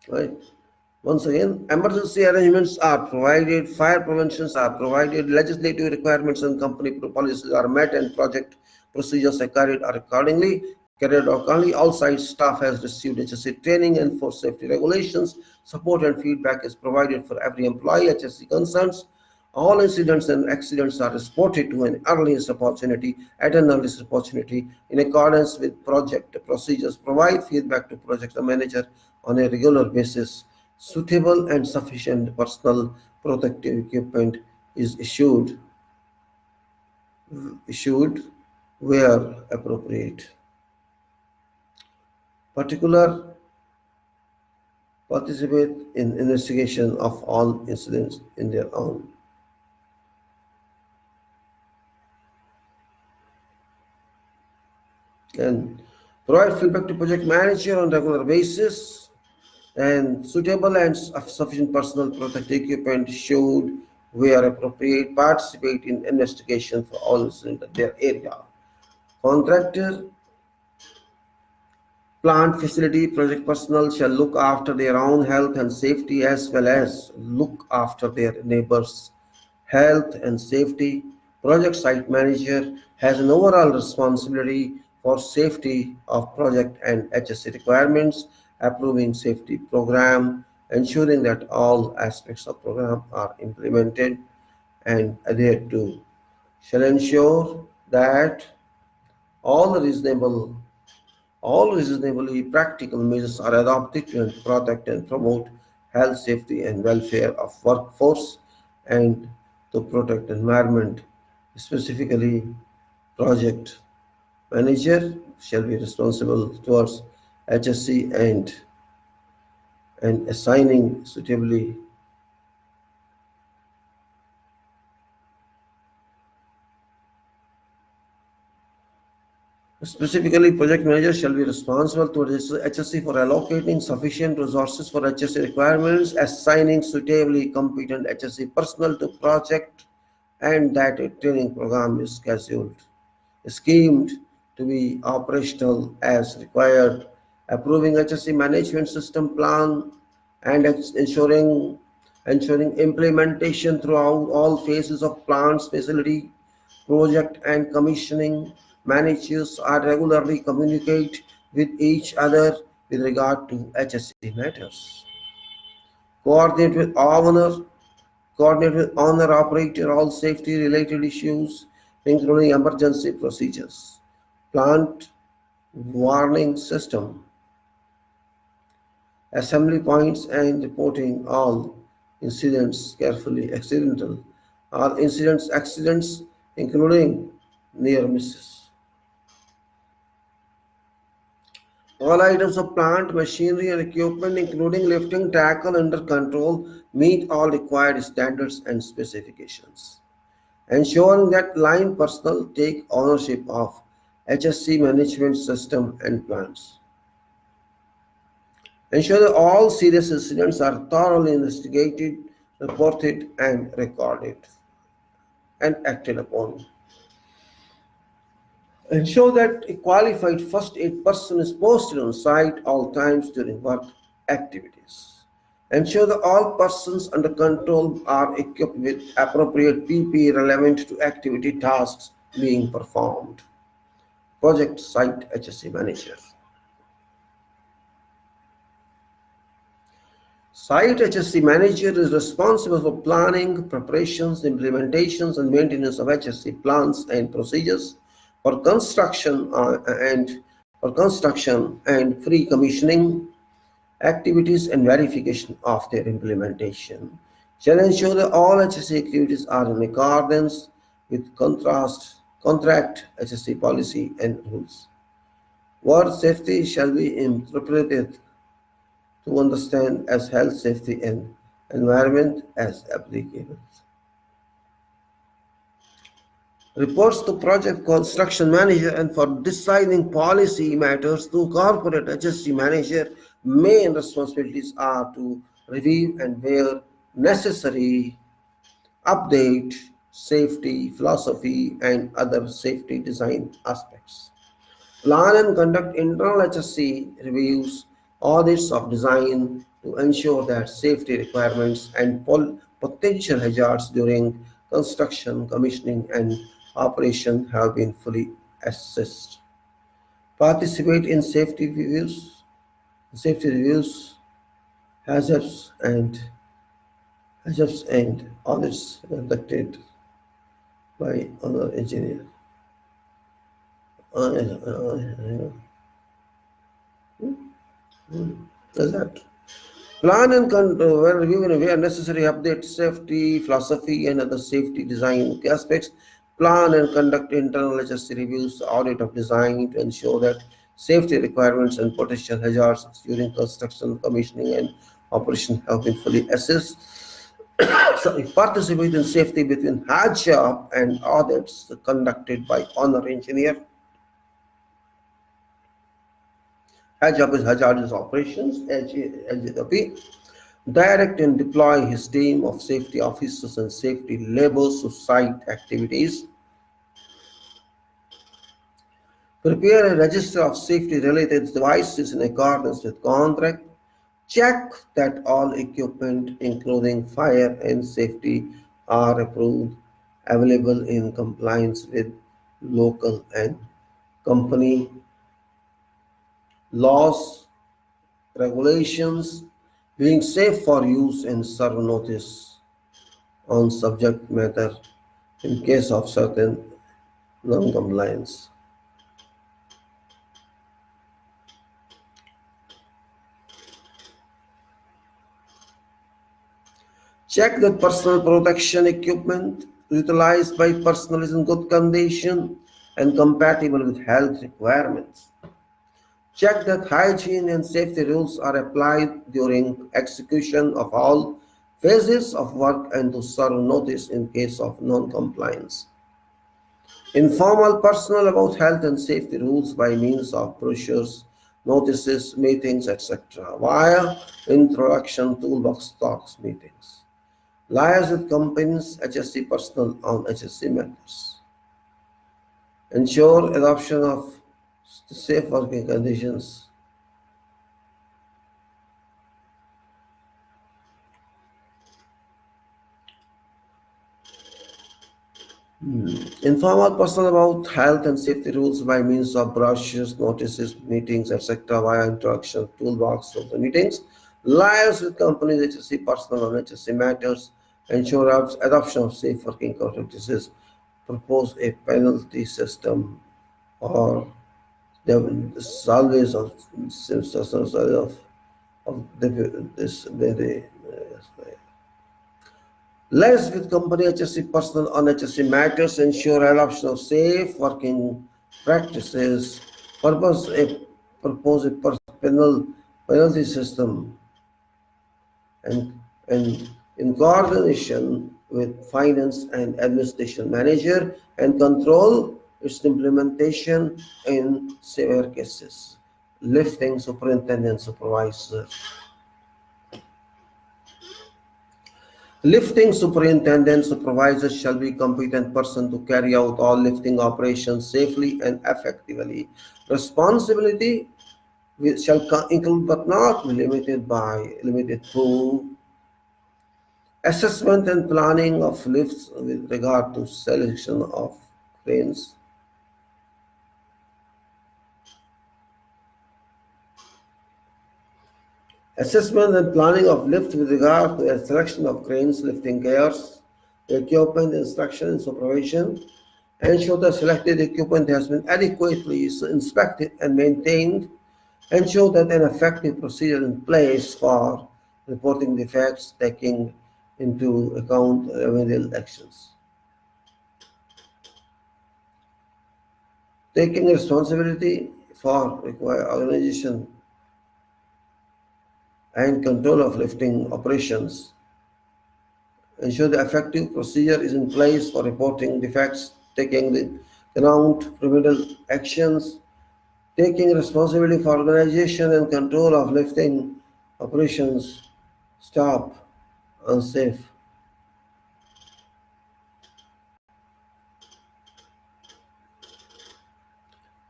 Right. Once again, emergency arrangements are provided, fire preventions are provided, legislative requirements and company policies are met, and project procedures are carried out accordingly. All site staff has received HSE training and for safety regulations. Support and feedback is provided for every employee. HSE concerns. All incidents and accidents are reported to an earliest opportunity at an earliest opportunity in accordance with project procedures. Provide feedback to project manager on a regular basis. Suitable and sufficient personal protective equipment is issued where appropriate. Particular participate in investigation of all incidents in their own. And provide feedback to project manager on regular basis, and suitable and sufficient personal protective equipment should where appropriate participate in investigation for all incidents in their area. Contractor, plant, facility, project personnel shall look after their own health and safety as well as look after their neighbors' health and safety. Project site manager has an overall responsibility for safety of project and HSE requirements, approving safety program, ensuring that all aspects of program are implemented and adhered to. Shall ensure that all reasonable all reasonably practical measures are adopted to protect and promote health, safety, and welfare of workforce and to protect environment. Specifically, project manager shall be responsible towards HSE and assigning suitably. Specifically, project manager shall be responsible to HSE for allocating sufficient resources for HSE requirements, assigning suitably competent HSE personnel to project, and that a training program is schemed to be operational as required, approving HSE management system plan, and ensuring implementation throughout all phases of plants, facility, project, and commissioning. Managers are regularly communicate with each other with regard to HSE matters. Coordinate with owner, coordinate with owner operator all safety related issues, including emergency procedures, plant warning system, assembly points, and reporting all incidents carefully. All accidents, including near misses. All items of plant, machinery, and equipment, including lifting tackle under control, meet all required standards and specifications. Ensuring that line personnel take ownership of HSE management system and plants. Ensure that all serious incidents are thoroughly investigated, reported, and recorded and acted upon. Ensure that a qualified first aid person is posted on site all times during work activities. Ensure that all persons under control are equipped with appropriate PPE relevant to activity tasks being performed. Project Site HSE Manager. Site HSE Manager is responsible for planning, preparations, implementations, and maintenance of HSE plans and procedures for construction and pre-commissioning activities and verification of their implementation. Shall ensure that all HSE activities are in accordance with contract HSE policy and rules. Word safety shall be interpreted to understand as health, safety, and environment as applicable. Reports to project construction manager, and for deciding policy matters to corporate HSE manager. Main responsibilities are to review and where necessary update safety philosophy and other safety design aspects. Plan and conduct internal HSE reviews, audits of design to ensure that safety requirements and potential hazards during construction, commissioning, and operation have been fully assessed. Participate in safety reviews, hazards and audits conducted by other engineer. Does that? Plan and where review and where necessary update safety philosophy and other safety design aspects. Plan and conduct internal HSE reviews, audit of design to ensure that safety requirements and potential hazards during construction, commissioning, and operation have been fully assessed. So, participate in safety between hardship and audits conducted by honor engineer. HAJOP is hazardous operations, HAJOP. Direct and deploy his team of safety officers and safety labors to site activities. Prepare a register of safety-related devices in accordance with contract. Check that all equipment, including fire and safety, are approved, available in compliance with local and company laws, regulations, being safe for use, and serve notice on subject matter in case of certain non-compliance. Check that personal protection equipment utilized by personnel is in good condition and compatible with health requirements. Check that hygiene and safety rules are applied during execution of all phases of work and to serve notice in case of non-compliance. Informal personnel about health and safety rules by means of brochures, notices, meetings, etc. via introduction toolbox talks meetings. Liaise with companies, HSE personnel on HSE matters. Ensure adoption of safe working conditions. Informal personnel about health and safety rules by means of brochures, notices, meetings, etc. via introduction toolbox of the meetings. Liaise with companies, HSE personnel on HSE matters. Ensure adoption of safe working practices. Propose a penalty system or always of this. Liaise with company HSE personnel on HSE matters. Ensure adoption of safe working practices. Propose a penalty system and in coordination with finance and administration manager and control its implementation in severe cases. Lifting superintendent supervisor. Lifting superintendent supervisors shall be competent person to carry out all lifting operations safely and effectively. Responsibility shall include but not be limited to assessment and planning of lifts with regard to selection of cranes. Assessment and planning of lifts with regard to a selection of cranes, lifting gears, equipment, instruction and supervision. Ensure the selected equipment has been adequately inspected and maintained. Ensure that an effective procedure in place for reporting defects, taking into account remedial actions. Taking responsibility for organization and control of lifting operations. ensure the effective procedure is in place for reporting defects, taking the account remedial actions, taking responsibility for organization and control of lifting operations, stop unsafe.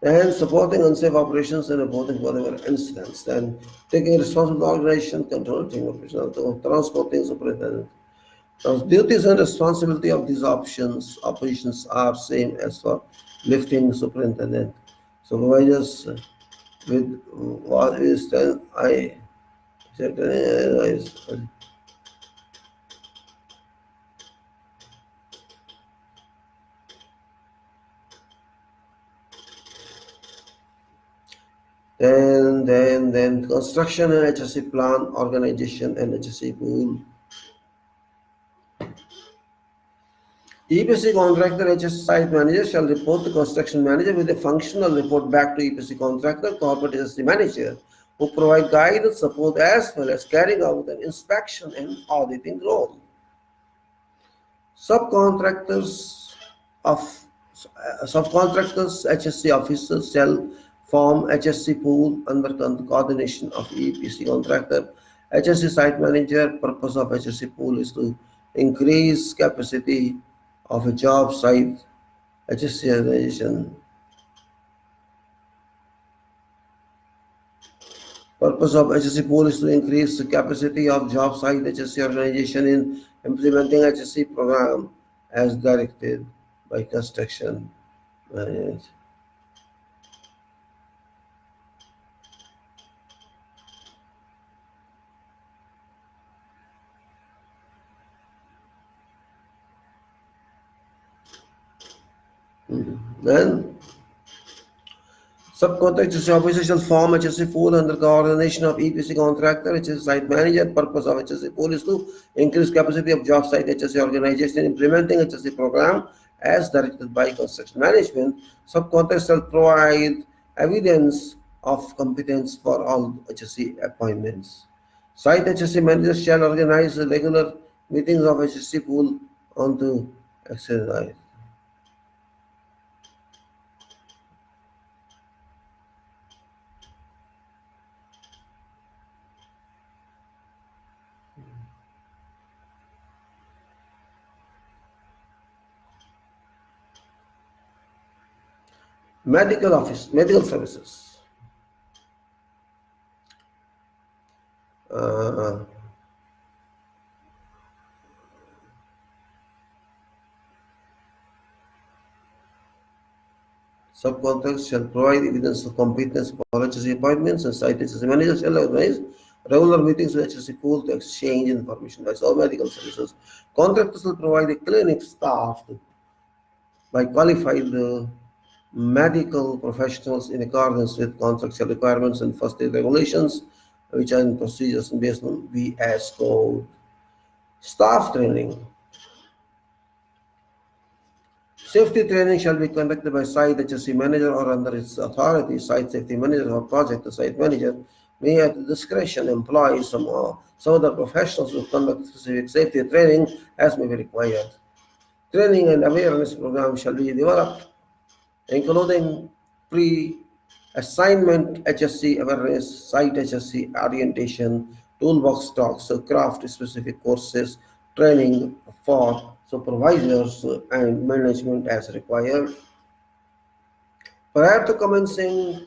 And supporting unsafe operations and reporting whatever incidents, then taking responsibility for organization, controlling operations, transporting superintendent. Now, duties and responsibility of these operations are same as for lifting superintendent. Supervisors with what is then I said, then construction and HSE plan, organization and HSE pool. EPC contractor HSE site manager shall report to construction manager with a functional report back to EPC contractor, corporate HSE manager, who provide guidance, support as well as carrying out an inspection and auditing role. Subcontractors of subcontractors HSE officers shall form HSE pool under coordination of EPC contractor. HSE site manager. Purpose of HSE pool is to increase capacity of a job site. HSE organization. Purpose of HSE pool is to increase the capacity of job site HSE organization in implementing HSE program as directed by construction manager. Then subcontract HSE officer shall form HSE pool under coordination of EPC contractor, HSE site manager. Purpose of HSE pool is to increase capacity of job site HSE organization implementing HSE program as directed by construction management. Subcontract shall provide evidence of competence for all HSE appointments. Site HSE manager shall organize regular meetings of HSE pool on to exercise. Medical services. Uh, Subcontractors shall provide evidence of competence for HSE appointments, and site HSE manager shall organize regular meetings with HSE pool to exchange information by all medical services. Contractors will provide a clinic staffed by qualified medical professionals in accordance with contractual requirements and first aid regulations, which are in procedures based on BS code. Staff training. Safety training shall be conducted by site HSE manager or under its authority. Site safety manager or project site manager may at discretion employ some other professionals to conduct specific safety training as may be required. Training and awareness program shall be developed, including pre-assignment HSE awareness, site HSE orientation, toolbox talks, craft specific courses, training for supervisors and management as required. Prior to commencing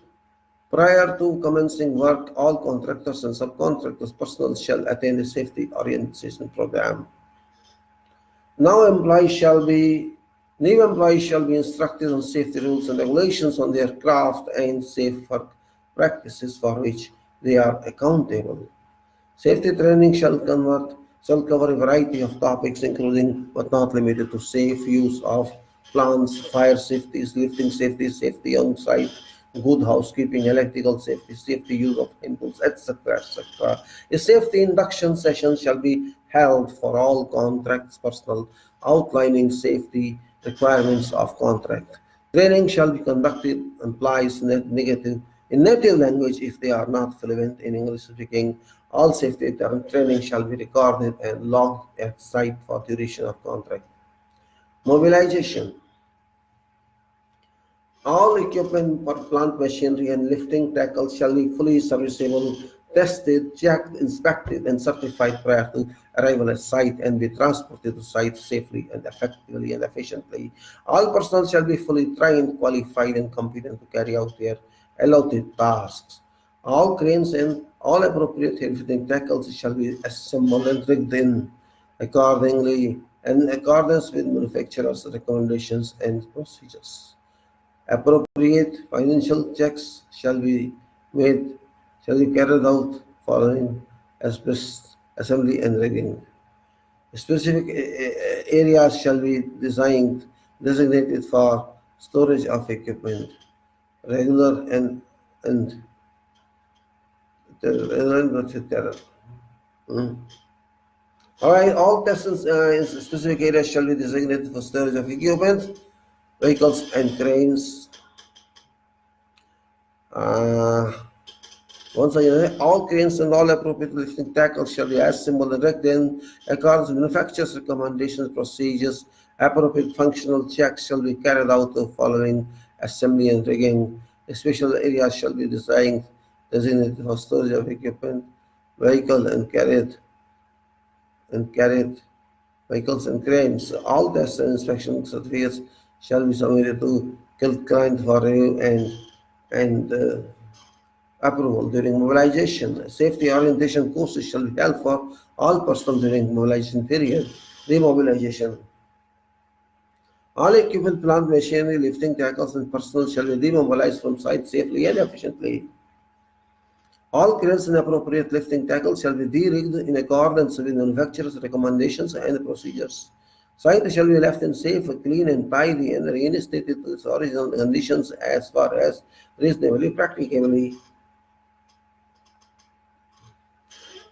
work, all contractors and subcontractors personnel shall attend a safety orientation program. New employees shall be instructed on safety rules and regulations on their craft and safe work practices for which they are accountable. Safety training shall cover a variety of topics, including but not limited to safe use of plants, fire safety, lifting safety, safety on site, good housekeeping, electrical safety, safety use of impulse, etc., etc. A safety induction session shall be held for all contracts personnel, outlining safety requirements of contract. Training shall be conducted in native language if they are not fluent in English speaking All safety training shall be recorded and logged at site for duration of contract. Mobilization. All equipment for plant machinery and lifting tackles shall be fully serviceable, tested, checked, inspected, and certified prior to arrival at site and be transported to site safely and effectively and efficiently. All personnel shall be fully trained, qualified, and competent to carry out their allotted tasks. All cranes and all appropriate lifting tackles shall be assembled and rigged in accordingly in accordance with manufacturer's recommendations and procedures. Appropriate financial checks made, shall be carried out following asbestos assembly and rigging. Specific areas shall be designated for storage of equipment. Regular and terror. Mm. All right, all tests in specific areas shall be designated for storage of equipment, vehicles, and cranes. Once again, all cranes and all appropriate lifting tackles shall be assembled and rigged in accordance with manufacturer's recommendations, procedures. Appropriate functional checks shall be carried out following assembly and rigging. Special areas shall be designated for storage of equipment, vehicle and carried vehicles and cranes. All tests and inspection certificates shall be submitted to client for review and approval during mobilization. Safety orientation courses shall be held for all personnel during mobilization period. Demobilization. All equipment, plant machinery, lifting tackles, and personnel shall be demobilized from site safely and efficiently. All cranes and appropriate lifting tackles shall be de-rigged in accordance with manufacturer's recommendations and procedures. Site shall be left in safe, clean, and tidy and reinstated to its original conditions as far as reasonably practicably.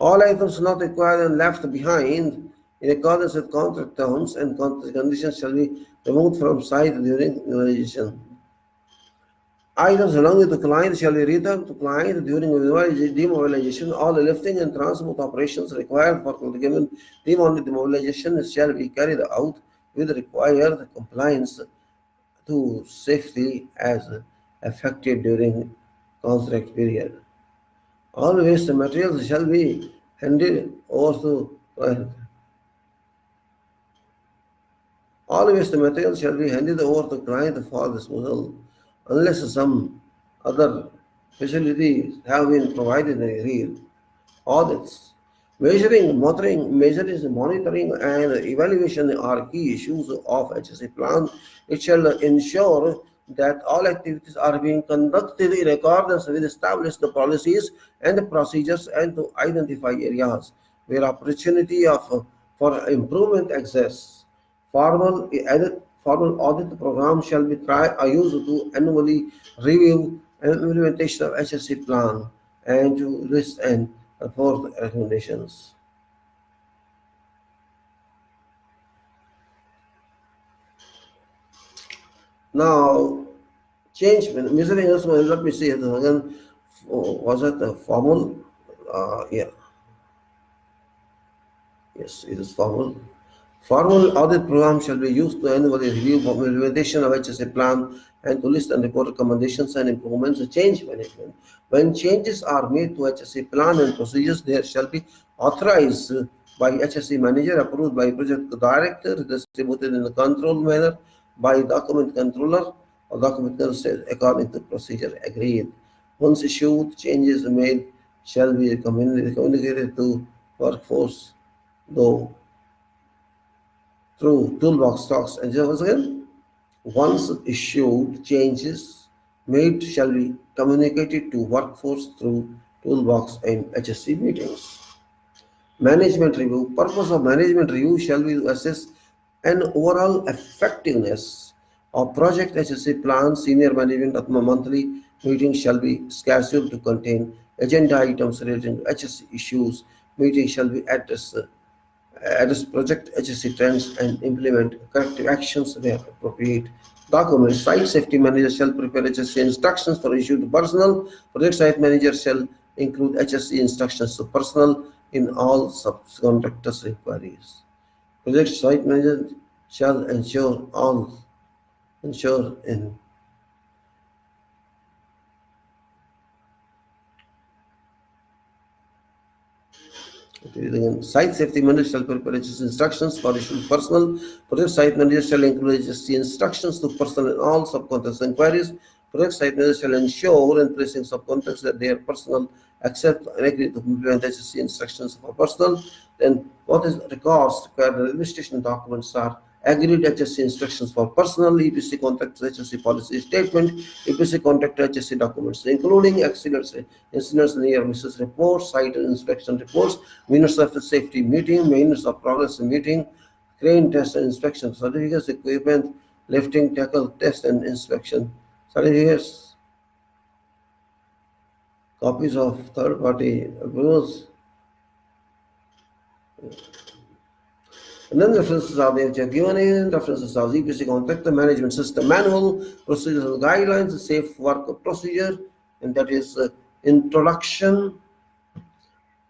All items not required and left behind in accordance with contract terms and contract conditions shall be removed from site during mobilization. Items belonging to client shall be returned to client during demobilization. All lifting and transport operations required for demobilization shall be carried out with required compliance to safety as affected during contract period. All waste materials shall be handed over to client. All waste materials shall be handed over to client for disposal unless some other facilities have been provided and agreed. Audits. Monitoring, and evaluation are key issues of HSE plan. It shall ensure that all activities are being conducted in accordance with established policies and procedures and to identify areas where opportunity for improvement exists. Formal audit program shall be used to annually review and implementation of HSE plan and to list and report recommendations. Now, change measuring instrument. Let me see it again. Was it a formal? Yeah. Yes, it is formal. Formal audit program shall be used to annually review implementation of HSE plan and to list and report recommendations and improvements to change management. When changes are made to HSE plan and procedures, there shall be authorized by HSE manager, approved by project director, distributed in a controlled manner by document controller or document controller according to procedure agreed. Once issued, changes made shall be communicated to workforce though through toolbox stocks. And once again, once issued, changes made shall be communicated to workforce through toolbox and HSE meetings. Management review. Purpose of management review shall be to assess an overall effectiveness of project HSE plan. Senior management at monthly meeting shall be scheduled to contain agenda items relating to HSE issues. Meeting shall be address project HSE trends and implement corrective actions where appropriate. Documents. Site safety manager shall prepare HSE instructions for issue to personnel. Project site manager shall include HSE instructions to personnel in all subcontractors' inquiries. Project site manager shall ensure in site safety manager shall prepare HSE instructions for issued personnel. Project site manager shall include HSE instructions to personnel in all subcontractors inquiries. Project site manager shall ensure in placing subcontractors that their personnel accept and agree to implement HSE instructions for personnel. Then what is records required registration documents are agreed HSE instructions for personnel, EPC contractor HSE policy statement, EPC contractor HSE documents, including incidents near misses reports, site inspection reports, minutes of the safety meeting, minutes of progress meeting, crane test and inspection certificates, equipment, lifting, tackle test and inspection certificates, copies of third-party approvals. And then references are there which are given in. References are EPC contractor management system manual, procedures and guidelines, safe work procedure, and that is introduction.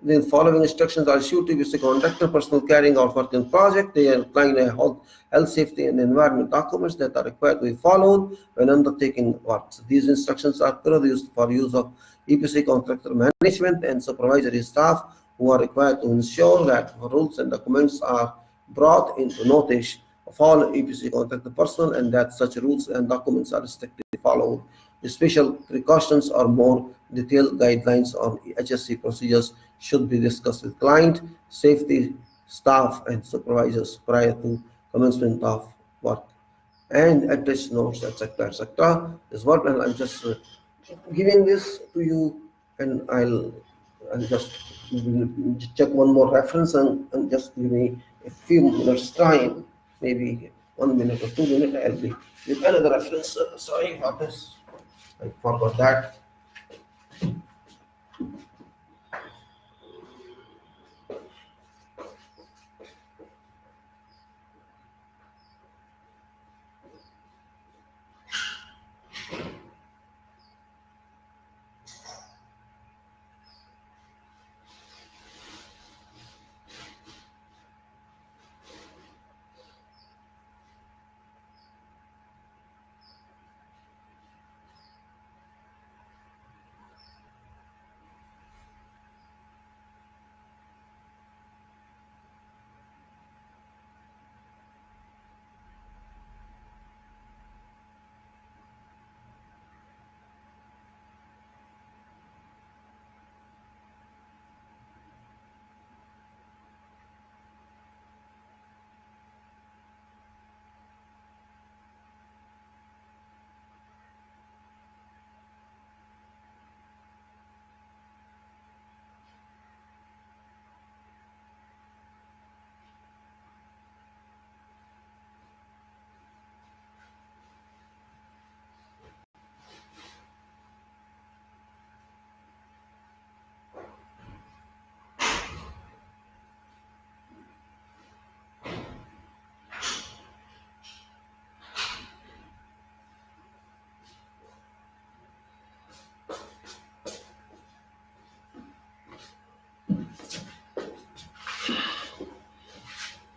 The following instructions are issued to EPC contractor personnel carrying out work in project. They are applying health, safety, and environment documents that are required to be followed when undertaking works. These instructions are produced for use of EPC contractor management and supervisory staff who are required to ensure that rules and documents are brought into notice of all EPC contractor personnel and that such rules and documents are strictly followed. The special precautions or more detailed guidelines on HSE procedures should be discussed with client, safety, staff, and supervisors prior to commencement of work. And attached notes, etc., etc. is what, and I'm just giving this to you, and I'll just check one more reference and just give me a few minutes time, maybe 1 minute or 2 minutes. I'll be with another reference. Sorry for this. I forgot that.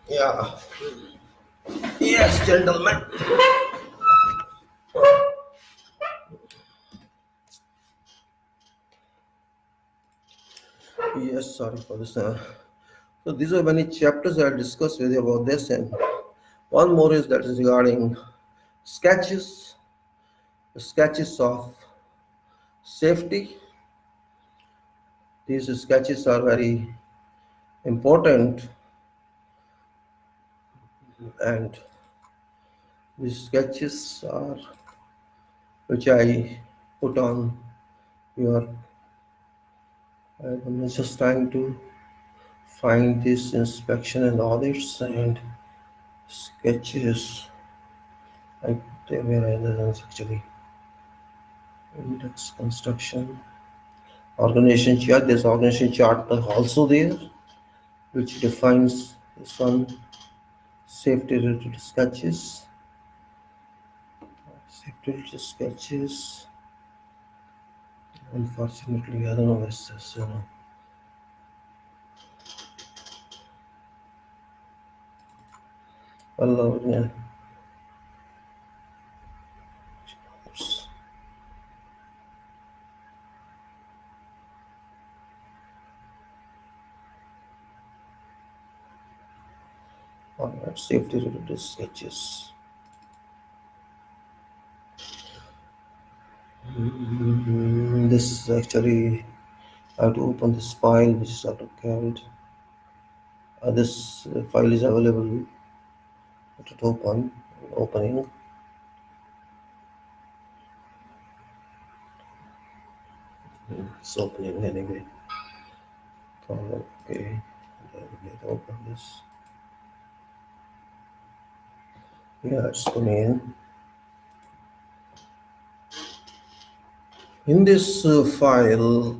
Yeah. Yes, gentlemen. Yes, sorry for this. So these are many chapters I discussed with you about this, and one more is that is regarding sketches, the sketches of safety. These sketches are very important, and these sketches are which I put on your. I'm just trying to find this inspection and audits and sketches. I where I actually index construction organization chart. There's organization chart also there, which defines this one safety related sketches. Safety related sketches. Unfortunately, I don't know what's this, Hello, yeah. Alright, safety related sketches. This is actually, I have to open this file which is AutoCAD. This file is available to opening. It's opening anyway. Okay, let me open this. Yeah, it's coming in. In this file,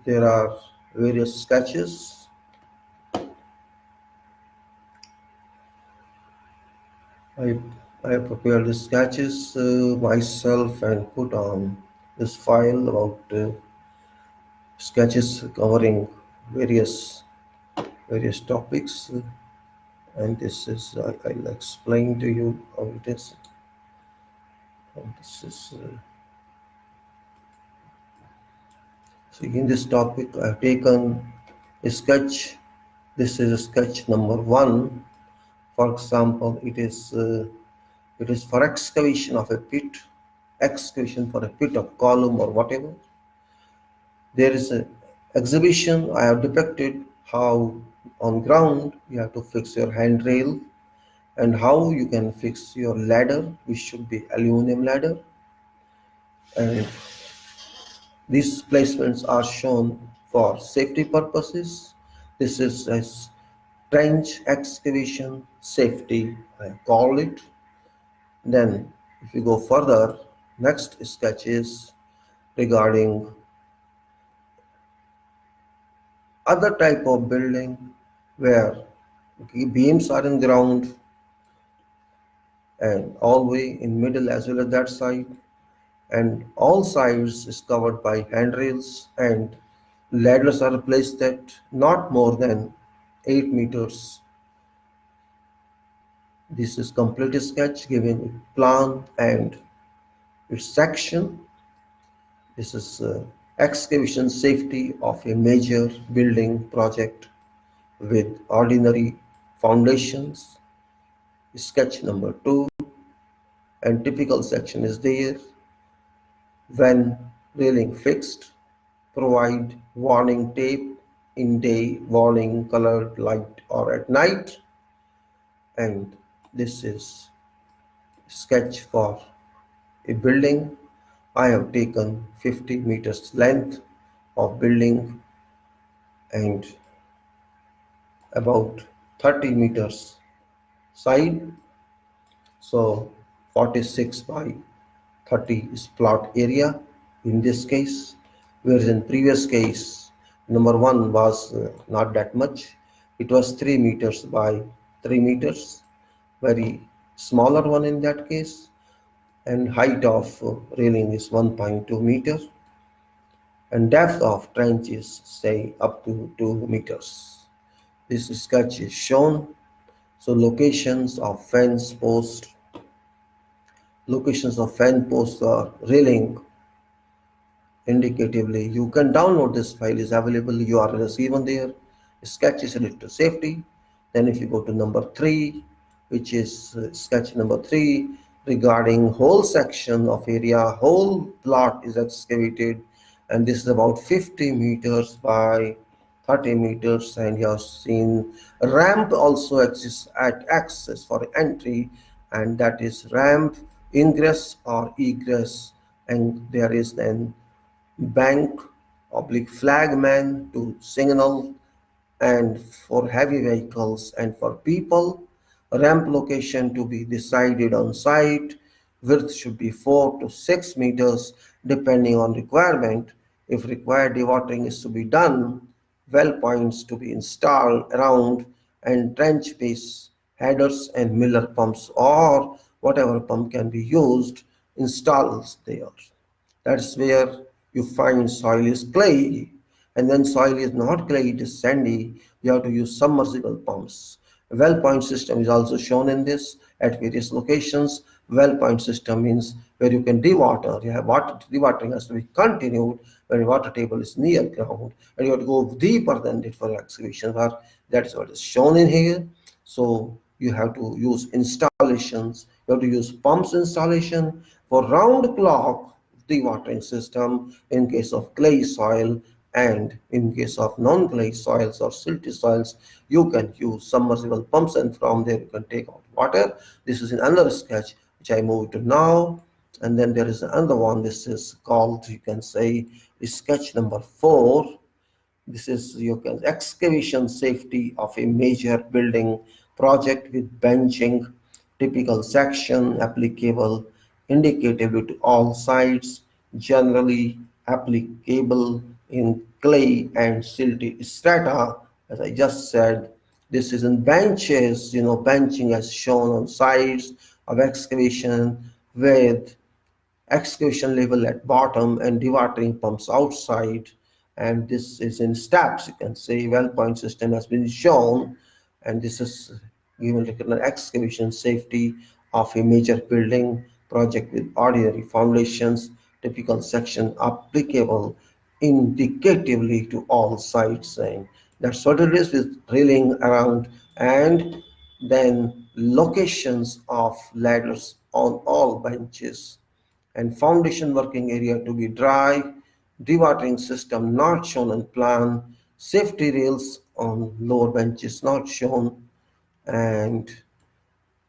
there are various sketches. I, I have prepared the sketches myself and put on this file about sketches covering various topics. And this is I'll explain to you how it is. And this is so in this topic I've taken a sketch. This is a sketch number 1. For example, it is for excavation of a pit, excavation for a pit of column or whatever. There is a exhibition. I have depicted how on ground you have to fix your handrail and how you can fix your ladder, which should be aluminum ladder. And these placements are shown for safety purposes. This is as trench excavation safety, I call it. Then if you go further, next sketch is regarding other type of building where beams are in ground and all way in middle as well as that side, and all sides is covered by handrails, and ladders are placed at not more than 8 meters. This is complete sketch giving plan and its section. This is excavation safety of a major building project with ordinary foundations. Sketch number 2, and typical section is there. When railing fixed, provide warning tape in day, warning colored light or at night. And this is sketch for a building. I have taken 50 meters length of building and about 30 meters side. So 46 by 30 is plot area in this case, whereas in previous case, number 1 was not that much. It was 3 meters by 3 meters, very smaller one in that case, and height of railing is 1.2 meters, and depth of trench is say up to 2 meters. This sketch is shown. So locations of fence posts or railing indicatively. You can download this file, is available, URL is given there. Sketch is related to safety. Then if you go to number 3, which is sketch number 3 regarding whole section of area, whole plot is excavated, and this is about 50 meters by 30 meters, and you have seen ramp also exists at access for entry, and that is ramp ingress or egress, and there is then bank oblique flagman to signal, and for heavy vehicles and for people, ramp location to be decided on site. Width should be 4 to 6 meters depending on requirement. If required dewatering is to be done, well points to be installed around, and trench base headers and miller pumps or whatever pump can be used installs there. That's where You find soil is clay, and then soil is not clay, it is sandy. You have to use submersible pumps. A well point system is also shown in this at various locations. Well point system means where you can dewater. You have water, dewatering has to be continued when the water table is near ground, and you have to go deeper than it for excavation work. That is what is shown in here. So you have to use installations, you have to use pumps installation for round clock dewatering system in case of clay soil, and in case of non-clay soils or silty soils you can use submersible pumps, and from there you can take out water. This is another sketch which I move to now. And then there is another one. This is called, you can say, sketch number 4. This is your excavation safety of a major building project with benching, typical section applicable indicatively to all sites, generally applicable in clay and silty strata. As I just said, this is in benches, benching as shown on sides of excavation with excavation level at bottom and dewatering pumps outside. And this is in steps, you can say. Well point system has been shown, and this is given an excavation safety of a major building project with ordinary foundations, typical section applicable indicatively to all sites. And that's what it is, with drilling around, and then locations of ladders on all benches, and foundation working area to be dry, dewatering system not shown on plan, safety rails on lower benches not shown, and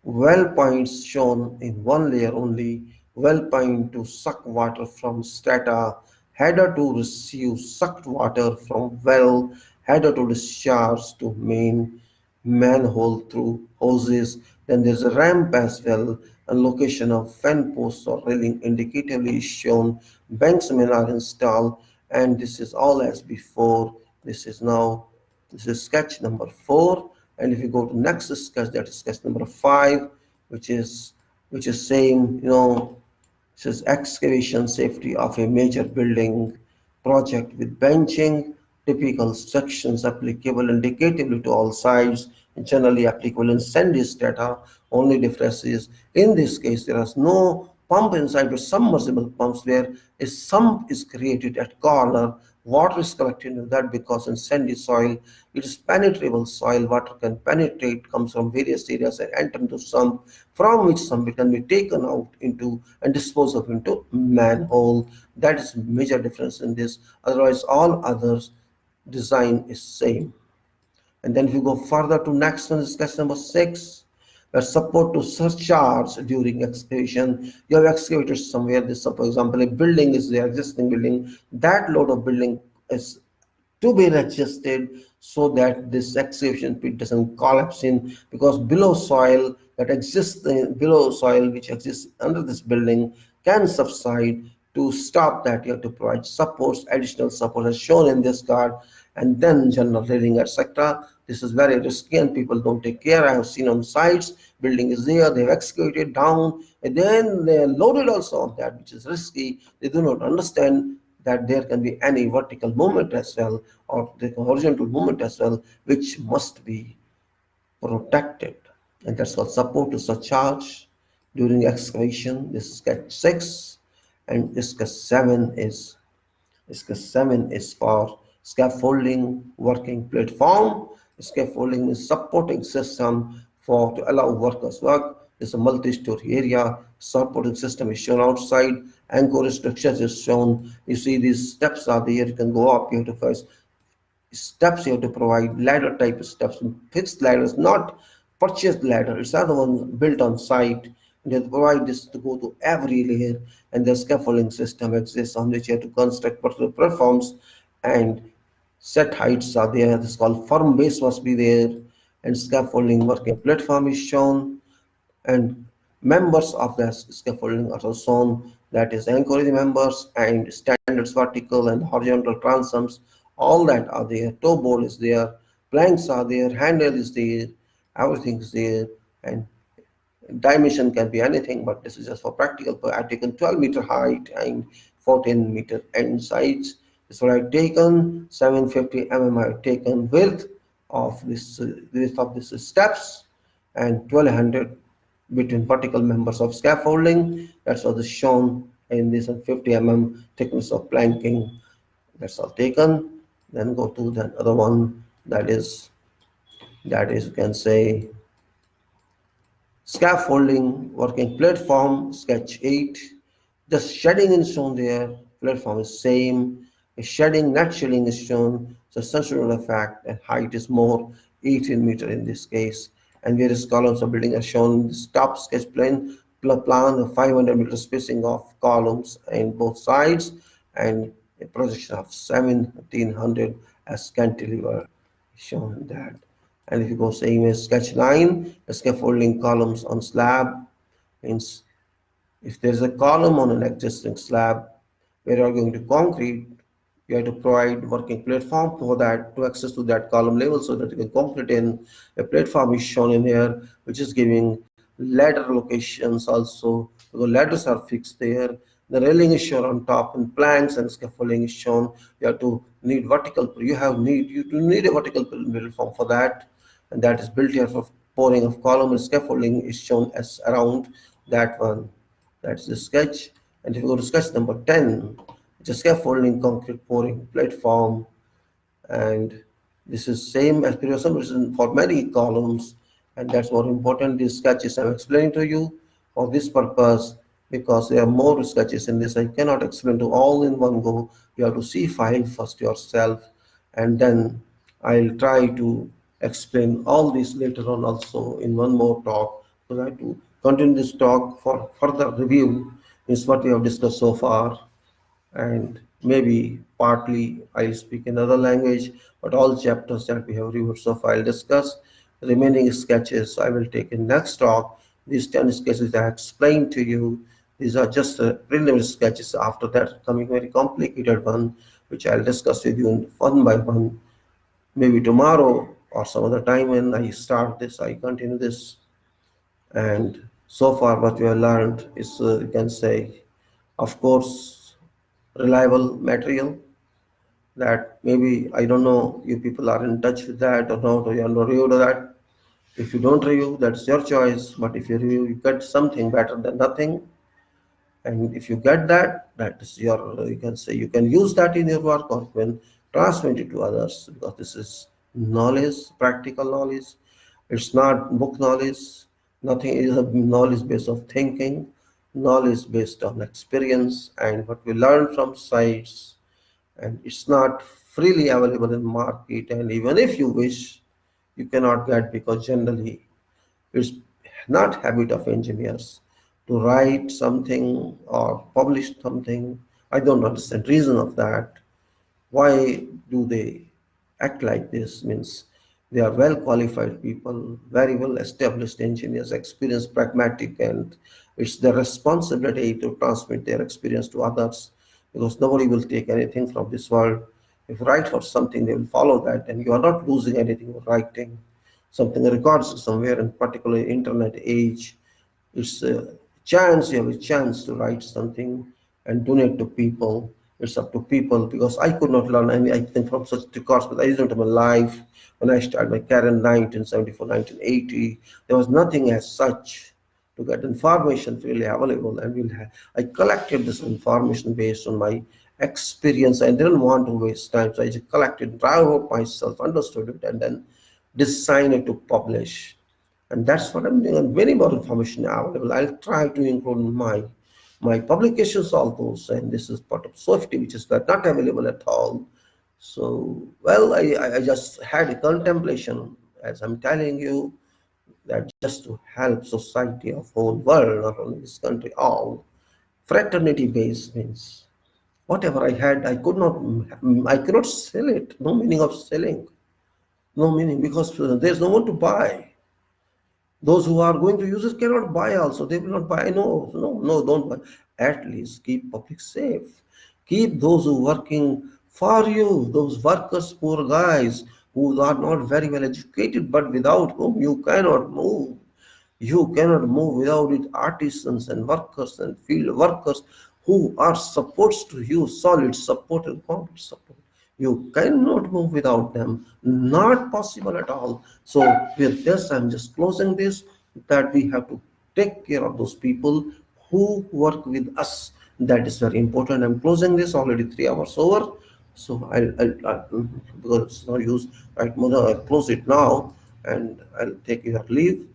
well points shown in one layer only. Well point to suck water from strata, header to receive sucked water from well, header to discharge to main manhole through hoses. Then there's a ramp as well, and location of fan posts or railing indicatively shown. Banksmen are installed, and this is all as before. This is sketch number 4. And if you go to next sketch, that is sketch number 5, which is saying, it says excavation safety of a major building project with benching, typical sections applicable indicatively to all sides, generally applicable in sandy strata. Only difference is, in this case, there is no pump inside with submersible pumps, where a sump is created at corner. Water is collected in that, because in sandy soil, it is penetrable soil. Water can penetrate, comes from various areas and enter into sump, from which sump it can be taken out into and disposed of into manhole. That is major difference in this. Otherwise, all others design is same. And then if you go further to next one, sketch number 6, where support to surcharge during excavation. You have excavated somewhere. This, for example, a building is there, existing building. That load of building is to be adjusted so that this excavation pit doesn't collapse in, because below soil that exists below soil which exists under this building can subside. To stop that, you have to provide supports, additional support as shown in this card, and then general railing, etc. This is very risky and people don't take care. I have seen on sites, building is there, they've excavated down, and then they're loaded also on that, which is risky. They do not understand that there can be any vertical movement as well, or the horizontal movement as well, which must be protected. And that's called support to surcharge during excavation. This is sketch 6, and sketch 7 is for scaffolding working platform. Scaffolding is supporting system for to allow workers work. It's a multi-story area. Supporting system is shown outside. Anchor structures is shown. You see these steps are there. You can go up. You have to first steps, you have to provide ladder type of steps, fixed ladders, not purchased ladder. It's other one built on site. And you have to provide this to go to every layer, and the scaffolding system exists on which you have to construct particular platforms, and set heights are there. This is called firm base must be there, and scaffolding working platform is shown, and members of the scaffolding are also shown, that is anchorage members and standards vertical and horizontal transoms, all that are there. Toe board is there, planks are there, handle is there, everything is there, and dimension can be anything, but this is just for practical. I've taken 12-meter height and 14-meter end sides. This is what I've taken. 750 mm I've taken width of this steps, and 1200 between vertical members of scaffolding. That's what is shown in this, and 50 mm thickness of planking. That's all taken. Then go to the other one, that is you can say scaffolding working platform, sketch 8. Just shedding is shown there, platform is same. A shedding, net shedding is shown, so sensory effect and height is more, 18-meter in this case. And various columns of building are shown in this top sketch plan, plan of 500-meter spacing of columns in both sides, and a projection of 1700 as cantilever shown in that. And if you go same as sketch 9, the scaffolding columns on slab means if there is a column on an existing slab where you are going to concrete, you have to provide working platform for that to access to that column level so that you can concrete in. A platform is shown in here, which is giving ladder locations also. The ladders are fixed there. The railing is shown on top, and planks and scaffolding is shown. You have to need vertical. You need a vertical platform for that, and that is built here for pouring of column, and scaffolding is shown as around that one. That's the sketch. And if you go to sketch number 10, it's a scaffolding concrete pouring platform, and this is same as previous one for many columns, and that's more important. These sketches I'm explaining to you for this purpose because there are more sketches in this. I cannot explain to all in one go. You have to see file first yourself, and then I'll try to explain all this later on also in one more talk, because I have to continue this talk for further review is what we have discussed so far, and maybe partly I'll speak another language, but all chapters that we have reviewed so far I'll discuss. The remaining sketches I will take in next talk. These 10 sketches I explained to you, these are just preliminary sketches. After that coming very complicated one, which I'll discuss with you one by one, maybe tomorrow or some other time when I start this, I continue this. And so far what we have learned is, you can say, of course, reliable material, that maybe, I don't know, you people are in touch with that or not, or you are not review to that. If you don't review, that's your choice, but if you review, you get something better than nothing. And if you get that, that is your, you can say, you can use that in your work or you can transmit it to others, because this is knowledge, practical knowledge. It's not book knowledge. Nothing is a knowledge based of thinking, knowledge based on experience and what we learn from sites. And it's not freely available in market. And even if you wish, you cannot get, because generally it's not habit of engineers to write something or publish something. I don't understand reason of that. Why do they act like this? Means they are well qualified people, very well established engineers, experienced, pragmatic, and it's their responsibility to transmit their experience to others, because nobody will take anything from this world. If you write for something, they will follow that, and you are not losing anything by writing. Something records somewhere, in particular internet age, it's a chance, you have a chance to write something and donate to people. It's up to people, because I could not learn anything from such records, but I used to my life. When I started my career in 1974, 1980, there was nothing as such to get information freely available, and I collected this information based on my experience. I didn't want to waste time, so I just collected, drive out myself, understood it, and then decided to publish. And that's what I'm doing. And many more information available. I'll try to include my publications, all those, and this is part of safety, which is not available at all. So, well, I just had a contemplation, as I'm telling you, that just to help society of whole world, not only this country, all fraternity based means whatever I had, I cannot sell it. No meaning of selling, no meaning, because there's no one to buy. Those who are going to use it cannot buy also. They will not buy. No, no, no, don't buy. At least keep public safe. Keep those who are working for you, those workers, poor guys who are not very well educated, but without whom you cannot move. You cannot move without it. Artisans and workers and field workers who are supposed to use solid support and concrete support. You cannot move without them. Not possible at all. So with this, I'm just closing this, that we have to take care of those people who work with us. That is very important. I'm closing this, already 3 hours over. So I'll because it's no use right, Mother, I'll close it now and I'll take your leave.